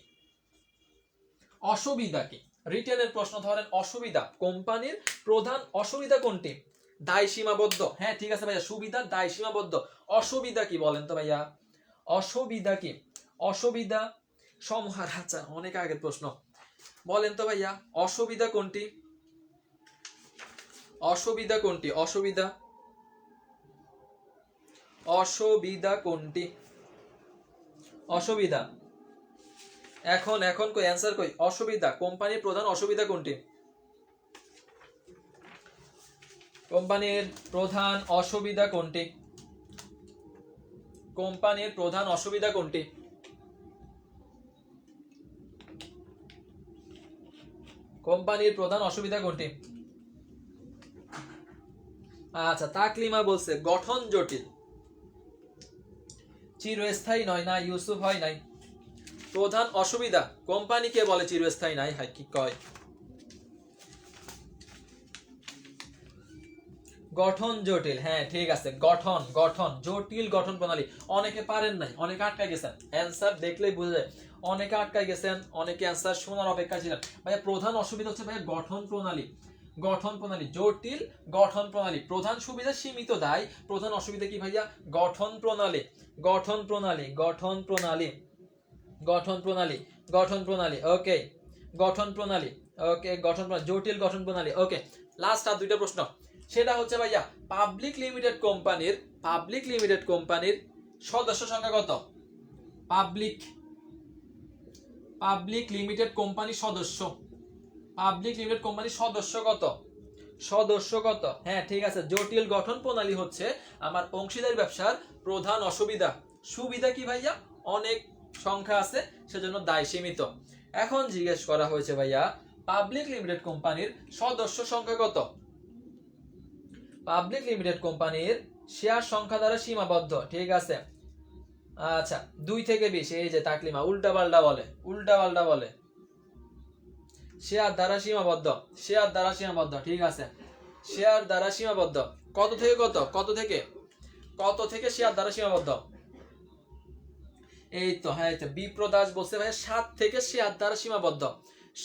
অসুবিধা কি? রিটেনের প্রশ্ন ধরেন অসুবিধা, কোম্পানির প্রধান অসুবিধা কোনটি? দায় সীমাবদ্ধ। হ্যাঁ ঠিক আছে ভাইয়া, সুবিধা দায় সীমাবদ্ধ। অসুবিধা কি বলেন তো ভাইয়া? অসুবিধা কি? অসুবিধা সমাহার। আচ্ছা, অনেক আগের প্রশ্ন। বলেন তো ভাইয়া, অসুবিধা কোনটি? অসুবিধা কোনটি? অসুবিধা, অসুবিধা কোনটি? অসুবিধা। এখন এখন কই অ্যান্সার কই? অসুবিধা, কোম্পানির প্রধান অসুবিধা কোনটি? কোম্পানির প্রধান অসুবিধা কোনটি? কোম্পানির প্রধান অসুবিধা কোনটি? কোম্পানির প্রধান অসুবিধা কোনটি? আচ্ছা, তাকলিমা বলছে গঠন জটিল, চিরস্থায়ী নয়। না, ইউসুফ হয় নাই। প্রধান অসুবিধা কোম্পানিকে বলে চিরস্থায়ী নাই। হাই কি কয়? গঠন জটিল। হ্যাঁ ঠিক আছে, গঠন, গঠন জটিল, গঠন প্রণালী। অনেকে পারেন নাই, অনেকে আটকায় গেছেন। অ্যান্সার দেখলেই বোঝা যায় অনেকে আটকায় গেছেন, অনেকে অ্যান্সার শোনার অপেক্ষা ছিলেন। ভাইয়া প্রধান অসুবিধা হচ্ছে ভাইয়া গঠন প্রণালী। গঠন প্রণালী জটিল, গঠন প্রণালী। প্রধান সুবিধা সীমিত দায়, প্রধান অসুবিধা কি ভাইয়া? গঠন প্রণালী, গঠন প্রণালী, গঠন প্রণালী, গঠন প্রণালী, গঠন প্রণালী। ওকে, গঠন প্রণালী। ওকে, গঠন প্রণালী, জটিল গঠন প্রণালী। ওকে, লাস্ট আর দুইটা প্রশ্ন। সেটা হচ্ছে ভাইয়া পাবলিক লিমিটেড কোম্পানির, পাবলিক লিমিটেড কোম্পানির সদস্য সংখ্যা কত? পাবলিক, পাবলিক লিমিটেড কোম্পানির সদস্য, পাবলিক লিমিটেড কোম্পানির সদস্য কত? সদস্য কত? হ্যাঁ ঠিক আছে, জটিল গঠন প্রণালী হচ্ছে আমার অংশীদারি ব্যবসার প্রধান অসুবিধা। সুবিধা কি ভাইয়া? অনেক সংখ্যা আছে, সেজন্য দায় সীমিত। এখন জিজ্ঞেস করা হয়েছে ভাইয়া পাবলিক লিমিটেড কোম্পানির সদস্য সংখ্যা কত? পাবলিক লিমিটেড কোম্পানির শেয়ার সংখ্যা দ্বারা সীমাবদ্ধ। ঠিক আছে, আচ্ছা 2 থেকে 20। এই যে তাকলিমা উল্টা পাল্টা বলে, উল্টা পাল্টা বলে। শেয়ার দ্বারা সীমাবদ্ধ, শেয়ার দ্বারা সীমাবদ্ধ। ঠিক আছে, শেয়ার দ্বারা সীমাবদ্ধ। কত থেকে কত? কত থেকে কত থেকে শেয়ার দ্বারা সীমাবদ্ধ? এই তো, হ্যাঁ বিপ্র দাস বলছে ভাই 7 থেকে শেয়ার দ্বারা সীমাবদ্ধ।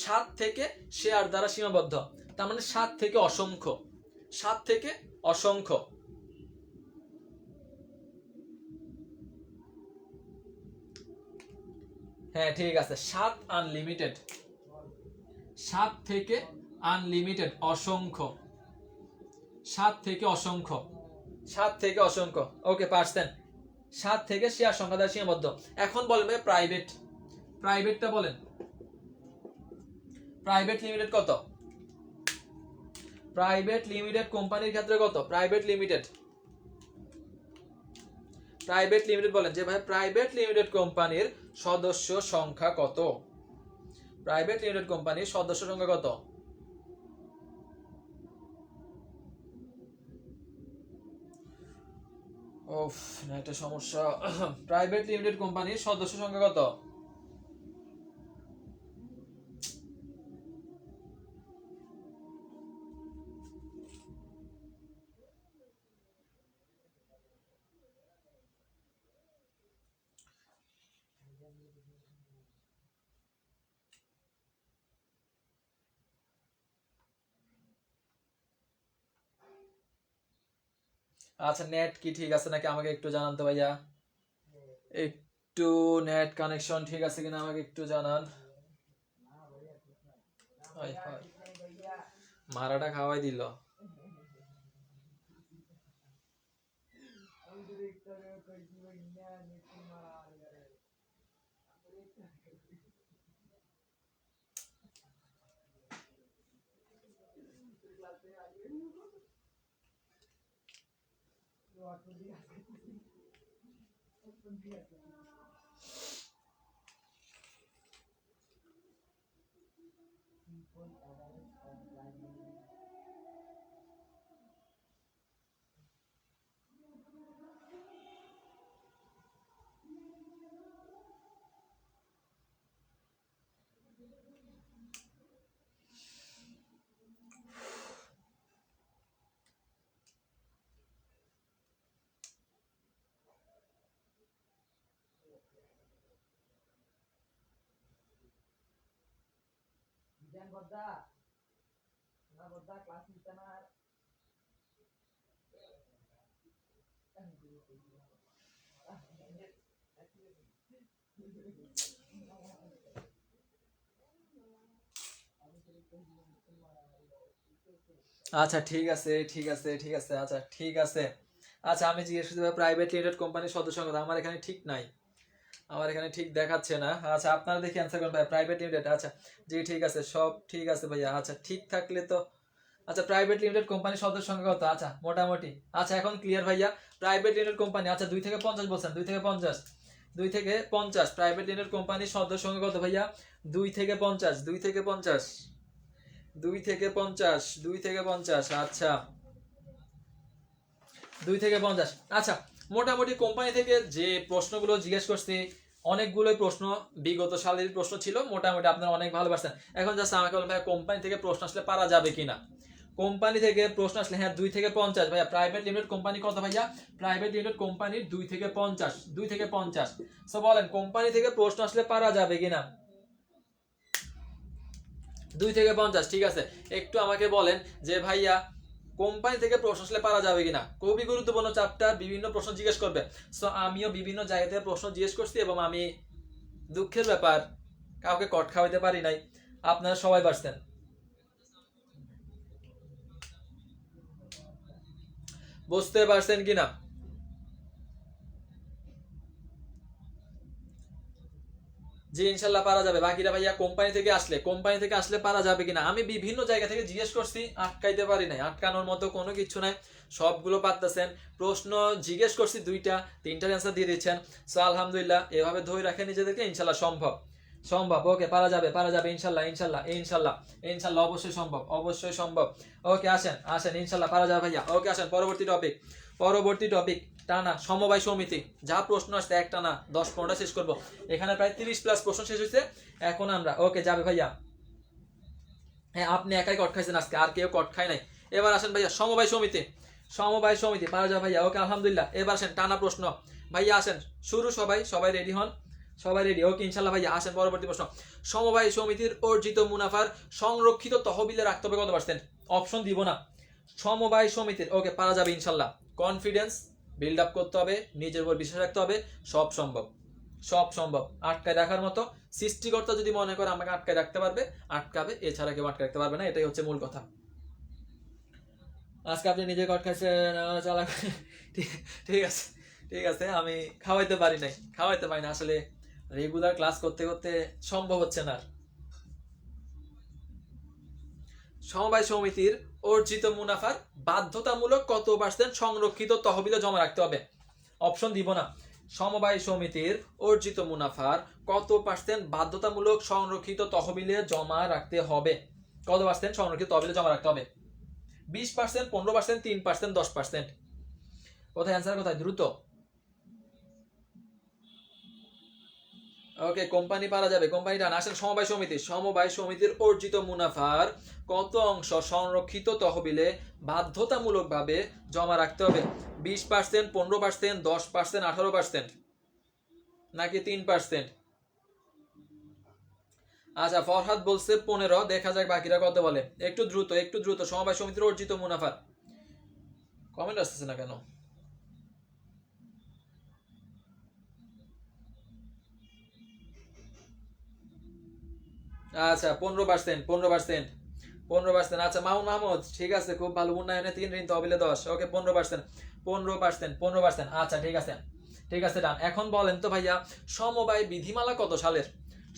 7 থেকে শেয়ার দ্বারা সীমাবদ্ধ, তার মানে 7 থেকে অসংখ্য, 7 থেকে অসংখ্য। হ্যাঁ ঠিক আছে, 7 আনলিমিটেড, 7 থেকে আনলিমিটেড, অসংখ্য, 7 থেকে অসংখ্য, 7 থেকে অসংখ্য। ওকে পারছেন, 7 থেকে শেয়ার সংখ্যা দ্বারা সীমাবদ্ধ। এখন বলেন ভাই প্রাইভেট, প্রাইভেটটা বলেন। প্রাইভেট লিমিটেড কত? প্রাইভেট লিমিটেড কোম্পানির ক্ষেত্রে কত? প্রাইভেট লিমিটেড, প্রাইভেট লিমিটেড বলেন যে ভাই প্রাইভেট লিমিটেড কোম্পানির সদস্য সংখ্যা কত? প্রাইভেট লিমিটেড কোম্পানির সদস্য সংখ্যা কত? ওফ, না একটা সমস্যা। প্রাইভেট লিমিটেড কোম্পানির সদস্য সংখ্যা কত? আচ্ছা, নেট কি ঠিক আছে নাকি আমাকে একটু জানান তো ভাইয়া। একটু নেট কানেকশন ঠিক আছে কিনা আমাকে একটু জানান। মারাটা খাওয়াই দিল। আচ্ছা ঠিক আছে ঠিক আছে ঠিক আছে আচ্ছা ঠিক আছে। আচ্ছা আমি জিজ্ঞেস করতে প্রাইভেট লিমিটেড কোম্পানির সদস্য সংখ্যা আমার এখানে ঠিক নাই, আমার এখানে ঠিক দেখাচ্ছে না। আচ্ছা আপনারা দেখি অ্যান্সার করুন ভাই, প্রাইভেট লিমিটেড। আচ্ছা জি ঠিক আছে, সব ঠিক আছে ভাইয়া। আচ্ছা ঠিক থাকলে তো আচ্ছা প্রাইভেট লিমিটেড কোম্পানির সদস্য সংখ্যা কত? আচ্ছা মোটামুটি আচ্ছা এখন ক্লিয়ার ভাইয়া। প্রাইভেট লিমিটেড কোম্পানি আচ্ছা 2 থেকে 50 বলছেন, 2 থেকে 50, 2 থেকে 50 প্রাইভেট লিমিটেড কোম্পানির সদস্য সংখ্যা কত ভাইয়া? 2 থেকে 50, 2 থেকে 50, 2 থেকে 50, 2 থেকে 50 আচ্ছা 2 থেকে 50। আচ্ছা মোটামুটি কোম্পানি থেকে যে প্রশ্নগুলো জিজ্ঞেস করছি অনেকগুলোই প্রশ্ন বিগত সালের প্রশ্ন ছিল, মোটামুটি আপনারা অনেক ভালোবাসছেন। এখন জাস্ট আমাকে বলুন ভাইয়া কোম্পানি থেকে প্রশ্ন আসলে পারা যাবে কিনা। কোম্পানি থেকে প্রশ্ন আসলে হ্যাঁ 2 থেকে 50 ভাইয়া। প্রাইভেট লিমিটেড কোম্পানি কত ভাইয়া? প্রাইভেট লিমিটেড কোম্পানির 2 থেকে 50, 2 থেকে 50। সো বলেন কোম্পানি থেকে প্রশ্ন আসলে পারা যাবে কিনা? 2 থেকে 50 ঠিক আছে। একটু আমাকে বলেন যে ভাইয়া কোম্পানি থেকে প্রশ্ন আসলে পারা যাবে কিনা। খুবই গুরুত্বপূর্ণ চ্যাপ্টার, বিভিন্ন প্রশ্ন জিজ্ঞেস করবে। সো আমিও বিভিন্ন জায়গা থেকে প্রশ্ন জিজ্ঞেস করছি এবং আমি দুঃখের ব্যাপার কাউকে কট খাওয়াইতে পারি নাই, আপনারা সবাই পারছেন। বুঝতে পারছেন কিনা? জি ইনশাল্লাহ পারা যাবে। বাকিরা ভাইয়া কোম্পানি থেকে আসলে পারা যাবে কিনা। আমি বিভিন্ন জায়গা থেকে জিজ্ঞেস করছি, আটকাইতে পারি নাই, আটকানোর মতো কোনো কিছু নাই, সবগুলো পারতেছেন। প্রশ্ন জিজ্ঞেস করছি 2টা, 3টার অ্যান্সার দিয়ে দিচ্ছেন। সো আলহামদুলিল্লাহ, এভাবে ধরে রাখেন নিজেদেরকে, ইনশাল্লাহ সম্ভব, সম্ভব। ওকে পারা যাবে, পারা যাবে ইনশাল্লাহ, ইনশাল্লাহ ইনশাল্লাহ ইনশাল্লাহ অবশ্যই সম্ভব, অবশ্যই সম্ভব। ওকে আসেন আসেন ইনশাল্লাহ পারা যাবে ভাইয়া। ওকে আসেন পরবর্তী টপিক, পরবর্তী টপিক টানা সমবায় সমিতি। যা প্রশ্ন আসছে এক টানা 10-15টা শেষ করব। এখানে প্রায় 30+ প্রশ্ন শেষ হয়েছে। এখন আমরা ওকে যাবে ভাইয়া। হ্যাঁ আপনি একাই কট খাইছেন আজকে, আর কেউ কট খায় নাই। এবার আসেন ভাইয়া সমবায় সমিতি, সমবায় সমিতি পারা যাবে ভাইয়া। ওকে আলহামদুলিল্লাহ। এবার আসেন টানা প্রশ্ন ভাইয়া, আসেন শুরু। সবাই সবাই রেডি হন, সবাই রেডি। ওকে ইনশাল্লাহ ভাইয়া আসেন পরবর্তী প্রশ্ন। সমবায় সমিতির অর্জিত মুনাফার সংরক্ষিত তহবিলে রাখতে হবে কত পার্সেন্ট? অপশন দিব না। সমবায় সমিতির ওকে পারা যাবে ইনশাল্লাহ। কনফিডেন্স বিল্ড আপ করতে হবে, নিজের উপর বিশ্বাস রাখতে হবে, সব সম্ভব, সব সম্ভব। আটকায় রাখার মতো সৃষ্টিকর্তা যদি মনে করে আমাকে আটকায় রাখতে পারবে, আটকাবে, এছাড়া কেউ আটকায় রাখতে পারবে না। এটাই হচ্ছে মূল কথা। আজকে আপনি নিজে কট খাইছেন, চালাক। ঠিক আছে ঠিক আছে, আমি খাওয়াইতে পারি নাই, খাওয়াইতে পারি না আসলে, রেগুলার ক্লাস করতে করতে সম্ভব হচ্ছে না। সমবায় সমিতির অর্জিত মুনাফার বাধ্যতামূলক কত পার্সেন্ট সংরক্ষিত তহবিলে জমা রাখতে হবে? অপশন দিব না। সমবায় সমিতির অর্জিত মুনাফার কত পার্সেন্ট বাধ্যতামূলক সংরক্ষিত তহবিলে জমা রাখতে হবে? কত পার্সেন্ট সংরক্ষিত তহবিলে জমা রাখতে হবে? 20%, 15%, 3%, 10%? কোথায় অ্যান্সার, কোথায় দ্রুত। ওকে কোম্পানি পারা যাবে, কোম্পানিটা আসেন সমবায় সমিতি। সমবায় সমিতির অর্জিত মুনাফার কত অংশ সংরক্ষিত তহবিলে বাধ্যতামূলকভাবে জমা রাখতে হবে? 20%, 15%, 10%, 18%, নাকি 3%? আচ্ছা ফরহাদ বলছে 15, দেখা যাক বাকিরা কত বলে। একটু দ্রুত, একটু দ্রুত। সমবায় সমিতির অর্জিত মুনাফার কমেন্ট আসতেছে না কেন? আচ্ছা 15%, 15%, 15%। আচ্ছা মামুন মাহমুদ ঠিক আছে, খুব ভালো। উন্নয়নে 3, ঋণ তহবিলে 10। ওকে 15%, 15%, 15%। আচ্ছা ঠিক আছে, ঠিক আছে ডান। এখন বলেন তো ভাইয়া সমবায় বিধিমালা কত সালের?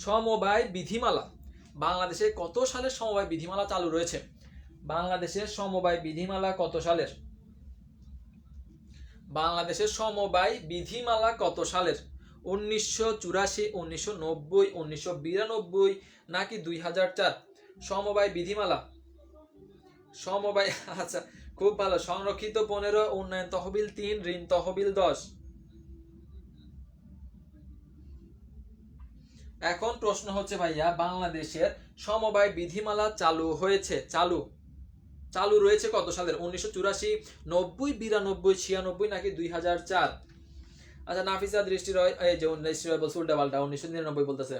সমবায় বিধিমালা বাংলাদেশে কত সালের সমবায় বিধিমালা চালু রয়েছে? বাংলাদেশের সমবায় বিধিমালা কত সালের? বাংলাদেশের সমবায় বিধিমালা কত সালের? 1984, 1990, 1992, নাকি 2004? সমবায় বিধিমালা, সমবায় আচ্ছা খুব ভালো। সংরক্ষিত 15, উন্নয়ন তহবিল 3, ঋণ তহবিল 10। এখন প্রশ্ন হচ্ছে ভাইয়া বাংলাদেশের সমবায় বিধিমালা চালু হয়েছে, চালু রয়েছে কত সালের? 1984, 90, 92, 96, নাকি 2004? আচ্ছা নাফিসা দৃষ্টি রয়, এই যে দৃষ্টি রয় বলছে উল্টা পাল্টা, 1999 বলতেছে।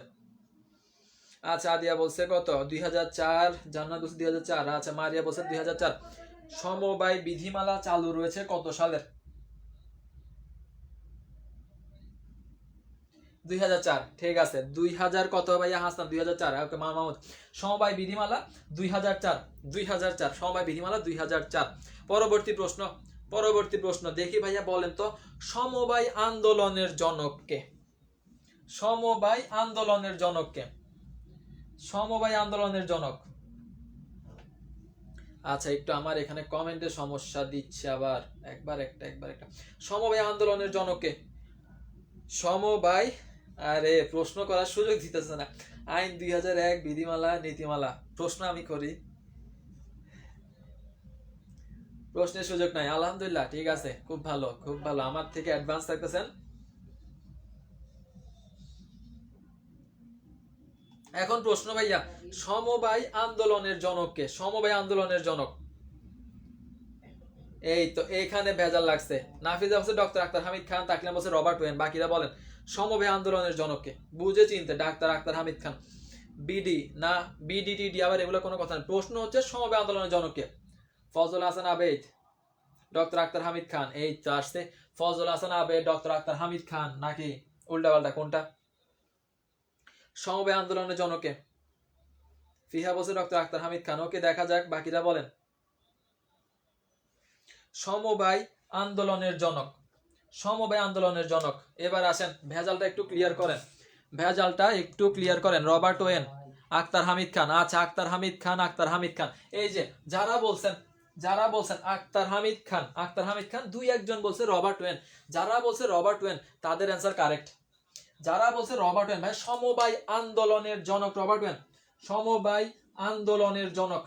আচ্ছা আদিয়া বলছে কত 2004, জান্নাত বলছে 2004, আচ্ছা মারিয়া বলছে 2004। সমবায় বিধিমালা চালু রয়েছে কত সালের? 2004, ঠিক আছে। 2000 কত ভাইয়া হাসান? 2004, ওকে মাহমুদ। সমবায় বিধিমালা 2004, 2004 সমবায় বিধিমালা 2004। পরবর্তী প্রশ্ন, পরবর্তী প্রশ্ন দেখি ভাইয়া বলেন তো, সমবায় আন্দোলনের জনককে? সমবায় আন্দোলনের জনককে? সমবায় আন্দোলনের জনক। আচ্ছা একটু আমার এখানে কমেন্টে সমস্যা দিচ্ছে আবার, একবার একটা। সমবায় আন্দোলনের জনককে? সমবায়, আরে প্রশ্ন করার সুযোগ দিতেছে না। আইন 2001, বিধিমালা, নীতিমালা, প্রশ্ন আমি করি, প্রশ্নের সুযোগ নাই। আলহামদুলিল্লাহ, ঠিক আছে, খুব ভালো, খুব ভালো, আমার থেকে অ্যাডভান্স থাকতেছেন। এখন প্রশ্ন ভাইয়া, সমবায় আন্দোলনের জনককে? সমবায় আন্দোলনের জনক, এই তো এখানে ভেজাল লাগছে। নাফিজা বলছে ডক্টর আক্তার হামিদ খান, তাকলিমা বলছে রবার্ট ওয়েন, বাকিরা বলেন সমবায় আন্দোলনের জনককে। বুঝে চিনতে ডাক্তার আক্তার হামিদ খান, বিডি না বিডিটিডি, আবার এগুলো কোনো কথা না। প্রশ্ন হচ্ছে সমবায় আন্দোলনের জনককে? ফজল হাসান আবেদ, ডক্টর আক্তার হামিদ খান, এই তো আসছে ফজল হাসান আবেদ, ডক্টর আক্তার হামিদ খান, নাকি উল্টা পাল্টা কোনটা? সমবায় আন্দোলনের জনকে? ফিহা বলছে ডক্টর আক্তার হামিদ খান, ওকে দেখা যাক বাকিরা বলেন। সমবায় আন্দোলনের জনক, সমবায় আন্দোলনের জনক। এবার আসেন ভেজালটা একটু ক্লিয়ার করেন, ভেজালটা একটু ক্লিয়ার করেন। রবার্ট ওয়েন, আক্তার হামিদ খান, আচ্ছা আক্তার হামিদ খান, আক্তার হামিদ খান। এই যে যারা বলছেন, যারা বলছেন আক্তার হামিদ খান, আক্তার হামিদ খান, দুই একজন বলছে রবার্ট ওয়েন। যারা বলছে রবার্ট ওয়েন তাদের অ্যান্সার কারেক্ট। যারা বলছে রবার্ট ওয়েন, ভাই সমবায় আন্দোলনের জনক রবার্ট ওয়েন, সমবায় আন্দোলনের জনক,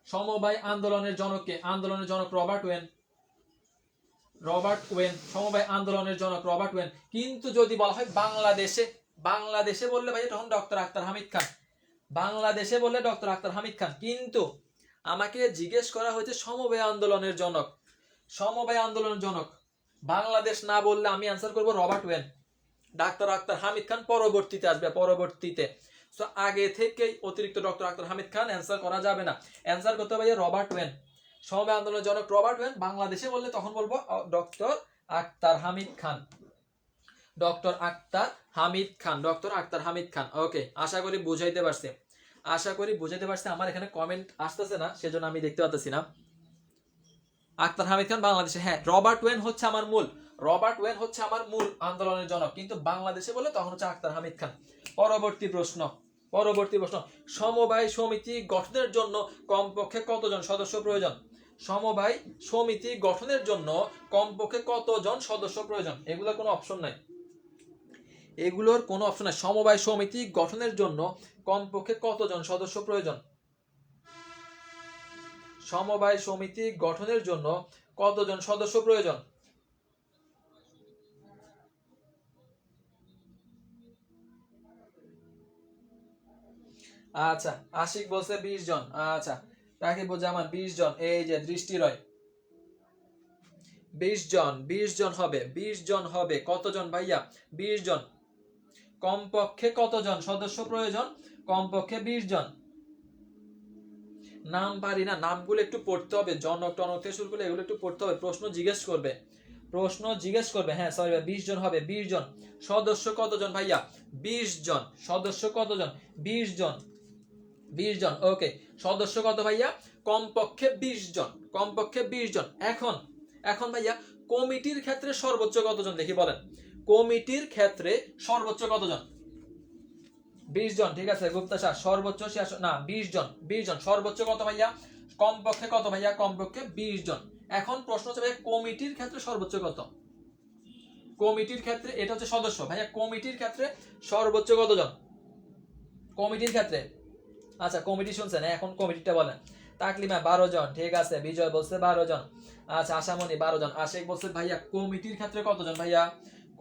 সমবায় আন্দোলনের জনককে? আন্দোলনের জনক রবার্ট ওয়েন, রবার্ট ওয়েন, সমবায় আন্দোলনের জনক রবার্ট ওয়েন। কিন্তু যদি বলা হয় বাংলাদেশে, বাংলাদেশে বললে ভাই তখন ডক্টর আক্তার হামিদ খান, বাংলাদেশে বললে ডক্টর আক্তার হামিদ খান। কিন্তু আমাকে জিজ্ঞেস করা হয়েছে সমবায় আন্দোলনের জনক, সমবায় আন্দোলনের জনক বাংলাদেশ না বললে আমি অ্যান্সার করব Robert Owen, doctor Akhtar Hamid Khan পরবর্তীতে আসবে, পরবর্তীতে। সো আগে থেকেই অতিরিক্ত ডক্টর আক্তার হামিদ খান অ্যান্সার করা যাবে না, অ্যান্সার করতে হবে রবার্ট ওয়েন, সমবায় আন্দোলনের জনক রবার্ট ওয়েন। বাংলাদেশে বললে তখন বলবো ডক্টর আক্তার হামিদ খান, ডক্টর আক্তার হামিদ খান, ডক্টর আক্তার হামিদ খান। ওকে, আশা করি বুঝাইতে পারছি, আশা করি বুঝাইতে পারছি। আমার এখানে কমেন্ট আসতেছে না, সেজন্য আমি দেখতে পাচ্ছি না। আক্তার হামিদ খান বাংলাদেশে, হ্যাঁ রবার্ট ওয়েন হচ্ছে আমার মূল, রবার্ট ওয়েন হচ্ছে আমার মূল আন্দোলনের জনক, কিন্তু বাংলাদেশে বলে তখন হচ্ছে আক্তার হামিদ খান। পরবর্তী প্রশ্ন, পরবর্তী প্রশ্ন, সমবায় সমিতি গঠনের জন্য কমপক্ষে কতজন সদস্য প্রয়োজন? সমবায় সমিতি গঠনের জন্য কমপক্ষে কতজন সদস্য প্রয়োজন? এগুলোর কোনো অপশন নাই, এগুলোর কোনো অপশন নাই। সমবায় সমিতি গঠনের জন্য কমপক্ষে কতজন সদস্য প্রয়োজন? সমবায় সমিতি গঠনের জন্য কতজন সদস্য প্রয়োজন? আচ্ছা আশিক বলছে 20 জন, আচ্ছা রাকিবুজ্জামান 20 জন, এই যে দৃষ্টি রয় 20 জন, 20 জন হবে, 20 জন হবে। কতজন ভাইয়া? 20 জন। কমপক্ষে কতজন সদস্য প্রয়োজন? কমপক্ষে 20 জন। নাম পারি না, নামগুলো একটু পড়তে হবে, জনক টনক থেকে শুরু করলে এগুলো একটু পড়তে হবে, প্রশ্ন জিজ্ঞেস করবে, প্রশ্ন জিজ্ঞেস করবে। হ্যাঁ সরি ভাই, 20 জন হবে, 20 জন। সদস্য কতজন ভাইয়া? 20 জন। সদস্য কতজন? 20 জন, 20 জন। ওকে, সদস্য কত ভাইয়া? কমপক্ষে 20 জন, কমপক্ষে 20 জন। এখন এখন ভাইয়া কমিটির ক্ষেত্রে সর্বোচ্চ কতজন দেখি বলেন, কমিটির ক্ষেত্রে সর্বোচ্চ কতজন? 20 জন, ঠিক আছে গুপ্তা স্যার, সর্বোচ্চ না 20 জন, 20 জন। সর্বোচ্চ কত ভাইয়া? কমপক্ষে কত ভাইয়া? কমপক্ষে 20 জন। এখন প্রশ্ন হচ্ছে ভাইয়া কমিটির ক্ষেত্রে সর্বোচ্চ কত? কমিটির ক্ষেত্রে এটা হচ্ছে সদস্য ভাইয়া, কমিটির ক্ষেত্রে সর্বোচ্চ কতজন? কমিটির ক্ষেত্রে, আচ্ছা কমিটি শুনছেন, এখন কমিটিটা বলেন। তাকলিমা 12 জন, ঠিক আছে। বিজয় বলছে 12 জন, আচ্ছা আশামণি 12 জন। আশিক বলছে ভাইয়া কমিটির ক্ষেত্রে কতজন ভাইয়া?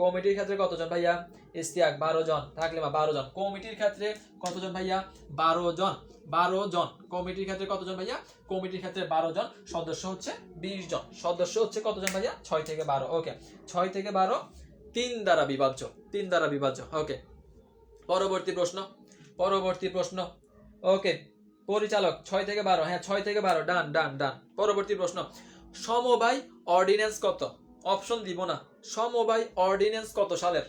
কমিটির ক্ষেত্রে কতজন ভাইয়া? ইস্তিয়াক 12 জন, তাকলিমা 12 জন। কমিটির ক্ষেত্রে কতজন ভাইয়া? 12 জন, 12 জন। কমিটির ক্ষেত্রে কতজন ভাইয়া? কমিটির ক্ষেত্রে 12 জন। সদস্য হচ্ছে 20 জন। সদস্য হচ্ছে কতজন ভাইয়া? 6 থেকে 12। ওকে, 6 থেকে 12 3 দ্বারা বিভাজ্য, 3 দ্বারা বিভাজ্য। ওকে, পরবর্তী প্রশ্ন, পরবর্তী প্রশ্ন। ওকে পরিচালক 6 থেকে 12, হ্যাঁ 6 থেকে 12, ডান ডান ডান। পরবর্তী প্রশ্ন, সমবায় অর্ডিন্যান্স কত? অপশন দিব না। সমবায় অর্ডিন্যান্স কত সালের?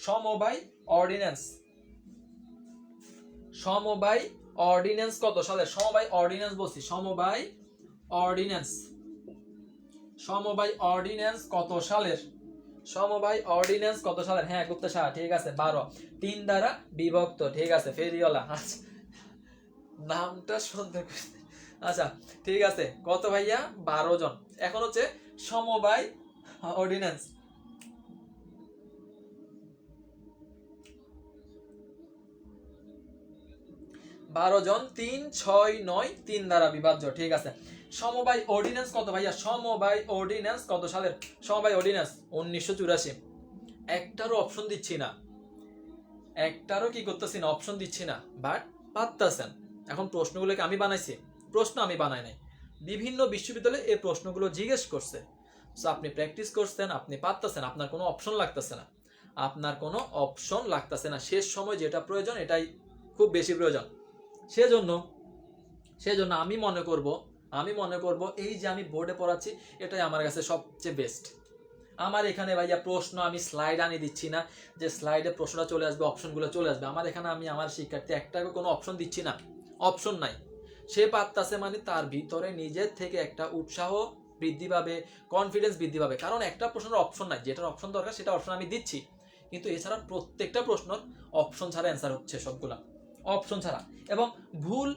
সমবায় অর্ডিন্যান্স, সমবায় অর্ডিন্যান্স কত সালের? সমবায় অর্ডিন্যান্স বলছি, সমবায় অর্ডিন্যান্স, সমবায় অর্ডিন্যান্স কত সালের? সমবায় অর্ডিন্যান্স কত সালের? হ্যাঁ গুপ্তা শাহ, ঠিক আছে 12, 3 দ্বারা বিভক্ত, ঠিক আছে ফেরিওয়ালা। আচ্ছা নামটা সুন্দর। আচ্ছা ঠিক আছে, কত ভাইয়া? 12 জন। এখন হচ্ছে সমবায় অর্ডিন্যান্স, 12 জন, 3 6 9 3 দ্বারা বিভাজ্য, ঠিক আছে। সমবায় অর্ডিন্যান্স কত ভাইয়া? সমবায় অর্ডিন্যান্স কত সালের? সমবায় অর্ডিন্যান্স 1984। একটারও অপশন দিচ্ছি না, একটারও কি করতেছি না, অপশন দিচ্ছি না, বাট পারতেছেন। এখন প্রশ্নগুলোকে আমি বানাইছি, প্রশ্ন আমি বানাই নাই, বিভিন্ন বিশ্ববিদ্যালয়ে এই প্রশ্নগুলো জিজ্ঞেস করছে। সো আপনি প্র্যাকটিস করছেন, আপনি পারতেছেন, আপনার কোনো অপশন লাগতেছে না, আপনার কোনো অপশন লাগতেছে না। শেষ সময় যেটা প্রয়োজন এটাই খুব বেশি প্রয়োজন। সেজন্য আমি মনে করব এই যে আমি বোর্ডে পড়াচ্ছি এটাই আমার কাছে সবচেয়ে বেস্ট। আমার এখানে ভাইয়া প্রশ্ন আমি স্লাইড আনি দিচ্ছি না যে স্লাইডে প্রশ্নটা চলে আসবে, অপশনগুলো চলে আসবে। আমার এখানে আমি আমার শিক্ষার্থী একটাকে কোনো অপশন দিচ্ছি না, অপশন নাই। সে পারতাছে মানে তার ভিতরে নিজের থেকে একটা উৎসাহ বৃদ্ধি পাবে, কনফিডেন্স বৃদ্ধি পাবে। কারণ একটা প্রশ্নের অপশন নাই, যেটার অপশন দরকার সেটা অপশন আমি দিচ্ছি, কিন্তু এছাড়া প্রত্যেকটা প্রশ্নর অপশন ছাড়া অ্যান্সার হচ্ছে সবগুলা, অপশন ছাড়া। এবং ভুল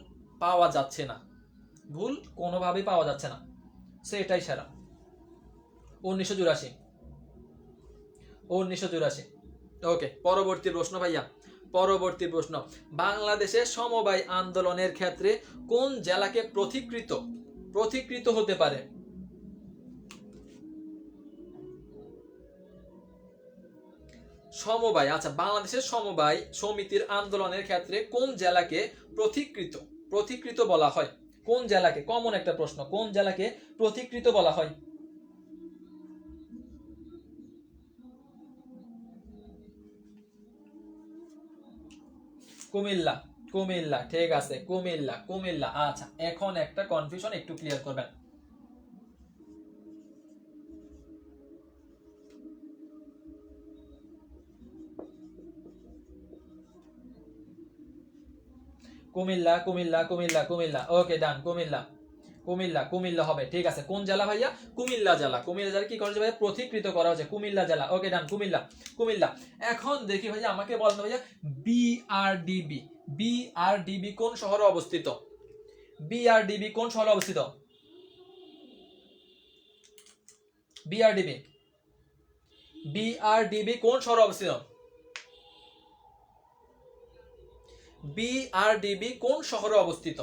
পাওয়া যাচ্ছে না, ভুল কোনোভাবেই পাওয়া যাচ্ছে না, সেটাই সেরা। 1984। ওকে পরবর্তী প্রশ্ন ভাইয়া, পরবর্তী প্রশ্ন, বাংলাদেশের সমবায় আন্দোলনের ক্ষেত্রে কোন জেলাকে পথিকৃত হতে পারে? সমবায়, আচ্ছা বাংলাদেশের সমবায় সমিতির আন্দোলনের ক্ষেত্রে কোন জেলাকে পথিকৃত বলা হয়? কোন জেলাকে, কমন একটা প্রশ্ন, কোন জেলাকে পথিকৃত বলা হয়? কুমিল্লা, কুমিল্লা, ঠিক আছে কুমিল্লা, কুমিল্লা। আচ্ছা এখন একটা কনফিউশন একটু ক্লিয়ার করবেন। কুমিল্লা, কুমিল্লা, কুমিল্লা, কুমিল্লা, ওকে ডান, কুমিল্লা, কুমিল্লা, কুমিল্লা হবে, ঠিক আছে। কোন জেলা ভাইয়া? কুমিল্লা জেলা। কুমিল্লা জেলা কি করেছে ভাইয়া? পথিকৃত করা হচ্ছে, কুমিল্লা জেলা, ওকে ডান, কুমিল্লা, কুমিল্লা। এখন দেখি ভাইয়া, আমাকে বলেন ভাইয়া বিআরডিবি, বিআরডিবি কোন শহরে অবস্থিত? বিআরডিবি কোন শহরে অবস্থিত? বিআরডিবি, বিআরডিবি কোন শহরে অবস্থিত? বিআরডিবি কোন শহরে অবস্থিত?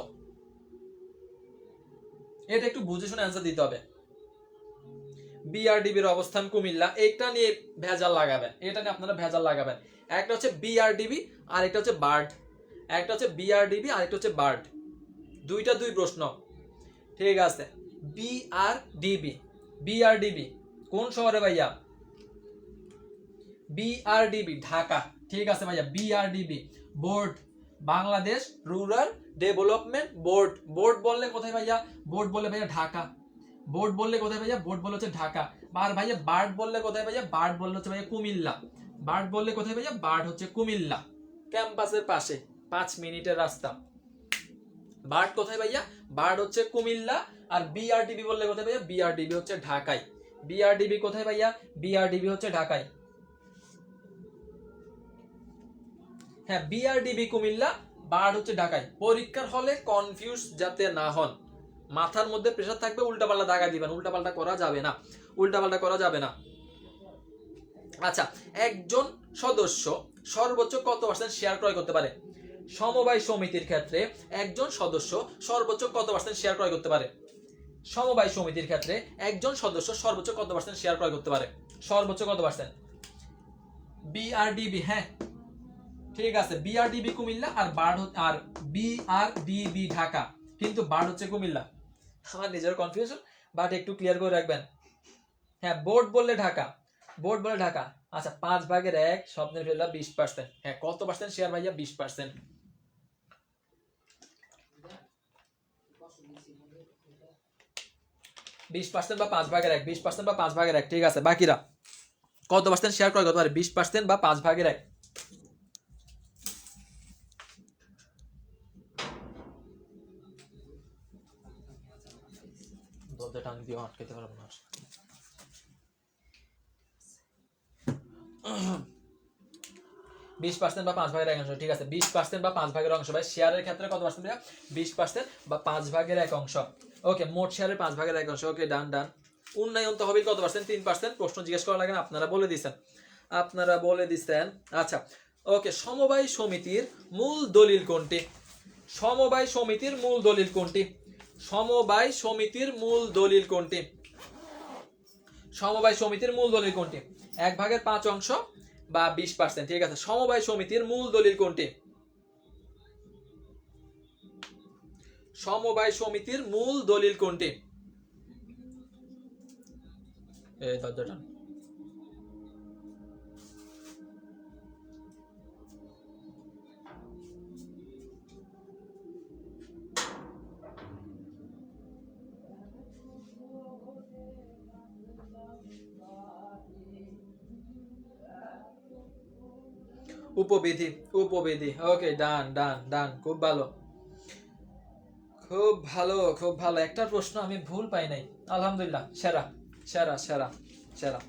এটা একটু বুঝে শুনে অ্যান্সার দিতে হবে। বিআরডিবির অবস্থান কুমিল্লা, এটা নিয়ে ভেজাল লাগাবেন, এটা নিয়ে আপনারা ভেজাল লাগাবেন। একটা হচ্ছে বিআরডিবি আর একটা হচ্ছে বার্ড, একটা হচ্ছে বিআরডিবি আর একটা হচ্ছে বার্ড, দুইটা দুই প্রশ্ন, ঠিক আছে। বিআরডিবি, বিআরডিবি কোন শহরে ভাইয়া? বিআরডিবি ঢাকা, ঠিক আছে ভাইয়া। BRDB board, Bangladesh rural development board. Board বললে কোথায় ভাইয়া? বোর্ড বললে ভাইয়া ঢাকা। বোর্ড বললে কোথায় ভাইয়া? বোর্ড বললে হচ্ছে ঢাকা। আর ভাইয়া বার্ড বললে কোথায় ভাইয়া? বার্ড বললে হচ্ছে ভাইয়া কুমিল্লা। বার্ড বললে কোথায় ভাইয়া? বার্ড হচ্ছে কুমিল্লা, ক্যাম্পাসের পাশে 5 মিনিটের রাস্তা। বার্ড কোথায় ভাইয়া? বার্ড হচ্ছে কুমিল্লা। আর বিআরডিবি বললে কোথায় ভাইয়া? বিআরডিবি হচ্ছে ঢাকায়। বিআরডিবি কোথায় ভাইয়া? বিআরডিবি হচ্ছে ঢাকায়। হ্যাঁ বিআরডিবি কুমিল্লা, বার্ড হচ্ছে ঢাকায়। পরীক্ষার হলে কনফিউজ যাতে না হন, মাথার মধ্যে প্রেসার থাকবে, উল্টাপাল্টা দাগা দিবেন, উল্টাপাল্টা করা যাবে না, উল্টাপাল্টা করা যাবে না। আচ্ছা, একজন সদস্য সর্বোচ্চ কত পার্সেন্ট শেয়ার ক্রয় করতে পারে? সমবায় সমিতির ক্ষেত্রে একজন সদস্য সর্বোচ্চ কত পার্সেন্ট শেয়ার ক্রয় করতে পারে? সমবায় সমিতির ক্ষেত্রে একজন সদস্য সর্বোচ্চ কত পার্সেন্ট শেয়ার ক্রয় করতে পারে? সর্বোচ্চ কত পার্সেন্ট? বিআরডিবি, হ্যাঁ ঠিক আছে, বিআরডিবি কুমিল্লা আর বার্ড আর বিআরডিবি ঢাকা, কিন্তু বার্ড হচ্ছে কুমিল্লা। আমার নিজের কনফিউশন, বাট একটু ক্লিয়ার করে রাখবেন। হ্যাঁ বোর্ড বললে ঢাকা, বোর্ড বলে ঢাকা। আচ্ছা 5/1 স্বপ্নের ফেলা 20%। হ্যাঁ কত পার্সেন্ট শেয়ার ভাইয়া? 20%। 20% বা 5/1, 20% বা 5/1, ঠিক আছে। বাকিরা কত পার্সেন্ট শেয়ার ক্রয় করতে পারে? 20% বা 5/1। দরজা টান দিও, আটকাইতে পারবো না। 20% বা 5/1 অংশ, ঠিক আছে। 20% বা 5/1 অংশ ভাই শেয়ারের ক্ষেত্রে কত পার্সেন্ট? 20% বা 5/1 অংশ। ওকে, মোট শেয়ারের 5/1 অংশ। ওকে, ডান ডান। উন্নয়ন তহবিল কত পার্সেন্ট? 3%। প্রশ্ন জিজ্ঞেস করা লাগে না, আপনারা বলে দিচ্ছেন। আচ্ছা, ওকে। সমবায় সমিতির মূল দলিল কোনটি? সমবায় সমিতির মূল দলিল কোনটি? সমবায় সমিতির মূল দলিল কোনটি? সমবায় সমিতির মূল দলিল কোনটি? 1/5 অংশ বা 20%, ঠিক আছে। সমবায় সমিতির মূল দলিল কোনটি? সমবায় সমিতির মূল দলিল কোনটি? এই দরজাটা উপবিধি। ওকে, ডান ডান ডান, খুব ভালো। একটা প্রশ্ন আমি ভুল পাই নাই, আলহামদুলিল্লাহ। সেরা সেরা সেরা সেরা।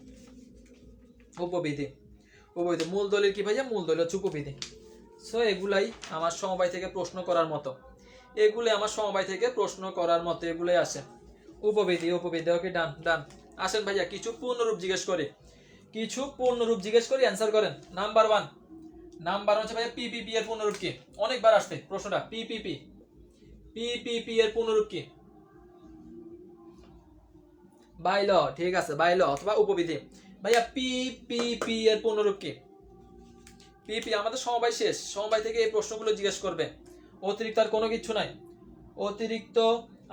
উপবিধি। মূল দলিল কি ভাইয়া? মূল দলিল হচ্ছে উপবিধি। সো এগুলাই আমার সমবায় থেকে প্রশ্ন করার মতো, এগুলাই আসে। উপবিধি। ওকে, ডান ডান। আসেন ভাইয়া, কিছু পূর্ণরূপ জিজ্ঞেস করি, অ্যান্সার করেন। নাম্বার 1 হচ্ছে ভাইয়া পিপিপি এর পূর্ণরূপ কি? অনেকবার আসছে প্রশ্নটা। পিপিপি এর পূর্ণরূপ কি? বাইল, ঠিক আছে, বাইল অথবা উপবিধি। ভাইয়া পিপিপি এর পূর্ণরূপ কি? পিপি। আমাদের সমবায় শেষ, সমবায় থেকে এই প্রশ্নগুলো জিজ্ঞেস করবে। অতিরিক্ত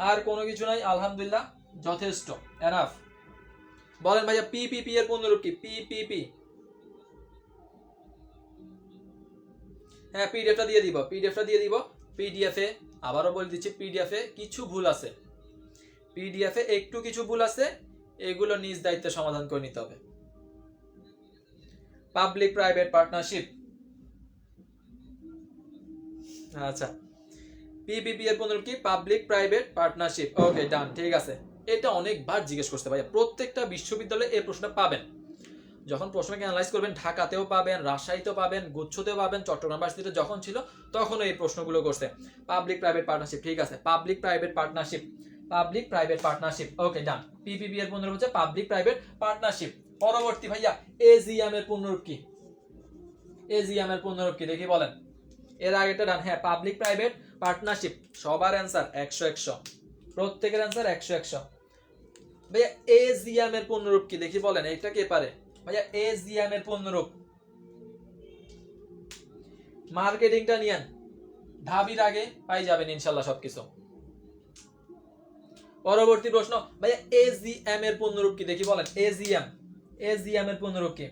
আর কোনো কিছু নাই, আলহামদুলিল্লাহ, যথেষ্ট, এনাফ। বলেন ভাইয়া পিপিপি এর পূর্ণরূপ কি? পিপিপি। হ্যাঁ, পিডিএফটা দিয়ে দিব। পিডিএফে আবারও বলে দিচ্ছি, পিডিএফে কিছু ভুল আছে, এগুলো নিজ দায়িত্বে সমাধান করে নিতে হবে। Public private partnership. আচ্ছা, পিপিপি এর পূর্ণরূপ কি? Public private partnership. Okay, done, ঠিক আছে। এটা অনেকবার জিজ্ঞেস করতে ভাইয়া, প্রত্যেকটা বিশ্ববিদ্যালয়ে এই প্রশ্নটা পাবেন। যখন প্রশ্নকে অ্যানালাইজ করবেন, ঢাকাতেও পাবেন, রাজশাহীতেও পাবেন, গুচ্ছতেও পাবেন, চট্টগ্রাম ভার্সিটিতে যখন ছিল তখন এই প্রশ্নগুলো করছে। পাবলিক প্রাইভেট পার্টনারশিপ, ঠিক আছে। Public private partnership. Okay, done. PPP এর পূর্ণরূপ হচ্ছে পাবলিক প্রাইভেট পার্টনারশিপ। পরবর্তী ভাইয়া, এজিএম এর পূর্ণরূপ কি? দেখি বলেন। এর আগেটা ডান। হ্যাঁ, পাবলিক প্রাইভেট পার্টনারশিপ। সবার অ্যান্সার 100 প্রত্যেকের অ্যান্সার 100 ভাইয়া এজিএম এর পূর্ণরূপ কি? দেখি বলেন, এটা কে পারে? ভাইয়া এজিএম এর পূর্ণরূপ। মার্কেটিংটা নিয়েন, ঢাবির আগে পাই যাবেন ইনশাআল্লাহ সবকিছু। পরবর্তী প্রশ্ন, ভাইয়া এজিএম এর পূর্ণরূপ কি? দেখি বলেন। এজিএম এর পূর্ণরূপ কি?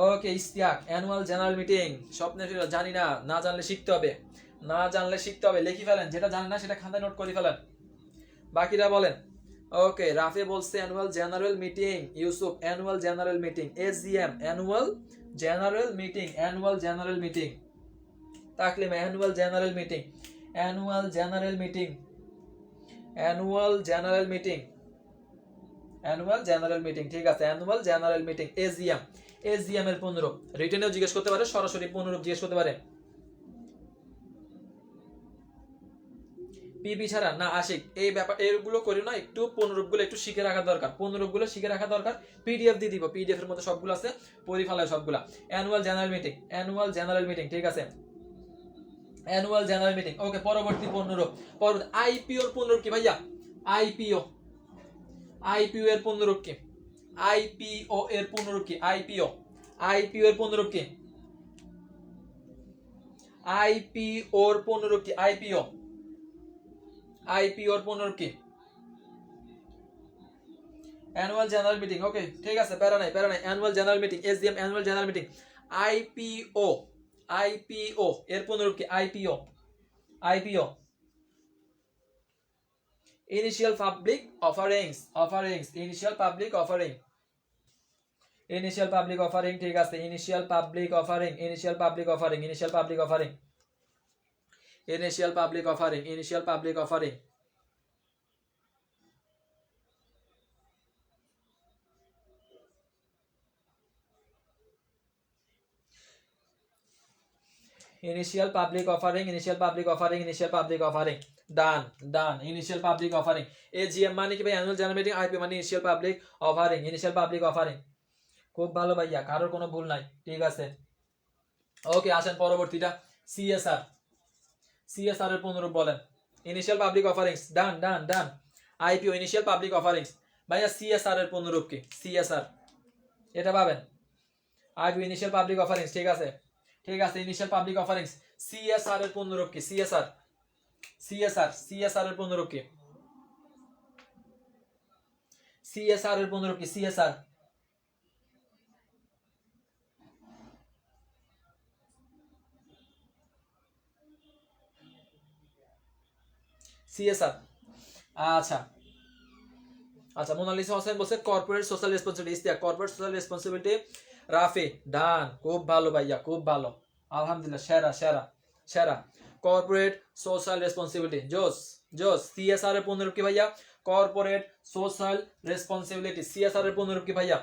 ওকে, ইস্তিয়াক, অ্যানুয়াল জেনারেল মিটিং। স্বপ্নের জানি না জানলে শিখতে হবে, লিখে ফেলেন। যেটা জানেন না সেটা খাতায় নোট করে ফেলেন। বাকিরা বলেন। ওকে, রাফে বলছে annual general meeting, Yusuf annual general meeting, AGM annual general meeting, Taklima annual general meeting, ঠিক আছে। অ্যানুয়াল জেনারেল মিটিং, এজিএম এর পূর্ণরূপ। রিটেনেও জিজ্ঞেস করতে পারে, সরাসরি পূর্ণরূপ জিজ্ঞেস করতে পারে। পিপি ছাড়া না আশিক, এই ব্যাপার এগুলো করি না, একটু পূর্ণরূপগুলো একটু শিখে রাখা দরকার, পিডিএফ দিয়ে দিব, পিডিএফ এর মধ্যে সবগুলো আছে, পড়ি ফেলায় সবগুলা। অ্যানুয়াল জেনারেল মিটিং, ঠিক আছে। Annual general meeting. ওকে, পরবর্তী পূর্ণরূপ। আইপিও এর পূর্ণরূপ কি ভাইয়া? আইপিও এর পূর্ণরূপ কি? আইপিও এর পূর্ণরূপ কি? আইপিও এর পূর্ণরূপ কি? আইপিও এর পূর্ণরূপ কি? Annual general meeting. ওকে, ঠিক আছে, প্যারা নাই। Annual general meeting, SDM annual general meeting. IPO এর পূর্ণরূপ কি? IPO initial public offerings, initial public offering, ঠিক আছে, initial public offering, initial public offering, initial public offering, initial public offering, initial public offering, initial public offering, initial public offering, initial public offering, done done, initial public offering. AGM মানে কি ভাই? Annual general meeting. IP মানে initial public offering, initial public offering. খুব ভালো ভাইয়া, কারোর কোনো ভুল নাই, ঠিক আছে। ওকে, আসেন পরবর্তীটা, সিএসআর, সিএসআর এর পুনরূপ বলেন। Initial public offerings, done done done. IPO initial public offerings. ভাইয়া সিএসআর এর পুনরূপ কি? সিএসআর, এটা পাবেন। আইপিও ইনিশিয়াল পাবলিক অফারিংস, ঠিক আছে, ঠিক আছে, ইনিশিয়াল পাবলিক অফারিংস। সিএসআর এর পুনরূপ কি? সিএসআর, সিএসআর, সিএসআর এর পুনরূপ কি? সিএসআর এর পুনরূপ কি? CSR, CSR. আচ্ছা আচ্ছা, মোনালিসা হোসেন বলছে corporate social responsibility. Istia, corporate social responsibility. Rafi, done, খুব ভালো ভাইয়া, খুব ভালো, আলহামদুলিল্লাহ, সেরা সেরা সেরা। কর্পোরেট সোশ্যাল রেসপন্সিবিলিটি, জোস জোস। সিএসআর এর পুনরূপ কি ভাইয়া? Corporate social responsibility. সিএসআর এর পুনরূপ কি ভাইয়া?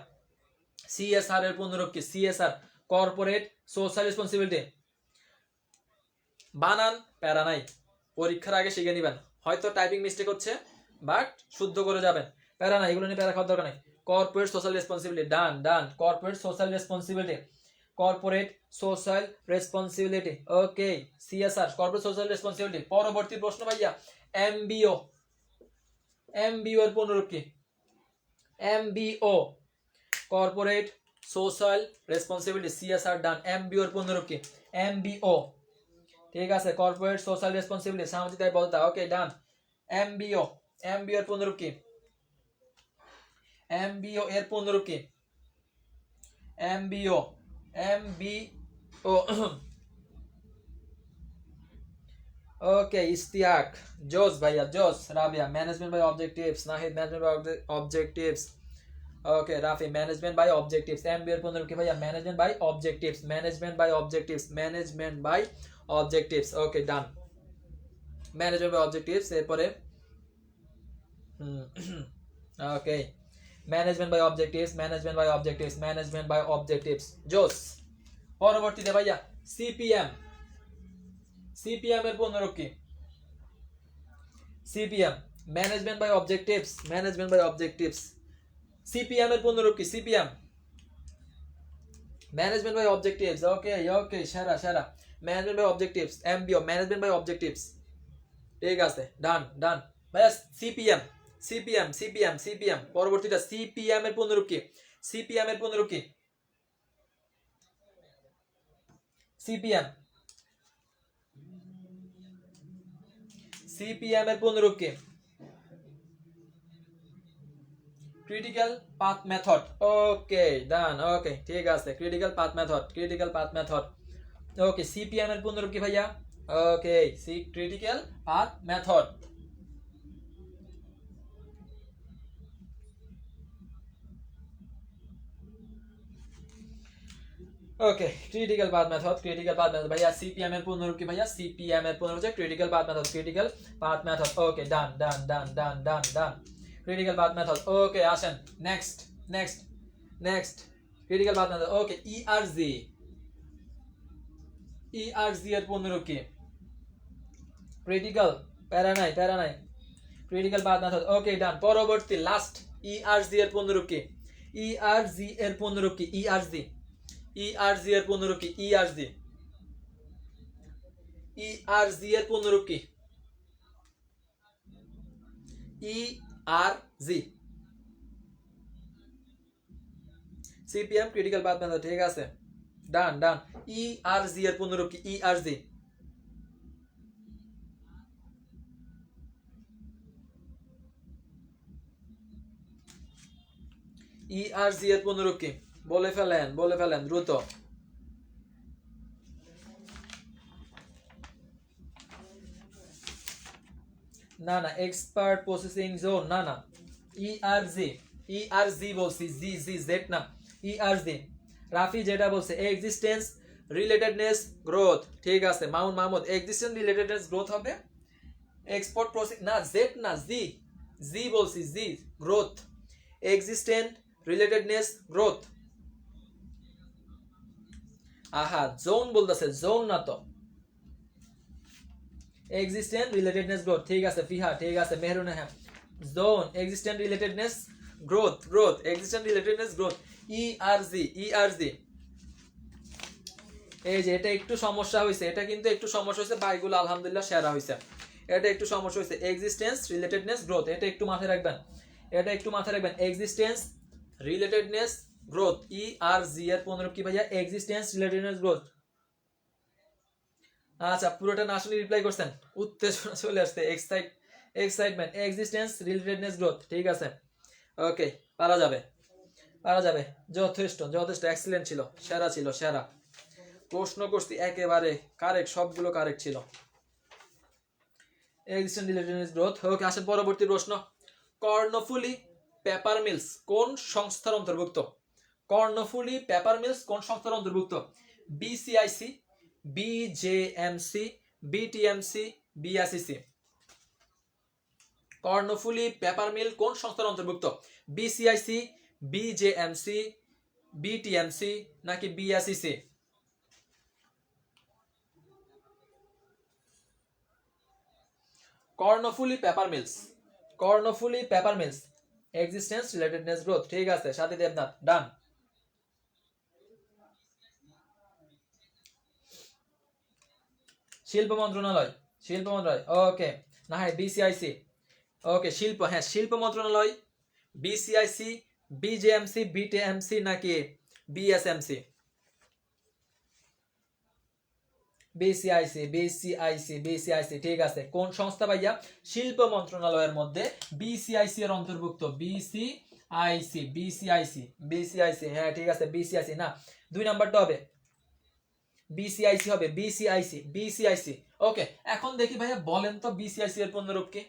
সিএসআর এর পুনরূপ কি? CSR, corporate social responsibility. বানান প্যারা নাই, পরীক্ষার আগে শিখে নিবেন। হয়তো টাইপিং মিস্টেক হচ্ছে, বাট শুদ্ধ করে যাবেন, প্যারা নাই, এগুলো নিয়ে প্যারা খাওয়ার দরকার নেই। Corporate social responsibility, done done, corporate social responsibility, corporate social responsibility. Okay, CSR, corporate social responsibility. পরবর্তী প্রশ্ন ভাইয়া, এমবিও, এমবিও এর পুনরূপ কি? MBO, corporate social responsibility. CSR, done. MBO এর পুনরূপ কি? এমবিও, ঠিক আছে, কর্পোরেট সোশ্যাল রেসপন্সিবিলিটি, সামাজিক দায়বদ্ধতা। ওকে, ডান। এমবিও, এমবিও এর পুনরূপ কি? এমবিও এর পুনরূপ কি? এমবিও, এমবিও। ওকে, ইস্তিয়াক, জোস ভাইয়া, জোস। Rabia, management by objectives. Nahid, management by objectives. Okay, Rafi, management by objectives. MBO এর পুনরূপ কি ভাইয়া? Management by objectives, management by objectives, management by objectives. Okay, done, management by objectives. এরপরে okay, management by objectives, management by objectives, management by objectives, জোস। পরবর্তীতে ভাইয়া, CPM, CPM এর পুনরূপ কি? CPM, management by objectives, management by objectives. CPM এর পুনরূপ কি? CPM, management by objectives. Okay okay, সেরা সেরা, management by objectives. MBO, management by objectives, ঠিক আছে, ডান ডান ভাইয়া। CPM, CPM, CPM, CPM. পরবর্তীটা, সিপিএম এর পুনরূপ কি? সিপিএম এর পুনরূপ কি? সিপিএম, সিপিএম এর পুনরূপ কি? Critical path method. Okay, done, okay, ঠিক আছে, critical path method, critical path method. Okay, CPM এর পুনরূপ কি ভাইয়া? Okay, C critical path method. Okay, critical path method, critical path method ভাইয়া। সিপিএম এর পুনরূপ কি ভাইয়া? সিপিএম এর পুনরূপ হচ্ছে critical path method, critical path method. Okay, done done done done done done, critical path method. Okay, আসেন next, next next, critical path method. ওকে, ইআরজি, ইআরজি এর পুনরূপ কি? ক্রিটিক্যাল, প্যারা নাই প্যারা নাই, ক্রিটিক্যাল পাথ মেথড। ওকে, ডান। পরবর্তী লাস্ট, ইআরজি এর পুনরূপ কি? ইআরজি এর পুনরূপ কি? ইআরজি, ইআরজি এর পুনরূপ কি? ইআরজি, ইআরজি এর পুনরূপ কি? ইআরজি, সিপিএম, ক্রিটিক্যাল পাথ মেথড, ঠিক আছে, ডান ডান। ইআরজি এর পুনরূপ কি? ইআরজি, ইআরজি এর পুনরূপ কি? বলে ফেলেন, বলে ফেলেন দ্রুত। না না, এক্সপার্ট প্রসেসিং জোন না না, ইআরজি, ইআরজি বলছি, জি জি জেড না, ইআরজি। রাফি যেটা বলছে এক্সিস্টেন্স রিলেটেডনেস গ্রোথ, ঠিক আছে মাহমুদ এক্সিস্টেন্স রিলেটেডনেস গ্রোথ হবে এক্সপোর্ট প্রসেস না, জেড না, জি, জি বলছি, জি গ্রোথ, এক্সিস্টেন্ট রিলেটেডনেস গ্রোথ। আহা জোন বলতেছে, জোন না তো, এক্সিস্টেন্ট রিলেটেডনেস গ্রোথ, ঠিক আছে ফিহা, ঠিক আছে মেহরুন, হ্যাঁ John existent relatedness growth, growth existent relatedness growth, ERG, ERG. এই যে এটা একটু সমস্যা হয়েছে, এটা কিন্তু একটু সমস্যা হয়েছে, বাইগুলো আলহামদুলিল্লাহ সেরা হয়েছে, এটা একটু সমস্যা হয়েছে, এক্সিস্টেন্স রিলেটেডনেস গ্রোথ, এটা একটু মাথায় রাখবেন, এটা একটু মাথায় রাখবেন, এক্সিস্টেন্স রিলেটেডনেস গ্রোথ, ইআরজি এর 15 কি ভাইয়া, এক্সিস্টেন্স রিলেটেডনেস গ্রোথ। আচ্ছা পুরোটা না শুনে রিপ্লাই করছেন, উত্তেজনা চলে আসছে, এক্সাইটমেন্ট, এক্সিস্টেন্স রিলেটেডনেস গ্রোথ, ঠিক আছে ওকে, পারা যাবে, পারা যাবে, যথেষ্ট যথেষ্ট, এক্সিলেন্ট ছিল, সেরা ছিল, সেরা প্রশ্ন করছি একেবারে কারেক্ট, সবগুলো কারেক্ট ছিল, এক্সিস্টেন্স রিলেটেডনেস গ্রোথ। ওকে আসেন পরবর্তী প্রশ্ন, কর্ণফুলী পেপার মিলস কোন সংস্থার অন্তর্ভুক্ত? কর্ণফুলী পেপার মিলস কোন সংস্থার অন্তর্ভুক্ত? BCIC, BJMC, BTMC, BSEC. Karnaphuli paper mill কোন সংস্থার অন্তর্ভুক্ত? বিসিআইসি, বিজেএমসি, বিটিএমসি নাকি BSEC? Karnaphuli paper mills, Karnaphuli paper mills, existence relatedness growth, ঠিক আছে সাথী দেবনাথ, ডান। শিল্প মন্ত্রণালয়, শিল্প মন্ত্রণালয়, ওকে না হ্যাঁ বিসিআইসি, ওকে শিল্প, হ্যাঁ শিল্প মন্ত্রণালয়, বিসিআইসি, বিজেএমসি, বিটিএমসি নাকি বিএসএমসি? বিসিআইসি, বিসিআইসি, বিসিআইসি, ঠিক আছে কোন সংস্থা ভাইয়া? শিল্প মন্ত্রণালয়ের মধ্যে বিসিআইসি এর অন্তর্ভুক্ত, বিসিআইসি, বিসিআইসি, বিসিআইসি, হ্যাঁ ঠিক আছে বিসিআইসি, না 2 নাম্বারটা হবে বিসিআইসি, হবে বিসিআইসি, বিসিআইসি। ওকে এখন দেখি ভাইয়া বলেন তো বিসিআইসি এর পূর্ণরূপ কি?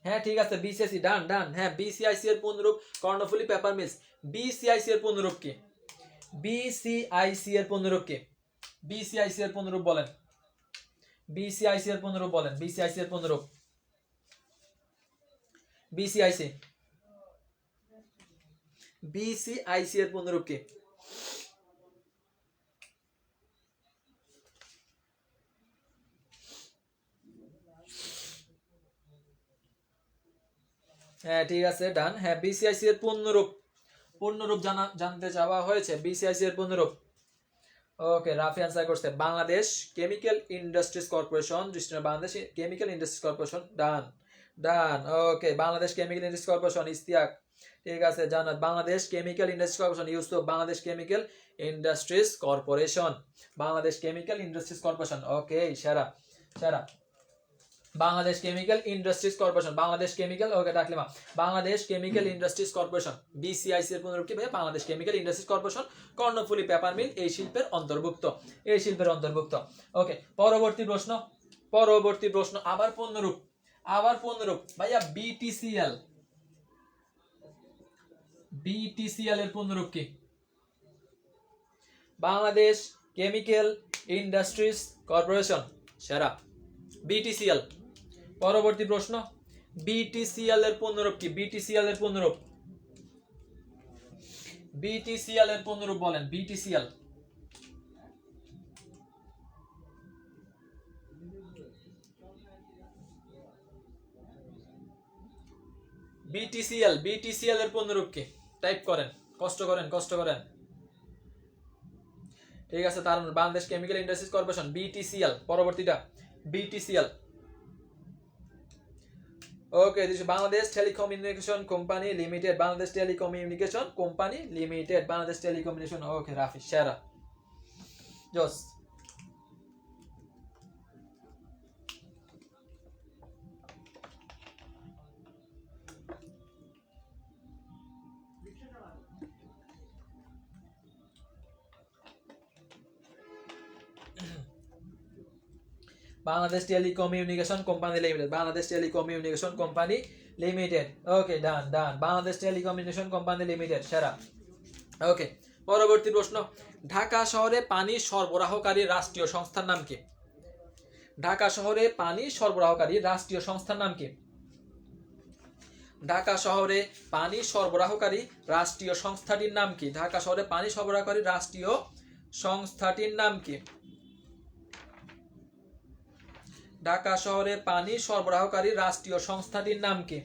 হ্যাঁ ঠিক আছে বিসিআইসি, ডান ডান, হ্যাঁ বিসিআইসি এর পূর্ণরূপ কর্ণফুলী পেপার মিলস। বিসিআইসি এর পূর্ণরূপ কি? বিসিআইসি এর পূর্ণরূপ কি? বিসিআইসি এর পূর্ণরূপ বলেন, বিসিআইসি এর পূর্ণরূপ বলেন, বিসিআইসি এর পূর্ণরূপ, বিসিআইসি, বিসিআইসি এর পূর্ণরূপ কি? হ্যাঁ ঠিক আছে ডান, হ্যাঁ বিসিআইসি এর পূর্ণরূপ, পূর্ণরূপ জানতে চাওয়া হয়েছে, বিসিআইসি এর পূর্ণরূপ। ওকে রাফি আনসার করছে Bangladesh chemical industries corporation, Bangladesh chemical industries corporation, done done, okay Bangladesh chemical industries corporation, Istiaq ঠিক আছে, Janat Bangladesh chemical industries corporation, Yusuf Bangladesh chemical industries corporation, Bangladesh chemical industries corporation, okay সেরা সেরা, Bangladesh chemical industries corporation, Bangladesh chemical, okay ডাকলে মা, Bangladesh chemical industries corporation, BCIC এর পুনরূপ কি ভাই? Bangladesh chemical industries corporation, Karnaphuli paper mill এই শিল্পের অন্তর্ভুক্ত, এই শিল্পের অন্তর্ভুক্ত। ওকে পরবর্তী প্রশ্ন, পরবর্তী প্রশ্ন আবার পুনরূপ, আবার পুনরূপ ভাইয়া, বিটিসিএল, বিটিসিএল এর পুনরূপ কি? বাংলাদেশ কেমিক্যাল ইন্ডাস্ট্রিজ কর্পোরেশন, সেরা বিটিসিএল। পরবর্তী প্রশ্ন, বিটিসিএল এর পূর্ণরূপ কি? বিটিসিএল এর পূর্ণরূপ, বিটিসিএল এর পূর্ণরূপ বলেন, বিটিসিএল, বিটিসিএল, বিটিসিএল এর পূর্ণরূপ কি? টাইপ করেন, কষ্ট করেন, কষ্ট করেন, ঠিক আছে তার Bangladesh chemical industries corporation, BTCL, পরবর্তীটা BTCL. Okay this Bangladesh telecommunication company limited, Bangladesh telecommunication company limited, Bangladesh telecommunication, okay Rafi সেরা জোস। Bangladesh telecommunication company limited, Bangladesh telecommunication company limited. Okay done done, Bangladesh telecommunication company limited সেরা। ওকে, পরবর্তী প্রশ্ন, ঢাকা শহরে পানি সরবরাহকারী রাষ্ট্রীয় সংস্থার নাম কি? ঢাকা শহরে পানি সরবরাহকারী রাষ্ট্রীয় সংস্থার নাম কি? ঢাকা শহরে পানি সরবরাহকারী রাষ্ট্রীয় সংস্থাটির নাম কি? ঢাকা শহরে পানি সরবরাহকারী রাষ্ট্রীয় সংস্থাটির নাম কি? ঢাকা শহরে পানি সরবরাহকারী রাষ্ট্রীয় সংস্থাটির নাম কি?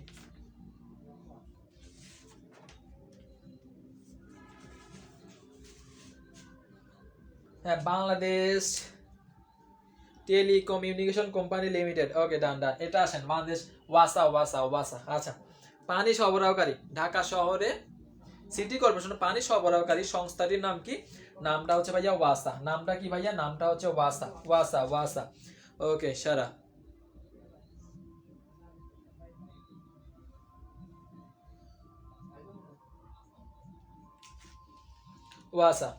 হ্যাঁ, Bangladesh telecommunication company limited. Okay done ডান, এটা আসেন বাংলাদেশ ওয়াসা ওয়াসা ওয়াসা। আচ্ছা, পানি সরবরাহকারী ঢাকা শহরে সিটি কর্পোরেশন পানি সরবরাহকারী সংস্থাটির নাম কি? নামটা হচ্ছে ভাইয়া ওয়াসা। নামটা কি ভাইয়া? নামটা হচ্ছে ওয়াসা ওয়াসা ওয়াসা। ওকে সারা। ওয়াসা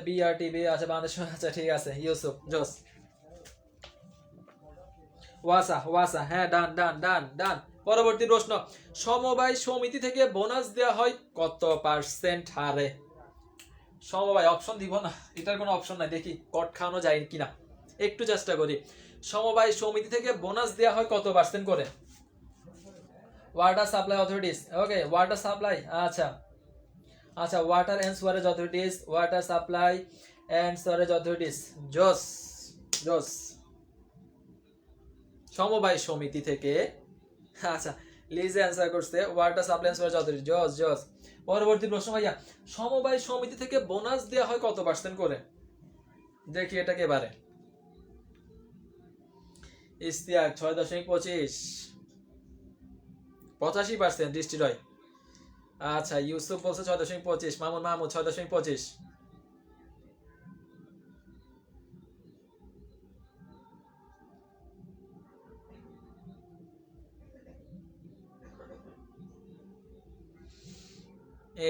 বিআরটিবি আছে বাংলাদেশ। আচ্ছা ঠিক আছে, ইউসুফ জোস ওয়াসা ওয়াসা। হ্যাঁ ডান ডান ডান ডান। পরবর্তী প্রশ্ন, সমবায় সমিতি থেকে বোনাস দেওয়া হয় কত % হারে? সমবায় অপশন দিব না, এটার কোনো অপশন নাই, দেখি কট খাওয়ানো যায় কিনা, একটু চেষ্টা করি। সমবায় সমিতি থেকে বোনাস দেওয়া হয় কত % করে? Water supply authorities. ওকে ওয়াটার সাপ্লাই। আচ্ছা আচ্ছা, water and Suarez authorities, water supply and Suarez authorities. জোস জোস। সমবায় সমিতি থেকে, আচ্ছা লিজে অ্যান্সার করছে water supply and Suarez authority. জোস জোস। পরবর্তী প্রশ্ন ভাইয়া, সমবায় সমিতি থেকে বোনাস দেওয়া হয় কত % করে? দেখি এটাকে এবারে। ইস্তিয়াক 6.25, 85% দৃষ্টি রয়। আচ্ছা ইউসুফ বলছে 6.25, মামুন মাহমুদ 6.25।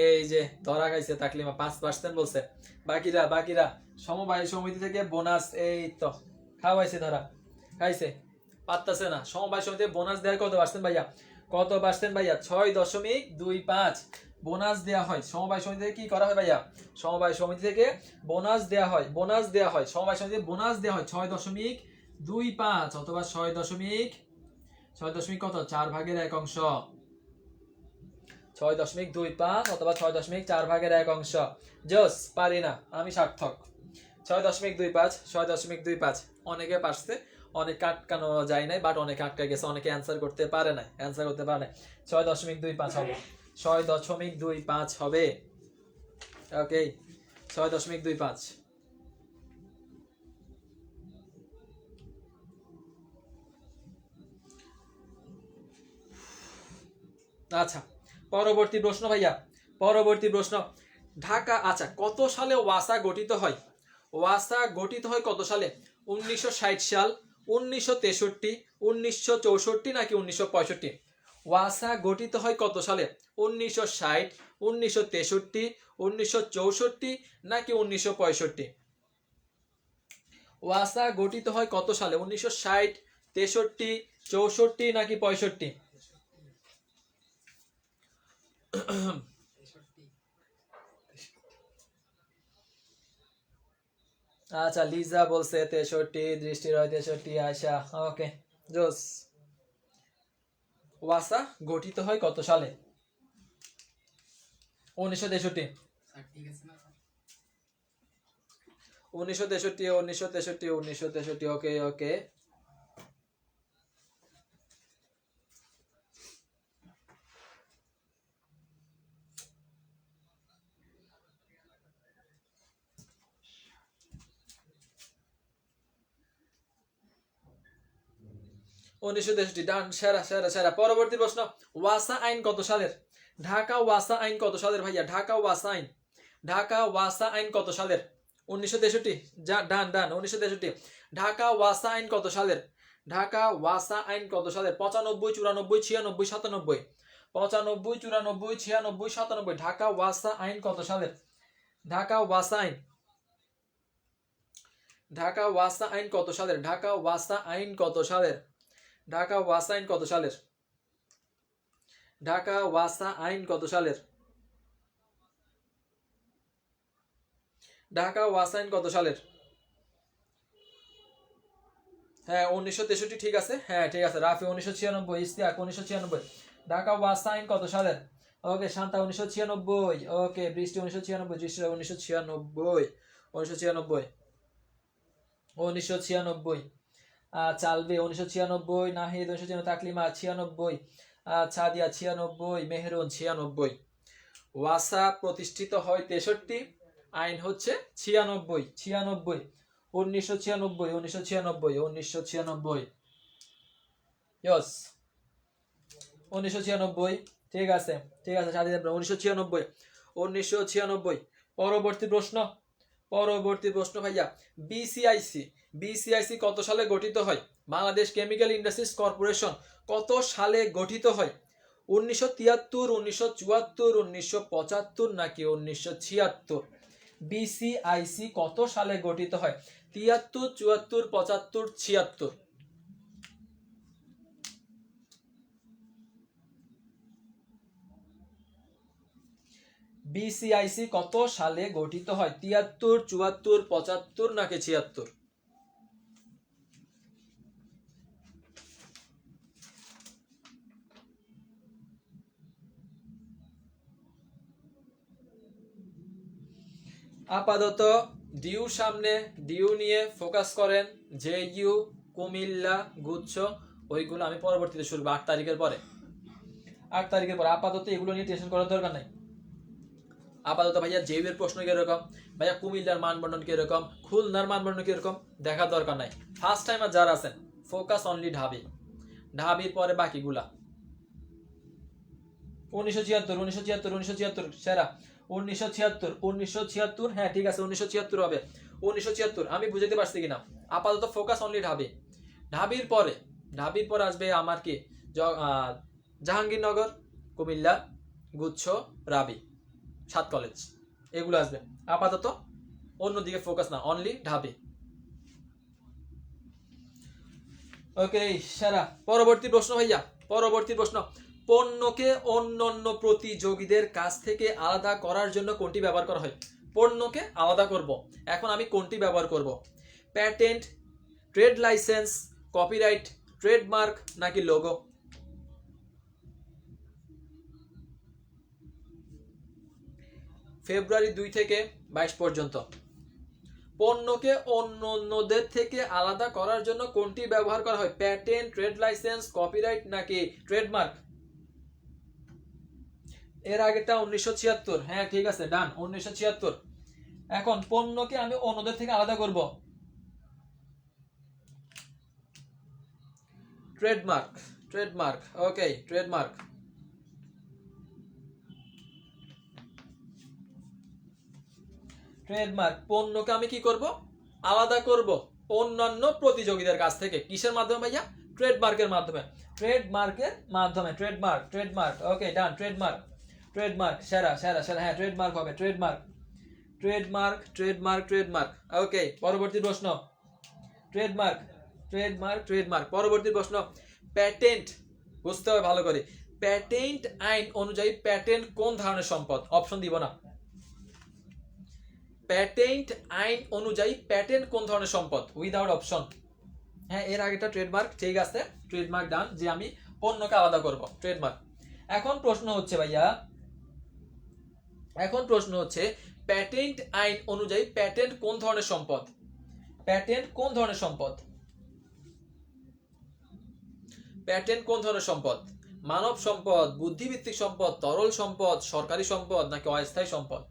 এই যে ধরা খাইছে তাকলিমা 5% বলছে। বাকিরা বাকিরা সমবায় সমিতি থেকে বোনাস, এই তো খাওয়াইছে, ধরা খাইছে, পারতাছে না। সমবায় সমিতি বোনাস দেয় কত % ভাইয়া? কত % ভাইয়া? 6.25 বোনাস দেওয়া হয়। সমবায় সমিতি থেকে কি করা হয় ভাইয়া? সমবায় সমিতি থেকে বোনাস দেওয়া হয়, বোনাস দেওয়া হয়, সমবায় সমিতি বোনাস দেওয়া হয় 6.25 অথবা 6 কত 4/1 6.25 অথবা 6.4/1। জোস, পারি না আমি, সার্থক। 6.25 6.25। অনেকে পারছে, অনেক আটকানো যায় নাই, বাট অনেকে আটকা গেছে, অনেকে অ্যান্সার করতে পারে নাই, অ্যান্সার করতে পারে নাই। 6.25 হবে, 6.25 হবে। ওকে 6.25। আচ্ছা পরবর্তী প্রশ্ন ভাইয়া, পরবর্তী প্রশ্ন, ঢাকা, আচ্ছা কত সালে ওয়াসা গঠিত হয়? ওয়াসা গঠিত হয় কত সালে? 1960 সাল, 1963, 1964 নাকি 1965? ওয়াসা গঠিত হয় কত সালে? 1960, 1963, 1964 নাকি 1965? ওয়াসা গঠিত হয় কত সালে? 1960, 63, 64 নাকি 65? আচ্ছা লিজা বলছে 63, দৃষ্টি রয় 63, আয়শা। ওকে জোস। ওয়াসা গঠিত হয় কত সালে? 1963, 1963, 1963, 1963। ওকে ওকে। ডান, সেরা সেরা সেরা। পরবর্তী প্রশ্ন, ওয়াসা আইন কত সালের? ঢাকা ওয়াসা আইন কত সালের ভাইয়া? ঢাকা ওয়াসা আইন, ঢাকা ওয়াসা আইন কত সালের? 1963। ডান ডান 1963। ঢাকা ওয়াসা আইন কত সালের? ঢাকা ওয়াসা আইন কত সালের? 95, 94, 96, 97। 95, 94, 96, 97। ঢাকা ওয়াসা আইন কত সালের? ঢাকা ওয়াসা আইন, ঢাকা ওয়াসা আইন কত সালের? ঢাকা ওয়াসা আইন কত সালের? ঢাকা ওয়াসা আইন কত সালের? ঢাকা ওয়াসা আইন কত সালের? ঢাকা ওয়াসা আইন কত সালের? হ্যাঁ 1963 ঠিক আছে, হ্যাঁ ঠিক আছে। রাফি 1996, ইস্তিয়াক 1996। ঢাকা ওয়াসা আইন কত সালের? ওকে শান্তা 1996, ওকে বৃষ্টি 1996, দৃষ্টি 1996, 1996, 1996। চালবে 1996, নাহিদ 1996, তাকলিমা 96, ছাদিয়া 96, মেহরুন 96। ওয়াসা প্রতিষ্ঠিত হয় 63, আইন হচ্ছে 96, 96, 1996, 1996, 1996। ইয়েস 1996, ঠিক আছে ঠিক আছে ছাদিয়া 1996, 1996। পরবর্তী প্রশ্ন ভাইয়া, বিসিআইসি কত সালে গঠিত হয়? বাংলাদেশ কেমিক্যাল ইন্ডাস্ট্রিজ কর্পোরেশন কত সালে গঠিত হয়? 1973, 1974, 1975 নাকি 1976? বিসিআইসি কত সালে গঠিত হয়? 73, 74, 75, 76? বিসিআইসি কত সালে গঠিত হয়? 73, 74, 75 নাকি 76? আপাতত ডিউ সামনে, ডিউ নিয়ে ফোকাস করেন। যে ইউ, কুমিল্লা, গুচ্ছ ওইগুলো আমি পরবর্তীতে শুরু 8 তারিখের পরে। 8 তারিখের পরে আপাতত এগুলো নিয়ে টেনশন করার দরকার নাই। আপাতত ভাইয়া জেইউর প্রশ্ন কিরকম, ভাইয়া কুমিল্লার মানবন্টন কিরকম, খুলনার মানবন্টন কিরকম দেখার দরকার নাই। ফার্স্ট টাইমার যারা আছেন ফোকাস অনলি ঢাবির পরে বাকিগুলা। 1976, 1976, 1976 সেরা। 1976, 1976, হ্যাঁ ঠিক আছে 1976 হবে। 1976 আমি বুঝাতে পারছি কিনা। আপাতত ফোকাস অনলি ঢাবির পরে আসবে আমার কি জাহাঙ্গীরনগর, কুমিল্লা, গুচ্ছ, রাবি, 7 কলেজ এগুলো আসবে। আপাতত অন্যদিকে ফোকাস না, অনলি ঢাবি। ওকে সেরা। পরবর্তী প্রশ্ন ভাইয়া, পরবর্তী প্রশ্ন, পণ্যকে অন্যান্য প্রতিযোগীদের কাছ থেকে আলাদা করার জন্য কোনটি ব্যবহার করা হয়? পণ্যকে আলাদা করব, এখন আমি কোনটি ব্যবহার করব? Patent, trade licence, copyright, trademark নাকি লোগো? ফেব্রুয়ারি 2 থেকে 22 পর্যন্ত। পণ্যকে অন্যদের থেকে আলাদা করার জন্য কোনটি ব্যবহার করা হয়? প্যাটেন্ট, ট্রেড লাইসেন্স, কপিরাইট নাকি ট্রেডমার্ক? এর আগেটা 1976, হ্যাঁ ঠিক আছে ডান 1976। এখন পণ্যকে আমি অন্যদের থেকে আলাদা করব, ট্রেডমার্ক, ওকে ট্রেডমার্ক। পণ্যকে আমি কি করব? আলাদা করব অন্যান্য প্রতিযোগীদের কাছ থেকে। কিসের মাধ্যমে ভাইয়া? ট্রেডমার্কের মাধ্যমে। ট্রেডমার্ক, ওকে ডান। ট্রেডমার্ক সেরা, হ্যাঁ ট্রেডমার্ক হবে। ট্রেডমার্ক, ওকে। পরবর্তী প্রশ্ন, ট্রেডমার্ক। পরবর্তী প্রশ্ন, প্যাটেন্ট বুঝতে হবে ভালো করে। প্যাটেন্ট আইন অনুযায়ী প্যাটেন্ট কোন ধরনের সম্পদ? অপশন দিব না। প্যাটেন্ট আইন অনুযায়ী প্যাটেন্ট কোন ধরনের সম্পদ? Without option. হ্যাঁ এর আগেটা ট্রেডমার্ক, ঠিক আছে ট্রেডমার্ক ডান, যে আমি পণ্যকে আলাদা করব, ট্রেডমার্ক। এখন প্রশ্ন হচ্ছে ভাইয়া, প্যাটেন্ট আইন অনুযায়ী প্যাটেন্ট কোন ধরনের সম্পদ? প্যাটেন্ট কোন ধরনের সম্পদ? মানব সম্পদ, বুদ্ধিভিত্তিক সম্পদ, তরল সম্পদ, সরকারি সম্পদ নাকি অস্থায়ী সম্পদ?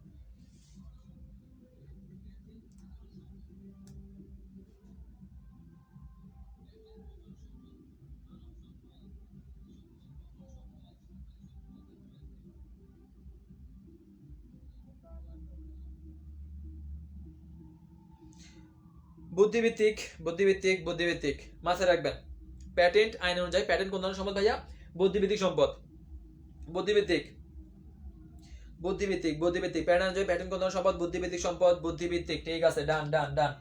বুদ্ধিভিত্তিক মাথায় রাখবেন। প্যাটেন্ট আইন অনুযায়ী প্যাটেন্ট কোন ধরনের সম্পদ ভাইয়া? বুদ্ধিভিত্তিক সম্পদ। বুদ্ধিভিত্তিক প্যাটেন্ট অনুযায়ী প্যাটেন্ট কোন ধরনের সম্পদ? বুদ্ধিভিত্তিক সম্পদ, ঠিক আছে ডান।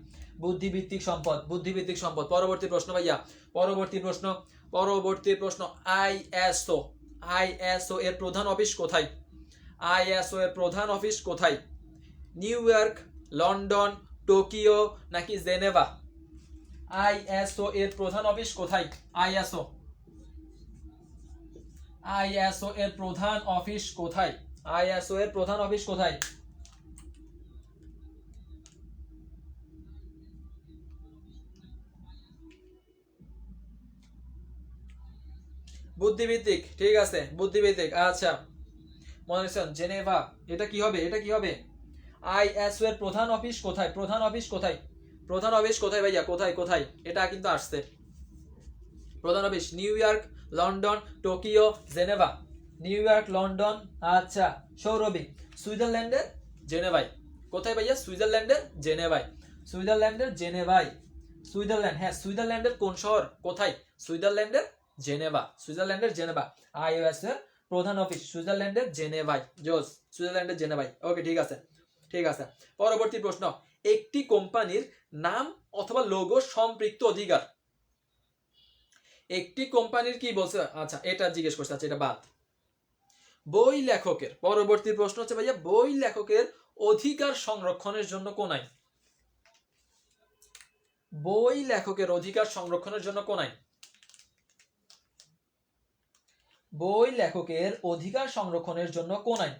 বুদ্ধিভিত্তিক সম্পদ, বুদ্ধিভিত্তিক সম্পদ। পরবর্তী প্রশ্ন ভাইয়া, পরবর্তী প্রশ্ন আইএসও, আইএসও এর প্রধান অফিস কোথায়? আইএসও এর প্রধান অফিস কোথায়? নিউ ইয়র্ক, লন্ডন, টোকিও নাকি জেনেভা? আইএসও এর প্রধান অফিস কোথায়? আইএসও, আইএসও এর প্রধান অফিস কোথায়? আইএসও এর প্রধান অফিস কোথায়? বুদ্ধিভিত্তিক, ঠিক আছে, বুদ্ধিভিত্তিক। আচ্ছা মনে রাখছেন জেনেভা, এটা কি হবে? এটা কি হবে? আইএসও এর প্রধান অফিস কোথায়? প্রধান অফিস কোথায়? প্রধান অফিস কোথায় ভাইয়া? কোথায় কোথায়? এটা কিন্তু আসছে। প্রধান office new York, London, Tokyo, Geneva. New York, London, আচ্ছা সৌরভী সুইজারল্যান্ডের জেনেভায়। কোথায় ভাইয়া? সুইজারল্যান্ডের জেনেভায়। সুইজারল্যান্ডের জেনেভায়। সুইজারল্যান্ড, হ্যাঁ সুইজারল্যান্ডের কোন শহর? কোথায়? সুইজারল্যান্ডের জেনেভা। সুইজারল্যান্ডের জেনেভা। আইওএস এর প্রধান অফিস সুইজারল্যান্ডের জেনেভায়। জোস, সুইজারল্যান্ডের জেনেভায়। ওকে ঠিক আছে, ঠিক আছে। পরবর্তী প্রশ্ন, একটি কোম্পানির নাম অথবা লোগো সম্পৃক্ত অধিকার। একটি কোম্পানির কি বলছে? আচ্ছা এটা জিজ্ঞেস করছে, আচ্ছা এটা বাদ। বই লেখকের, পরবর্তী প্রশ্ন হচ্ছে ভাইয়া বই লেখকের অধিকার সংরক্ষণের জন্য কোন আইন? বই লেখকের অধিকার সংরক্ষণের জন্য কোন আইন? বই লেখকের অধিকার সংরক্ষণের জন্য কোন আইন?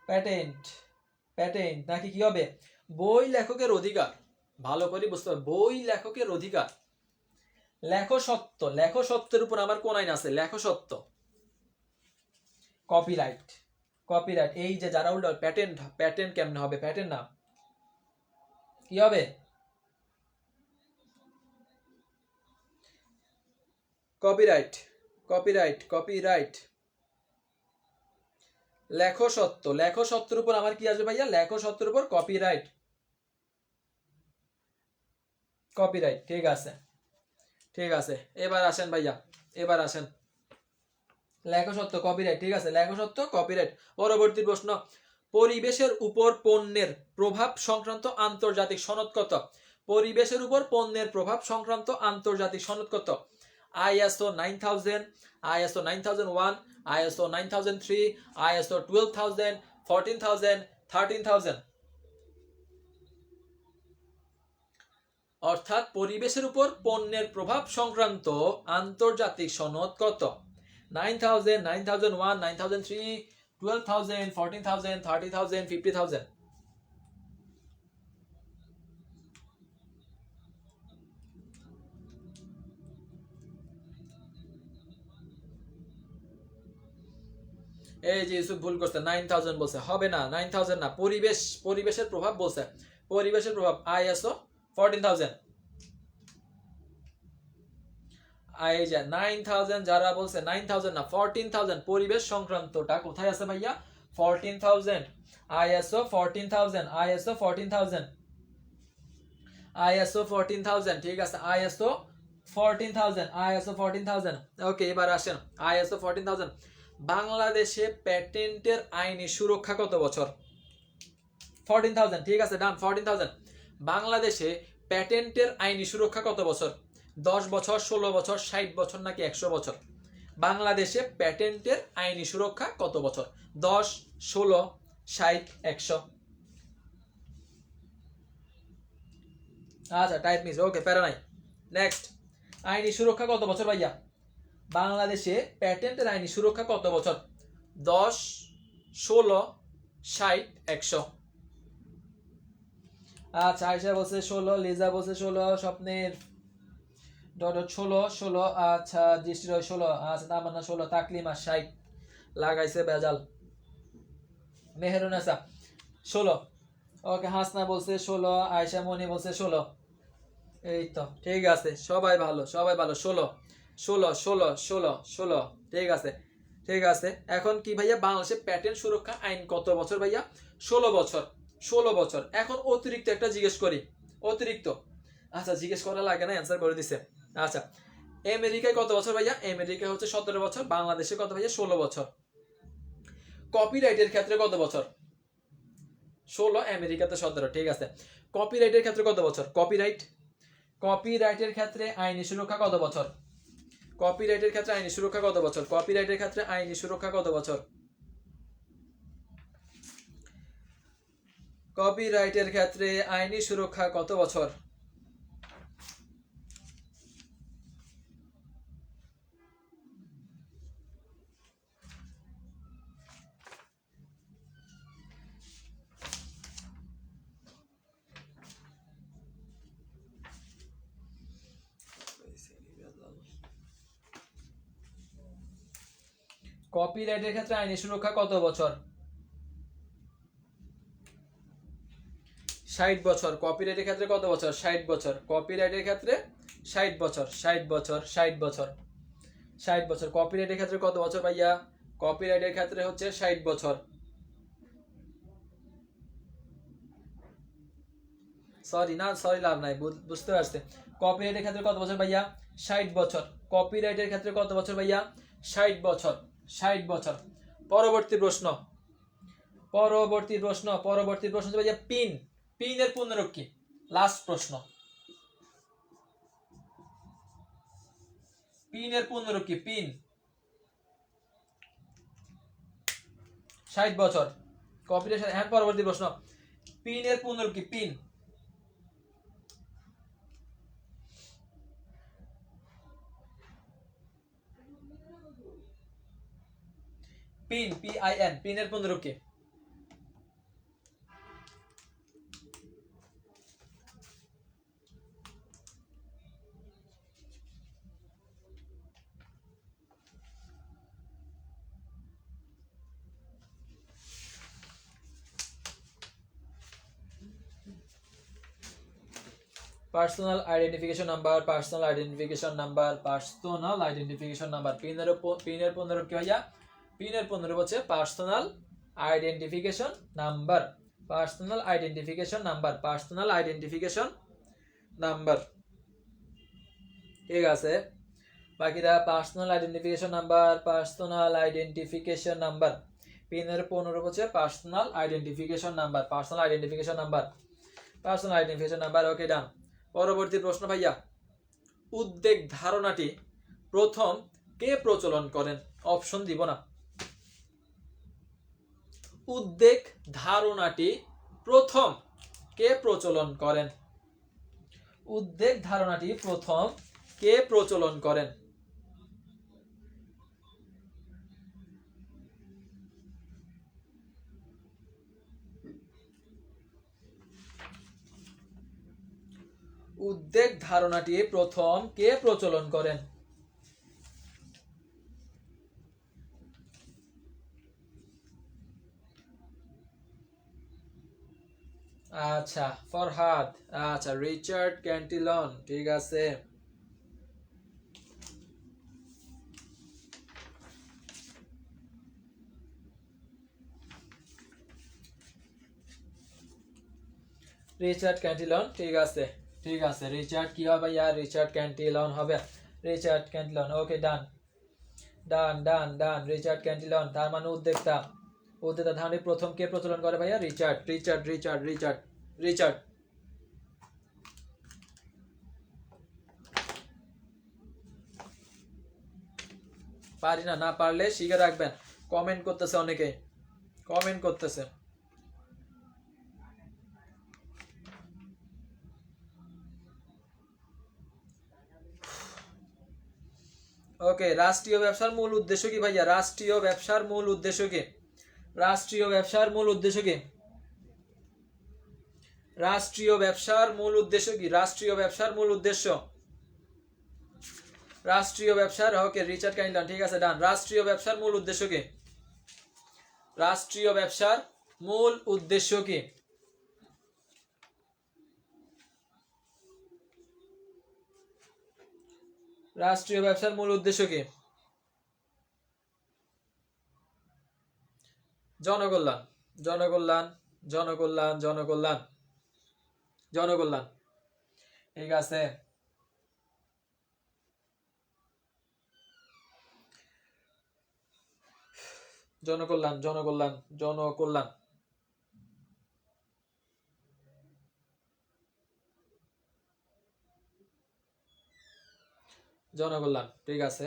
প্যাটেন্ট, প্যাটেন্ট নাকি কি হবে? বই লেখকের অধিকার, ভালো করে বুঝতে হবে, বই লেখকের অধিকার। লেখো সত্য, লেখো সত্যের উপর আমার কোন আইন আছে? লেখো সত্য। Copyright, copyright. এই যে যারা উল্টো প্যাটেন্ট, প্যাটেন্ট কেমনে হবে? প্যাটেন্ট না, কি হবে? Copyright, copyright, copyright. লেখো সত্য, লেখো সত্যের উপর আমার কি আসবে ভাইয়া? লেখো সত্যের উপর কপিরাইট, কপিরাইট। ঠিক আছে, ঠিক আছে। এবার আসেন ভাইয়া, এবার আসেন। লেখো সত্য, কপিরাইট, ঠিক আছে, লেখো সত্য, কপিরাইট। পরবর্তী প্রশ্ন, পরিবেশের উপর পণ্যের প্রভাব সংক্রান্ত আন্তর্জাতিক সনদ কত? পরিবেশের উপর পণ্যের প্রভাব সংক্রান্ত আন্তর্জাতিক সনদ কত? ISO 9000, ISO 9001, ISO 9003, ISO 12000, 14000, 13000। অর্থাৎ পরিবেশের উপর পণ্যের প্রভাব সংক্রান্ত আন্তর্জাতিক সনদ কত? 9000, 9001, 9003, 12000, 14000, 30000, 50000। এই যে ইউসুফ ভুল করছে, 9000 বলছে, হবে না, 9000 না, পরিবেশ, পরিবেশের প্রভাব বলছে, পরিবেশের প্রভাব। আইএসও 14000। এই যে 9000 যারা বলছে, 9000 না 14000, পরিবেশ সংক্রান্তটা কোথায় আছে ভাইয়া? 14000। ISO 14000, ISO 14000, ISO 14000। ঠিক আছে, আইএসও 14000, আইএসও 14000। ওকে এবার আসেন, আইএসও 14000। বাংলাদেশে প্যাটেন্টের আইনি সুরক্ষা কত বছর? 14000। ঠিক আছে ডান, 14000। বাংলাদেশে প্যাটেন্টের আইনি সুরক্ষা কত বছর? 10 বছর, 16 বছর, 60 বছর নাকি 100 বছর? বাংলাদেশে প্যাটেন্টের আইনি সুরক্ষা কত বছর? 10, 16, 60, 100? আচ্ছা টাইপ মিস, ওকে প্যারা নাই। নেক্সট, আইনি সুরক্ষা কত বছর ভাইয়া? বাংলাদেশে প্যাটেন্টের আইনি সুরক্ষা কত বছর? 10, 16, 60, 100? আচ্ছা আয়সা বলছে 16, লিজা বলছে 16, স্বপ্নের ডট 16, 16। আচ্ছা দৃষ্টির 16, আচ্ছা তামান্না 16, তাকলিমা 60, লাগাইছে বেজাল। মেহেরুনেসা 16, ওকে। হাসনা বলছে 16, আয়সা মনি বলছে 16। এই তো ঠিক আছে, সবাই ভালো, সবাই ভালো। 16, 16, 16, 16, 16। ঠিক আছে, ঠিক আছে। এখন কি ভাইয়া, বাংলাদেশে প্যাটেন্ট সুরক্ষা আইন কত বছর ভাইয়া? 16 বছর, 16 বছর। এখন অতিরিক্ত একটা জিজ্ঞেস করি, অতিরিক্ত। আচ্ছা জিজ্ঞেস করা লাগে না, অ্যান্সার করে দিছে। আচ্ছা আমেরিকায় কত বছর ভাইয়া? আমেরিকায় হচ্ছে 17 বছর, বাংলাদেশে কত ভাইয়া? 16 বছর। কপিরাইটের ক্ষেত্রে কত বছর? 16, আমেরিকাতে 17। ঠিক আছে। কপিরাইটের ক্ষেত্রে কত বছর? কপিরাইটের ক্ষেত্রে আইনি সুরক্ষা কত বছর? কপিরাইটের ক্ষেত্রে আইনি সুরক্ষা কত বছর? কপিরাইটের ক্ষেত্রে আইনি সুরক্ষা কত বছর? কপিরাইটের ক্ষেত্রে আইনি সুরক্ষা কত বছর? কপিরাইটের ক্ষেত্রে আইনি সুরক্ষা কত বছর? 60 বছর। কপিরাইটের ক্ষেত্রে কত বছর? 60 বছর। কপিরাইটের ক্ষেত্রে 60 বছর, 60 বছর, 60 বছর, 60 বছর। কপিরাইটের ক্ষেত্রে কত বছর ভাইয়া? কপিরাইটের ক্ষেত্রে হচ্ছে 60 বছর। সরি লাভ নাই, বুঝতে পারছে। কপিরাইটের ক্ষেত্রে কত বছর ভাইয়া? 60 বছর। কপিরাইটের ক্ষেত্রে কত বছর ভাইয়া? 60 বছর, 60 বছর। পরবর্তী প্রশ্ন হচ্ছে ভাইয়া পিনের পূর্ণরূপ কি? লাস্ট প্রশ্ন। পিনের পূর্ণরূপ কি? 60 বছর। কপিরাইট। হ্যাঁ, পরবর্তী প্রশ্ন, পিনের পূর্ণরূপ কি? পিন পিনের পূর্ণরূপ কি? Personal identification number. পিনের পূর্ণরূপ কি ভাইয়া? পিনের পূর্ণরূপ হচ্ছে পার্সোনাল আইডেন্টিফিকেশন নাম্বার। ঠিক আছে। বাকিরা পার্সোনাল আইডেন্টিফিকেশন নাম্বার। পিনের পূর্ণরূপ হচ্ছে পার্সোনাল আইডেন্টিফিকেশন নাম্বার। ওকে, ডান। পরবর্তী প্রশ্ন ভাইয়া, উদ্বেগ ধারণাটি প্রথম কে প্রচলন করেন? অপশন দিব না। উদ্বেগ ধারণাটি প্রথম কে প্রচলন করেন? উদ্বেগ ধারণাটি প্রথম কে প্রচলন করেন? উদ্বেগ ধারণাটি প্রথম কে প্রচলন করেন? আচ্ছা, ফরহাদ। আচ্ছা, রিচার্ড ক্যান্টিলন। ঠিক আছে। রিচার্ড ক্যান্টিলন। ঠিক আছে। রিচার্ড কি হবে ভাইয়া? রিচার্ড ক্যান্টিলন হবে। ওকে, ডান। রিচার্ড ক্যান্টিলন, তার মানে উদ্যোক্তা ধারণাটি প্রথম কে প্রচলন করে ভাইয়া? রিচার্ড। পারি না পারলে শিখে রাখবেন। কমেন্ট করতেছে অনেকে, ওকে, রাষ্ট্রীয় ব্যবসার মূল উদ্দেশ্য কি ভাইয়া? রাষ্ট্রীয় ব্যবসার মূল উদ্দেশ্য কি? রাষ্ট্রীয় ব্যবসার মূল উদ্দেশ্য কি? ওকে, রিচার্ড ক্যান্টিলন। ঠিক আছে, ডান। রাষ্ট্রীয় ব্যবসার মূল উদ্দেশ্য কি? রাষ্ট্রীয় ব্যবসার মূল উদ্দেশ্য কি? জনকল্যাণ। ঠিক আছে। জনকল্যাণ জনকল্যাণ জনকল্যাণ জনকল্যাণ, ঠিক আছে।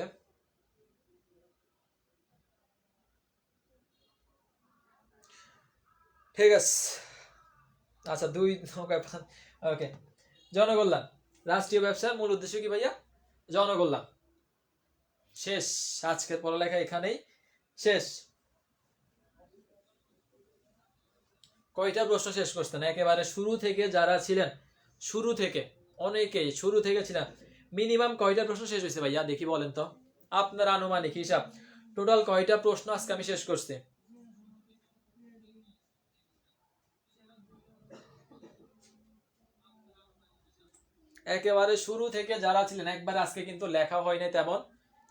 ঠিক আছে, আচ্ছা দুই, ওকে। জনকল্যাণ, রাষ্ট্রীয় ব্যবসার মূল উদ্দেশ্য কি ভাইয়া? জনকল্যাণ। শেষ, আজকের পড়ালেখা এখানেই শেষ। কয়টা প্রশ্ন শেষ করছেন একেবারে শুরু থেকে যারা ছিলেন, শুরু থেকে অনেকেই শুরু থেকে ছিলেন, মিনিমাম কয়টা প্রশ্ন শেষ হয়েছে ভাইয়া দেখি বলেন তো, আপনার আনুমানিক হিসাব টোটাল কয়টা প্রশ্ন আজকে আমি শেষ করছি? একেবারে শুরু থেকে যারা ছিলেন, একবারে আজকে কিন্তু লেখা হয় নাই তেমন,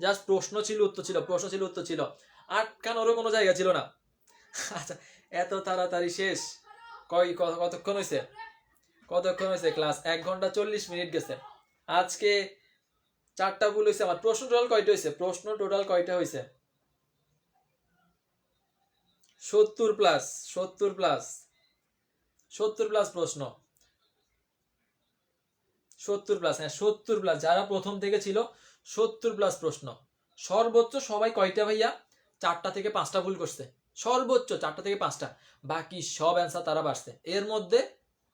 জাস্ট প্রশ্ন ছিল উত্তর ছিল, প্রশ্ন ছিল উত্তর ছিল, আটকানোরও কোনো জায়গা ছিল না। আচ্ছা, এত তাড়াতাড়ি শেষ? কতক্ষণ হয়েছে? কতক্ষণ হয়েছে ক্লাস? 1 ঘন্টা 40 মিনিট গেছে। আজকে 4টা ভুল হয়েছে আমার। প্রশ্ন টোটাল কয়টা হয়েছে? প্রশ্ন টোটাল কয়টা হয়েছে? 70 প্লাস, 70 প্লাস, 70 প্লাস প্রশ্ন, 70 প্লাস, হ্যাঁ 70 প্লাস। যারা প্রথম থেকে ছিল 70 প্লাস প্রশ্ন। সর্বোচ্চ সবাই কয়টা ভাইয়া? 4টা থেকে 5টা ভুল করছে, সর্বোচ্চ 4টা থেকে 5টা, বাকি সব অ্যান্সার তারা পারছে। এর মধ্যে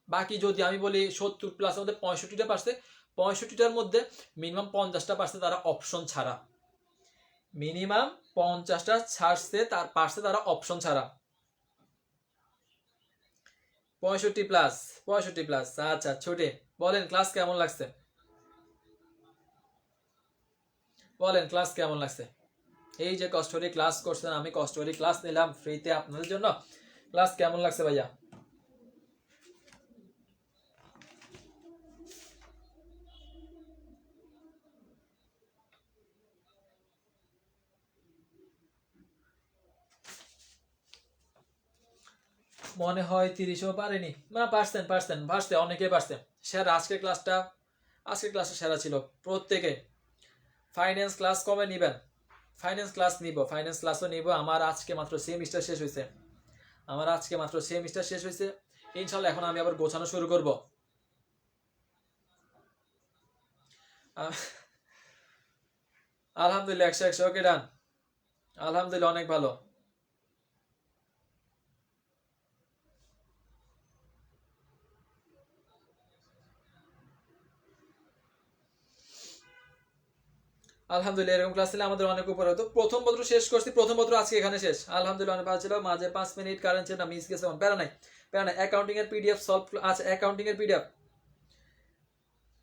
বাকি যদি আমি বলি 70 প্লাসের মধ্যে 65টা পারছে, 65টার মধ্যে মিনিমাম 50টা পারছে তারা অপশন ছাড়া, মিনিমাম 50টা ছাড়ছে, তার পারছে তারা অপশন ছাড়া। 65 প্লাস, 65 প্লাস। আচ্ছা ছোটে বলেন ক্লাস কেমন লাগছে? বলেন ক্লাস কেমন লাগছে? এই যে কষ্ট করে ক্লাস করছেন, আমি কষ্ট করে ক্লাস নিলাম ফ্রিতে আপনাদের জন্য, ক্লাস কেমন লাগছে ভাইয়া? মনে হয় 30ও পারেনি না, পারছেন পারছেন পারছে, অনেকে পারছে। সেরা আজকের ক্লাসটা, আজকের ক্লাসটা সেরা ছিল প্রত্যেকে। ফাইন্যান্স ক্লাস কবে নিবেন? ফাইন্যান্স ক্লাস নিব, ফাইন্যান্স ক্লাসও নিব। আমার আজকে মাত্র সেমিস্টার শেষ হয়েছে, আমার আজকে মাত্র সেমিস্টার শেষ হয়েছে। ইনশাল্লাহ এখন আমি আবার গোছানো শুরু করব। আলহামদুলিল্লাহ 100 ওকে ডান, আলহামদুলিল্লাহ অনেক ভালো। আলহামদুলিল্লাহ এরকম ক্লাস ছিল আমাদের অনেক উপরে হতো। প্রথম পত্র শেষ করছি, প্রথম পত্র আজকে এখানে শেষ। আলহামদুলিল্লাহ অনেক ভালো ছিল। মাঝে 5 মিনিট কারেন্ট ছিল না, মিস গেছে, প্যারা নাই, প্যারা নাই। অ্যাকাউন্টিং এর পিডিএফ সলভ, আচ্ছা অ্যাকাউন্টিং এর পিডিএফ।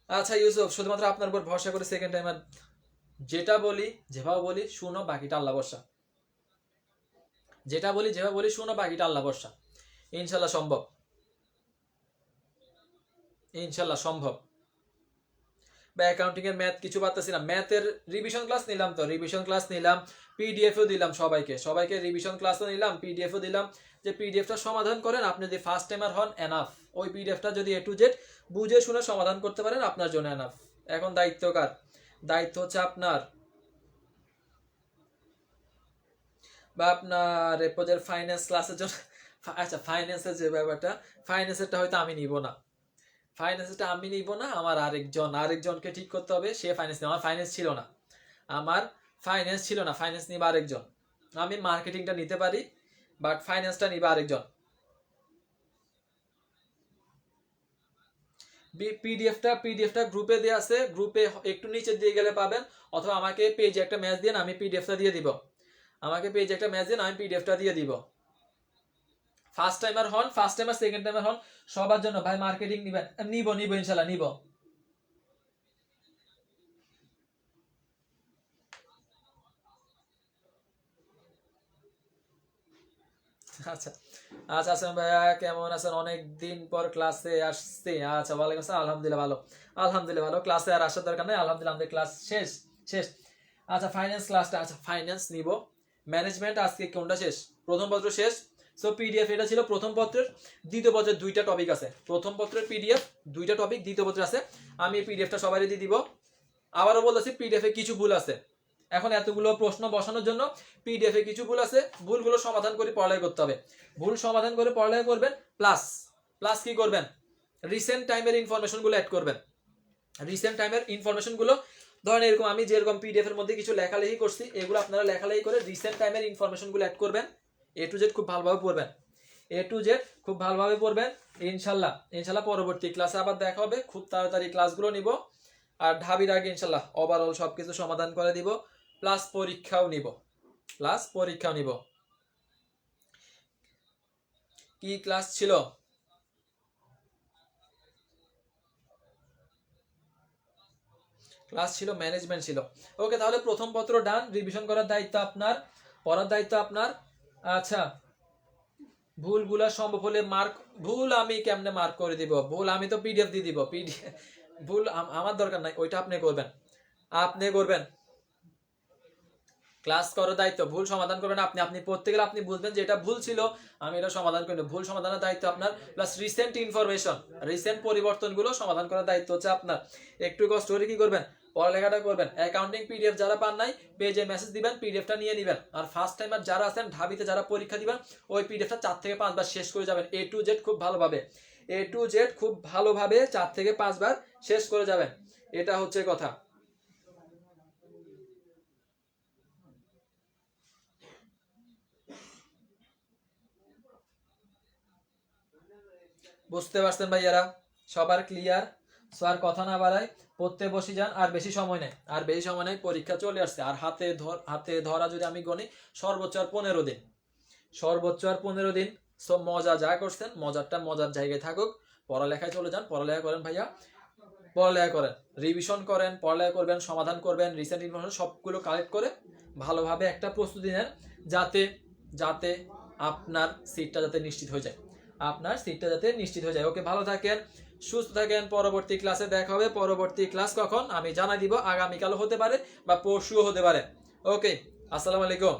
আচ্ছা ইউসুফ, শুধুমাত্র আপনার উপর ভরসা করে সেকেন্ড টাইম, আর যেটা বলি যেভাবে বলি শুনো, বাকিটা আল্লাহ ভরসা। যেটা বলি যেভাবে বলি শুনো, বাকিটা আল্লাহ ভরসা। ইনশাল্লাহ সম্ভব, ইনশাল্লাহ সম্ভব। বা অ্যাকাউন্টিং এর ম্যাথ কিছু পারতেছি না, ম্যাথের রিভিশন ক্লাস নিলাম, তো রিভিশন ক্লাস নিলাম, পিডিএফও দিলাম সবাইকে, সবাইকে রিভিশন ক্লাসও নিলাম, পিডিএফও দিলাম, যে পিডিএফটা সমাধান করেন। আপনি যদি ফার্স্ট টাইমার হন এনাফ, ওই পিডিএফটা যদি এ টু জেড বুঝে শুনে সমাধান করতে পারেন আপনার জন্য এনাফ। এখন দায়িত্ব কার? দায়িত্ব হচ্ছে আপনার, বা আপনার এরপর ফাইন্যান্স ক্লাসের জন্য। আচ্ছা ফাইন্যান্সের যে ব্যাপারটা, ফাইন্যান্সেরটা হয়তো আমি নিব না, ফাইন্যান্সটা আমি নিব না, আমার আরেকজনকে ঠিক করতে হবে, সে ফাইন্যান্স নেবে। আমার ফাইন্যান্স ছিল না, আমার ফাইন্যান্স ছিল না, ফাইন্যান্স নিবে আরেকজন। আমি মার্কেটিংটা নিতে পারি, বাট ফাইন্যান্সটা নিবে আরেকজন। পিডিএফটা গ্রুপে দেওয়া আছে, গ্রুপে একটু নিচে দিয়ে গেলে পাবেন, অথবা আমাকে পেজে একটা ম্যাচ দিন, আমি পিডিএফটা দিয়ে দিব। আমাকে পেজে একটা ম্যাচ দিন, আমি পিডিএফটা দিয়ে দিব। ফার্স্ট টাইমার হন, ফার্স্ট টাইমার সেকেন্ড টাইমার হন, সবার জন্য ভাই মার্কেটিং নিবেন, নিব ইনশাল্লাহ নিব। আচ্ছা আচ্ছা, আসেন ভাইয়া কেমন আছেন? অনেক দিন পর ক্লাসে আসছি। আচ্ছা ওয়ালাইকুম আসসালাম, আলহামদুলিল্লাহ ভালো, আলহামদুলিল্লাহ ভালো। ক্লাসে আর আসার দরকার নেই, আলহামদুলিল্লাহ আমাদের ক্লাস শেষ শেষ। আচ্ছা ফাইন্যান্স ক্লাসটা, আচ্ছা ফাইন্যান্স নিব। ম্যানেজমেন্ট আজকে কোনটা শেষ? প্রথম পত্র শেষ। সো পিডিএফ এটা ছিল প্রথম পত্রের, দ্বিতীয় পত্রের 2টা টপিক আছে। প্রথম পত্রের পিডিএফ 2টা টপিক, দ্বিতীয় পত্রে আছে। আমি এই পিডিএফটা সবাই দিয়ে দিব। আবারও বলতেছি পিডিএফ এ কিছু ভুল আছে, এখন এতগুলো প্রশ্ন বসানোর জন্য পিডিএফ এ কিছু ভুল আছে, ভুলগুলো সমাধান করে পড়ালেখা করতে হবে। ভুল সমাধান করে পড়ালেখা করবেন, প্লাস প্লাস কি করবেন, রিসেন্ট টাইমের ইনফরমেশনগুলো অ্যাড করবেন। রিসেন্ট টাইমের ইনফরমেশনগুলো ধরেন এরকম আমি যেরকম পিডিএফ এর মধ্যে কিছু লেখালেখি করছি, এগুলো আপনারা লেখালেখি করে রিসেন্ট টাইমের ইনফরমেশনগুলো অ্যাড করবেন। এ টু জেড খুব ভালোভাবে পড়বেন, এ টু জেড খুব ভালোভাবে পড়বেন। ইনশাল্লাহ ইনশাল্লাহ পরবর্তী ক্লাসে আবার দেখা হবে, খুব তাড়াতাড়ি ক্লাসগুলো নিব। আর ঢাবির আগে ইনশাল্লাহ ওভারঅল সবকিছু সমাধান করে দিব, প্লাস পরীক্ষাও নিব, প্লাস পরীক্ষাও নিব। কি ক্লাস ছিল? ক্লাস ছিল ম্যানেজমেন্ট ছিল। ওকে, তাহলে প্রথম পত্র ডান, রিভিশন করার দায়িত্ব আপনার, পড়ার দায়িত্ব আপনার। আচ্ছা, ভুলগুলা সম্ভব হলে মার্ক, ভুল আমি কেমনে মার্ক করে দিব? ভুল আমি তো পিডিএফ দিয়ে দিব, পিডিএফ ভুল আমার দরকার নাই, ওইটা আপনি করবেন, আপনি করবেন। ক্লাস করার দায়িত্ব, ভুল সমাধান করবেন আপনি। আপনি পড়তে গেলে আপনি বুঝবেন যে এটা ভুল ছিল, আমি এটা সমাধান করি। ভুল সমাধানের দায়িত্ব আপনার, প্লাস রিসেন্ট ইনফরমেশন, রিসেন্ট পরিবর্তনগুলো সমাধান করার দায়িত্ব হচ্ছে আপনার। একটু কষ্ট করে কি করবেন, পড়ালেখাটা করবেন। অ্যাকাউন্টিং পিডিএফ যারা পান নাই, পেজে মেসেজ দিবেন, পিডিএফটা নিয়ে নেবেন। আর ফার্স্ট টাইমার যারা আছেন, ঢাবিতে যারা পরীক্ষা দিবেন, ওই পিডিএফটা 4 থেকে 5 বার শেষ করে যাবেন, এ টু জেড খুব ভালোভাবে, এ টু জেড খুব ভালোভাবে 4 থেকে 5 বার শেষ করে যাবেন, এটা হচ্ছে কথা। বুঝতে পারছেন ভাইয়ারা? সবার ক্লিয়ার? সো আর কথা না বাড়াই, পড়তে বসে যান। আর বেশি সময় নেই, আর বেশি সময় নেই, পরীক্ষা চলে আসছে। আর হাতে ধরা যদি আমি গণি, সর্বোচ্চ আর 15 দিন, সর্বোচ্চ আর 15 দিন। সো মজা যা করছেন, মজারটা মজার জায়গায় থাকুক, পড়ালেখায় চলে যান, পড়ালেখা করেন ভাইয়া, পড়ালেখা করেন, রিভিশন করেন, পড়ালেখা করবেন, সমাধান করবেন, রিসেন্ট ইনফরমেশন সবগুলো কালেক্ট করে ভালোভাবে একটা প্রস্তুতি নেন, যাতে যাতে আপনার সিটটা যাতে নিশ্চিত হয়ে যায়, আপনার সিটটা যাতে নিশ্চিত হয়ে যায়। ওকে, ভালো থাকেন, সুস্থ থাকেন, পরবর্তী ক্লাসে দেখা হবে। পরবর্তী ক্লাস কখন আমি জানাই দিব, আগামীকালও হতে পারে বা পরশুও হতে পারে। ওকে, আসসালামু আলাইকুম।